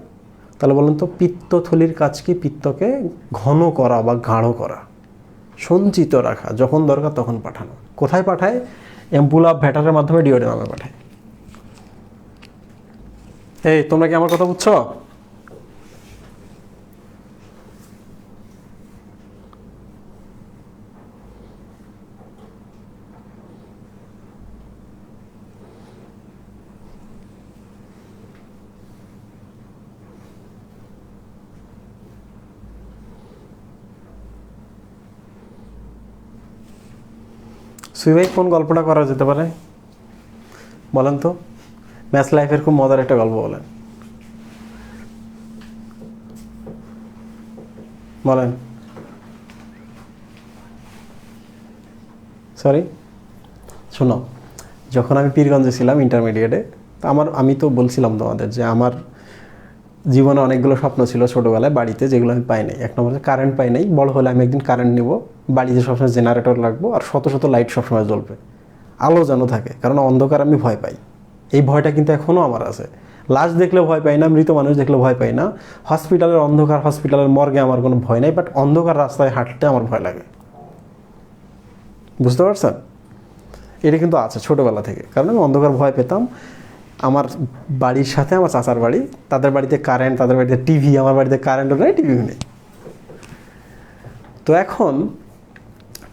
তাহলে বলুন তো পিত্তথলির কাজ কি? পিত্তকে ঘন করা বা গাঢ় করা, সঞ্চিত রাখা, যখন দরকার তখন পাঠানো। কোথায় পাঠায়? এম্পুলা অফ ভ্যাটারের মাধ্যমে ডিওডেনামে পাঠায়। এই তোমরা কি আমার কথা বুঝছো? সুই ভাই কোন গল্পটা করা যেতে পারে বলেন তো? ম্যাচ লাইফের খুব মজার একটা গল্প বলেন, বলেন। সরি, শোনো, যখন আমি পীরগঞ্জে ছিলাম ইন্টারমিডিয়েটে, আমি তো বলছিলাম তোমাদের যে আমার জীবনে অনেকগুলো স্বপ্ন ছিল ছোটোবেলায় বাড়িতে, যেগুলো আমি পাই নাই। এক নম্বরে কারেন্ট পাই নাই, বড় হলে আমি একদিন কারেন্ট নেব, বাড়িতে সবসময় জেনারেটর লাগবো, আর শত শত লাইট সবসময় জ্বলবে, আলো যেন থাকে, কারণ অন্ধকার আমি ভয় পাই। এই ভয়টা কিন্তু এখনও আমার আছে। লাশ দেখলে ভয় পাই না, মৃত মানুষ দেখলে ভয় পাই না, হসপিটালের অন্ধকার, হসপিটালের মর্গে আমার কোনো ভয় নাই, বাট অন্ধকার রাস্তায় হাঁটতে আমার ভয় লাগে। বুঝতে পারছেন? এটা কিন্তু আছে ছোটোবেলা থেকে, কারণ আমি অন্ধকার ভয় পেতাম। আমার বাড়ির সাথে আমার চাচার বাড়ি, তাদের বাড়িতে কারেন্ট, তাদের বাড়িতে টিভি, আমার বাড়িতে কারেন্টও নেই, টিভিও নেই। তো এখন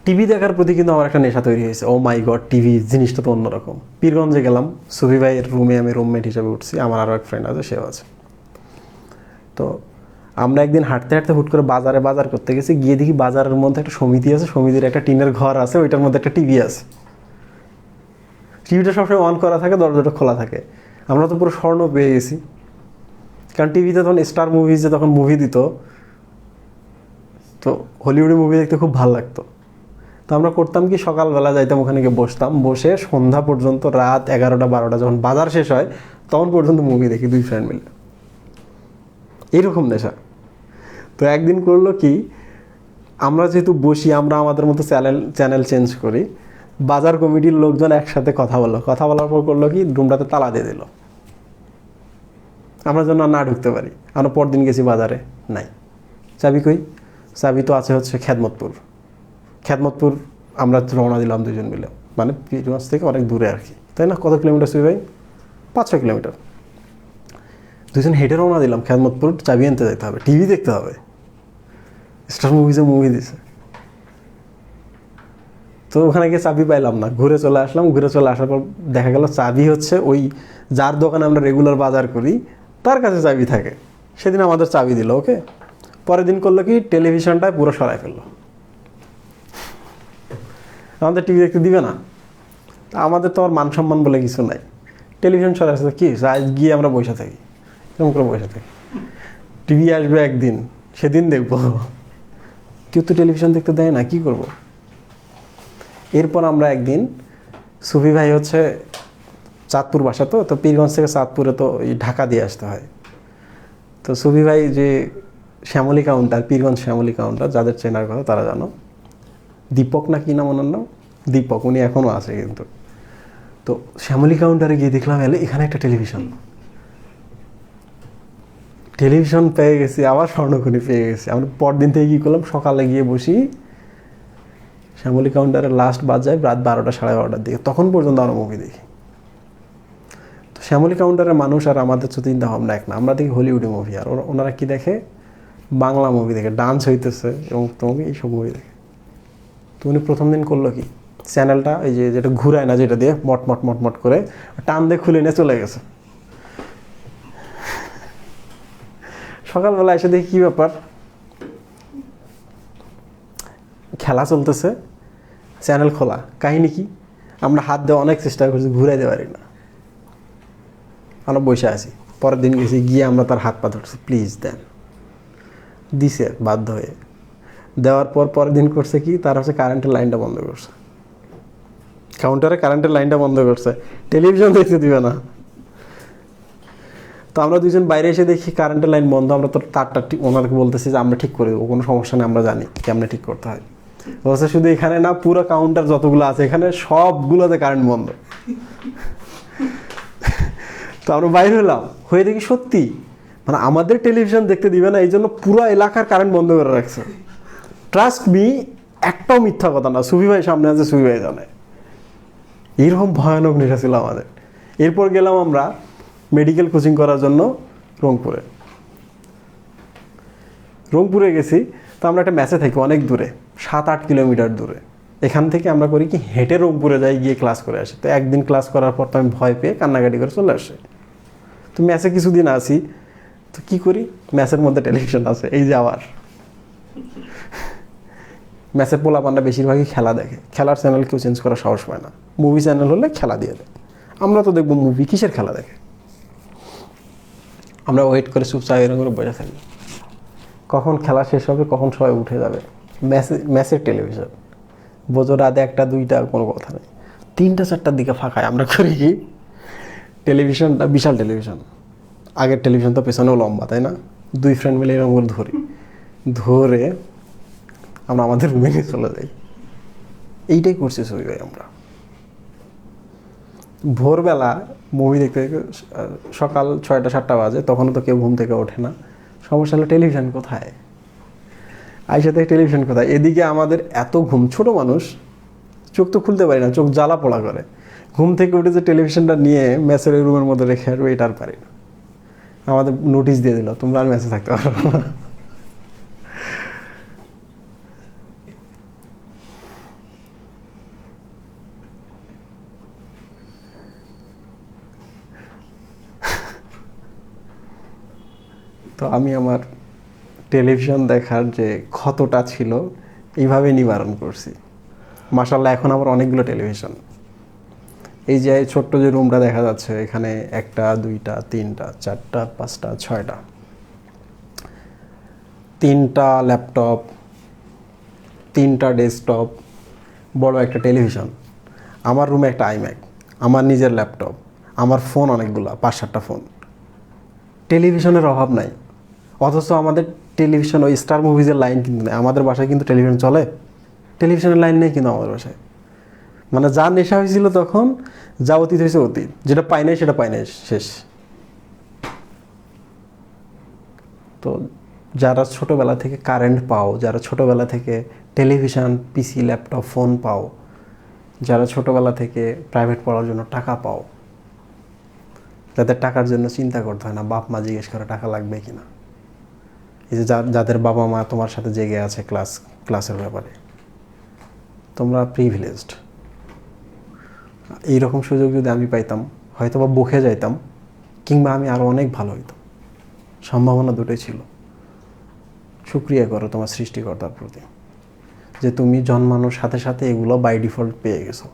টিভি দেখার প্রতি কিন্তু আমার একটা নেশা তৈরি হয়েছে। ও মাই গড, টিভি জিনিসটা তো অন্যরকম। পীরগঞ্জে গেলাম, সুফি ভাইয়ের রুমে আমি রুমমেট হিসেবে উঠছি, আমার আরও এক ফ্রেন্ড আছে, সেও আছে। তো আমরা একদিন হাঁটতে হাঁটতে হুট করে বাজার করতে গেছি, গিয়ে দেখি বাজারের মধ্যে একটা সমিতি আছে, সমিতির একটা টিনের ঘর আছে, ওইটার মধ্যে একটা টিভি আছে। টিভিটা সবসময় অন করা থাকে, দরজাটা খোলা থাকে। আমরা তো পুরো স্বর্ণ পেয়ে গেছি, কারণ টিভিতে তখন স্টার মুভিজে তখন মুভি দিত, তো হলিউডে মুভি দেখতে খুব ভালো লাগতো। তো আমরা করতাম কি, সকালবেলা যাইতাম ওখানে গিয়ে বসতাম, বসে সন্ধ্যা পর্যন্ত, রাত 11টা 12টা যখন বাজার শেষ হয় তখন পর্যন্ত মুভি দেখি দুই ফ্রেন্ড মিলে, এইরকম নেশা। তো একদিন করলো কি, আমরা যেহেতু বসি, আমরা আমাদের মতো চ্যানেল চেঞ্জ করি, বাজার কমিটির লোকজন একসাথে কথা বলার পর করলো কি, রুমটাতে তালা দিয়ে দিল, আমরা যেন না ঢুকতে পারি। আমরা পরদিন গেছি বাজারে, নাই চাবি। কই চাবি? তো আছে হচ্ছে খেদমতপুর। আমরা রওনা দিলাম দুজন মিলে, মানে পীরগঞ্জ থেকে অনেক দূরে আর কি, তাই না? কত কিলোমিটার সুই ভাই? 5-6 কিলোমিটার। দুজন হেঁটে রওনা দিলাম খেদমতপুর, চাবি আনতে যেতে হবে, টিভি দেখতে হবে, স্টার মুভিজে মুভি দিছে। তো ওখানে গিয়ে চাবি পাইলাম না, ঘুরে চলে আসলাম। ঘুরে চলে আসার পর দেখা গেল চাবি হচ্ছে ওই যার দোকানে আমরা রেগুলার বাজার করি তার কাছে চাবি থাকে। সেদিন আমাদের চাবি দিল, ওকে। পরের দিন করলো কি, টেলিভিশনটায় পুরো সরাই ফেললো, আমাদের টিভি দেখতে দিবে না। আমাদের তো আর মান সম্মান বলে কিছু নাই, টেলিভিশন সরাইছে কি, গিয়ে আমরা বসে থাকি, এরকম করে বসে থাকি। টিভি আসবে একদিন, সেদিন দেখবো, কেউ তো টেলিভিশন দেখতে দেয় না, কি করব। এরপর আমরা একদিন, সুফি ভাই হচ্ছে চাঁদপুর বাসা, তো পীরগঞ্জ থেকে চাঁদপুরে তো এই ঢাকা দিয়ে আসতে হয়। তো সুফি ভাই যে শ্যামলী কাউন্টার, পীরগঞ্জ শ্যামলী কাউন্টার, যাদের চেনার কথা তারা জানো, দীপক না কি নাম ওনার নাম, দীপক, উনি এখনও আছে কিন্তু। তো শ্যামলী কাউন্টারে গিয়ে দেখলাম এখানে একটা টেলিভিশন পেয়ে গেছি, আবার স্বর্ণখনি পেয়ে গেছি। আমরা পরদিন থেকে কী করলাম, সকালে গিয়ে বসি শ্যামলী কাউন্টারে, লাস্ট বাজায় রাত 12টা 12:30টার দিকে, তখন পর্যন্ত আমরা মুভি দেখি। তো শ্যামলী কাউন্টারের মানুষ আর আমাদের তো চিন্তা ভাবনা এক না, আমরা দেখি হলিউডি মুভি, আর ওনারা কি দেখে, বাংলা মুভি দেখে, ডান্স হইতেছে এবং তোমাকে এইসব মুভি দেখে। তো উনি প্রথম দিন করলো কি, চ্যানেলটা এই যেটা ঘুরায় না, যেটা দিয়ে মট করে টান দিয়ে খুলে নিয়ে চলে গেছে। সকালবেলা এসে দেখি কী ব্যাপার, খেলা চলতেছে, চ্যানেল খোলা, কাহিনী কি, আমরা হাত দেওয়া অনেক চেষ্টা করছি, ঘুরাইতে পারি না, আমরা বসে আছি। পরের দিন গেছি, গিয়ে আমরা তার হাত পা ধরছি, প্লিজ দেন, দিছে বাধ্য হয়ে। দেওয়ার পর পরের দিন করছে কি, তার হচ্ছে কারেন্টের লাইনটা বন্ধ করছে, কাউন্টারে কারেন্টের লাইনটা বন্ধ করছে, টেলিভিশন দেখতে দিবে না। তো আমরা দুজন বাইরে এসে দেখি কারেন্টের লাইন বন্ধ, আমরা তো তারটা ওনাকে বলতেছি যে আমরা ঠিক করে দেবো, কোনো সমস্যা নেই, আমরা জানি কেমনে ঠিক করতে হয়। বলছে শুধু এখানে না, পুরো কাউন্টার যতগুলো আছে এখানে সবগুলোতে কারেন্ট বন্ধ। তো আমরা বাইরে হলাম, হয়ে দেখি সত্যি, মানে আমাদের টেলিভিশন দেখতে দিবে না, এই জন্য পুরো এলাকার কারেন্ট বন্ধ করে রাখছে। ট্রাস্ট মি, একটাও মিথ্যা কথা না, সুফি ভাই সামনে আছে, সুফি ভাই জানে। এইরকম ভয়ানক নেশা ছিল আমাদের। এরপর গেলাম আমরা মেডিকেল কোচিং করার জন্য রংপুরে গেছি। তো আমরা একটা ম্যাচে থাকি অনেক দূরে, 7-8 কিলোমিটার দূরে। এখান থেকে আমরা করি কি, হেঁটে রংপুরে যাই, গিয়ে ক্লাস করে আসি। তো একদিন ক্লাস করার পর তো আমি ভয় পেয়ে কান্নাকাটি করে চলে আসি। তো ম্যাচে কিছুদিন আসি, তো কী করি, ম্যাচের মধ্যে টেলিভিশন আছে, এই যে আবার ম্যাচের পোলাপানরা বেশিরভাগই খেলা দেখে, খেলার চ্যানেল কেউ চেঞ্জ করার সাহস পায় না, মুভি চ্যানেল হলে খেলা দিয়ে দেয়। আমরা তো দেখবো মুভি, কিসের খেলা দেখে? আমরা ওয়েট করে চুপচাপ এরকম করে বসে থাকি, কখন খেলা শেষ হবে, কখন সবাই উঠে যাবে। ম্যাচের টেলিভিশন বোঝো রাতে 1টা 2টা কোনো কথা নেই, 3টা 4টার দিকে ফাঁকায় আমরা করি কি, টেলিভিশনটা বিশাল টেলিভিশন, আগের টেলিভিশন তো পেছনেও লম্বা, তাই না? 2 ফ্রেন্ড মিলে এরকম করে ধরে আমরা আমাদের রুমে নিয়ে চলে যাই। এইটাই করছি সবই ভাই আমরা। ভোরবেলা মুভি দেখতে দেখতে সকাল 6টা 7টা বাজে, তখনও তো কেউ ঘুম থেকে ওঠে না। সমস্যা হলো টেলিভিশন কোথায়, আইসা থেকে টেলিভিশন কোথায়? এদিকে আমাদের এত ঘুম, ছোট মানুষ, চোখ তো খুলতে পারি না, চোখ জ্বালা পোড়া করে। ঘুম থেকে উঠে যে টেলিভিশনটা নিয়ে ম্যাচের ওই রুমের মধ্যে রেখে আসবো, এটা আর পারি না। আমাদের নোটিশ দিয়ে দিল, তোমরা আর ম্যাচে থাকতে পারো না। তো আমি আমার টেলিভিশন দেখার যে ক্ষতটা ছিল এইভাবে নিবারণ করছি। মাশাআল্লাহ এখন আমার অনেকগুলো টেলিভিশন। এই যে ছোট্ট যে রুমটা দেখা যাচ্ছে, এখানে 1টা 2টা 3টা 4টা 5টা 6টা, 3টা ল্যাপটপ, 3টা ডেস্কটপ, বড় একটা টেলিভিশন, আমার রুমে একটা আইম্যাক, আমার নিজের ল্যাপটপ, আমার ফোন অনেকগুলো, 5-7টা ফোন। টেলিভিশনের অভাব নাই, অথচ আমাদের টেলিভিশন ওই স্টার মুভিজের লাইন কিন্তু নেই। আমাদের বাসায় কিন্তু টেলিভিশন চলে, টেলিভিশনের লাইন নেই কিন্তু আমাদের বাসায়। মানে যা নেশা হয়েছিল তখন, যা অতীত হয়েছে অতীত, যেটা পাই নাই সেটা পাই নাই, শেষ। তো যারা ছোটোবেলা থেকে কারেন্ট পাও, যারা ছোটোবেলা থেকে টেলিভিশন, পিসি, ল্যাপটপ, ফোন পাও, যারা ছোটোবেলা থেকে প্রাইভেট পড়ার জন্য টাকা পাও, যাদের টাকার জন্য চিন্তা করতে হয় না, বাপ মা জিজ্ঞেস করে টাকা লাগবে কিনা, এই যে যাদের বাবা মা তোমার সাথে জেগে আছে ক্লাসের ব্যাপারে, তোমরা প্রিভিলেজড। এইরকম সুযোগ যদি আমি পাইতাম, হয়তো বা বকে যাইতাম, কিংবা আমি আরও অনেক ভালো হইতাম। সম্ভাবনা দুটোই ছিল। শুকরিয়া করো তোমার সৃষ্টিকর্তার প্রতি যে তুমি জন্মানোর সাথে সাথে এগুলো বাই ডিফল্ট পেয়ে গেছো,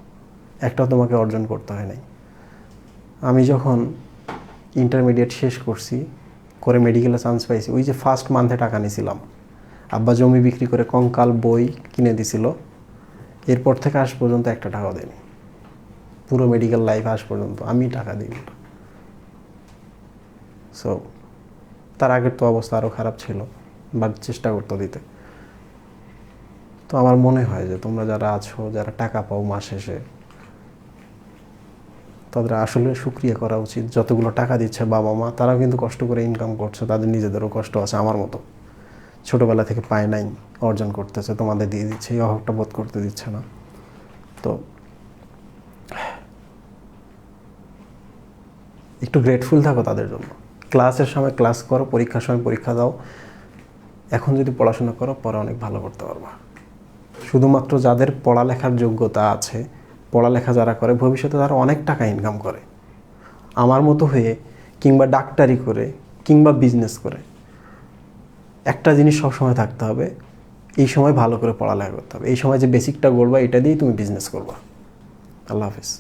একটাও তোমাকে অর্জন করতে হয় নাই। আমি যখন ইন্টারমিডিয়েট শেষ করছি, করে মেডিকেলে চান্স পাইছি, ওই যে ফার্স্ট মান্থে টাকা নিয়েছিলাম, আব্বা জমি বিক্রি করে কঙ্কাল বই কিনে দিছিল, এরপর থেকে আজ পর্যন্ত একটা টাকাও দেয়নি। পুরো মেডিকেল লাইফ আজ পর্যন্ত আমি টাকা দিই। সো তার আগের তো অবস্থা আরও খারাপ ছিল, বাট চেষ্টা করতো দিতে। তো আমার মনে হয় যে তোমরা যারা আছো, যারা টাকা পাও মাস শেষে, তাদের আসলে শুকরিয়া করা উচিত। যতগুলো টাকা দিচ্ছে বাবা মা, তারাও কিন্তু কষ্ট করে ইনকাম করছে, তাদের নিজেদেরও কষ্ট আছে আমার মতো। ছোটোবেলা থেকে পায় নাই, অর্জন করতেছে, তোমাদের দিয়ে দিচ্ছে, এই অভাবটা বোধ করতে দিচ্ছে না। তো একটু গ্রেটফুল থাকো তাদের জন্য। ক্লাসের সময় ক্লাস করো, পরীক্ষার সময় পরীক্ষা দাও। এখন যদি পড়াশোনা করো, পরে অনেক ভালো করতে পারবা। শুধুমাত্র যাদের পড়ালেখার যোগ্যতা আছে, পড়ালেখা যারা করে, ভবিষ্যতে তারা অনেক টাকা ইনকাম করে। আমার মতো হয়ে, কিংবা ডাক্তারি করে, কিংবা বিজনেস করে, একটা জিনিস সবসময় থাকতে হবে, এই সময় ভালো করে পড়ালেখা করতে হবে। এই সময় যে বেসিকটা গড়বা, এটা দিয়েই তুমি বিজনেস করবা। আল্লাহ হাফিজ।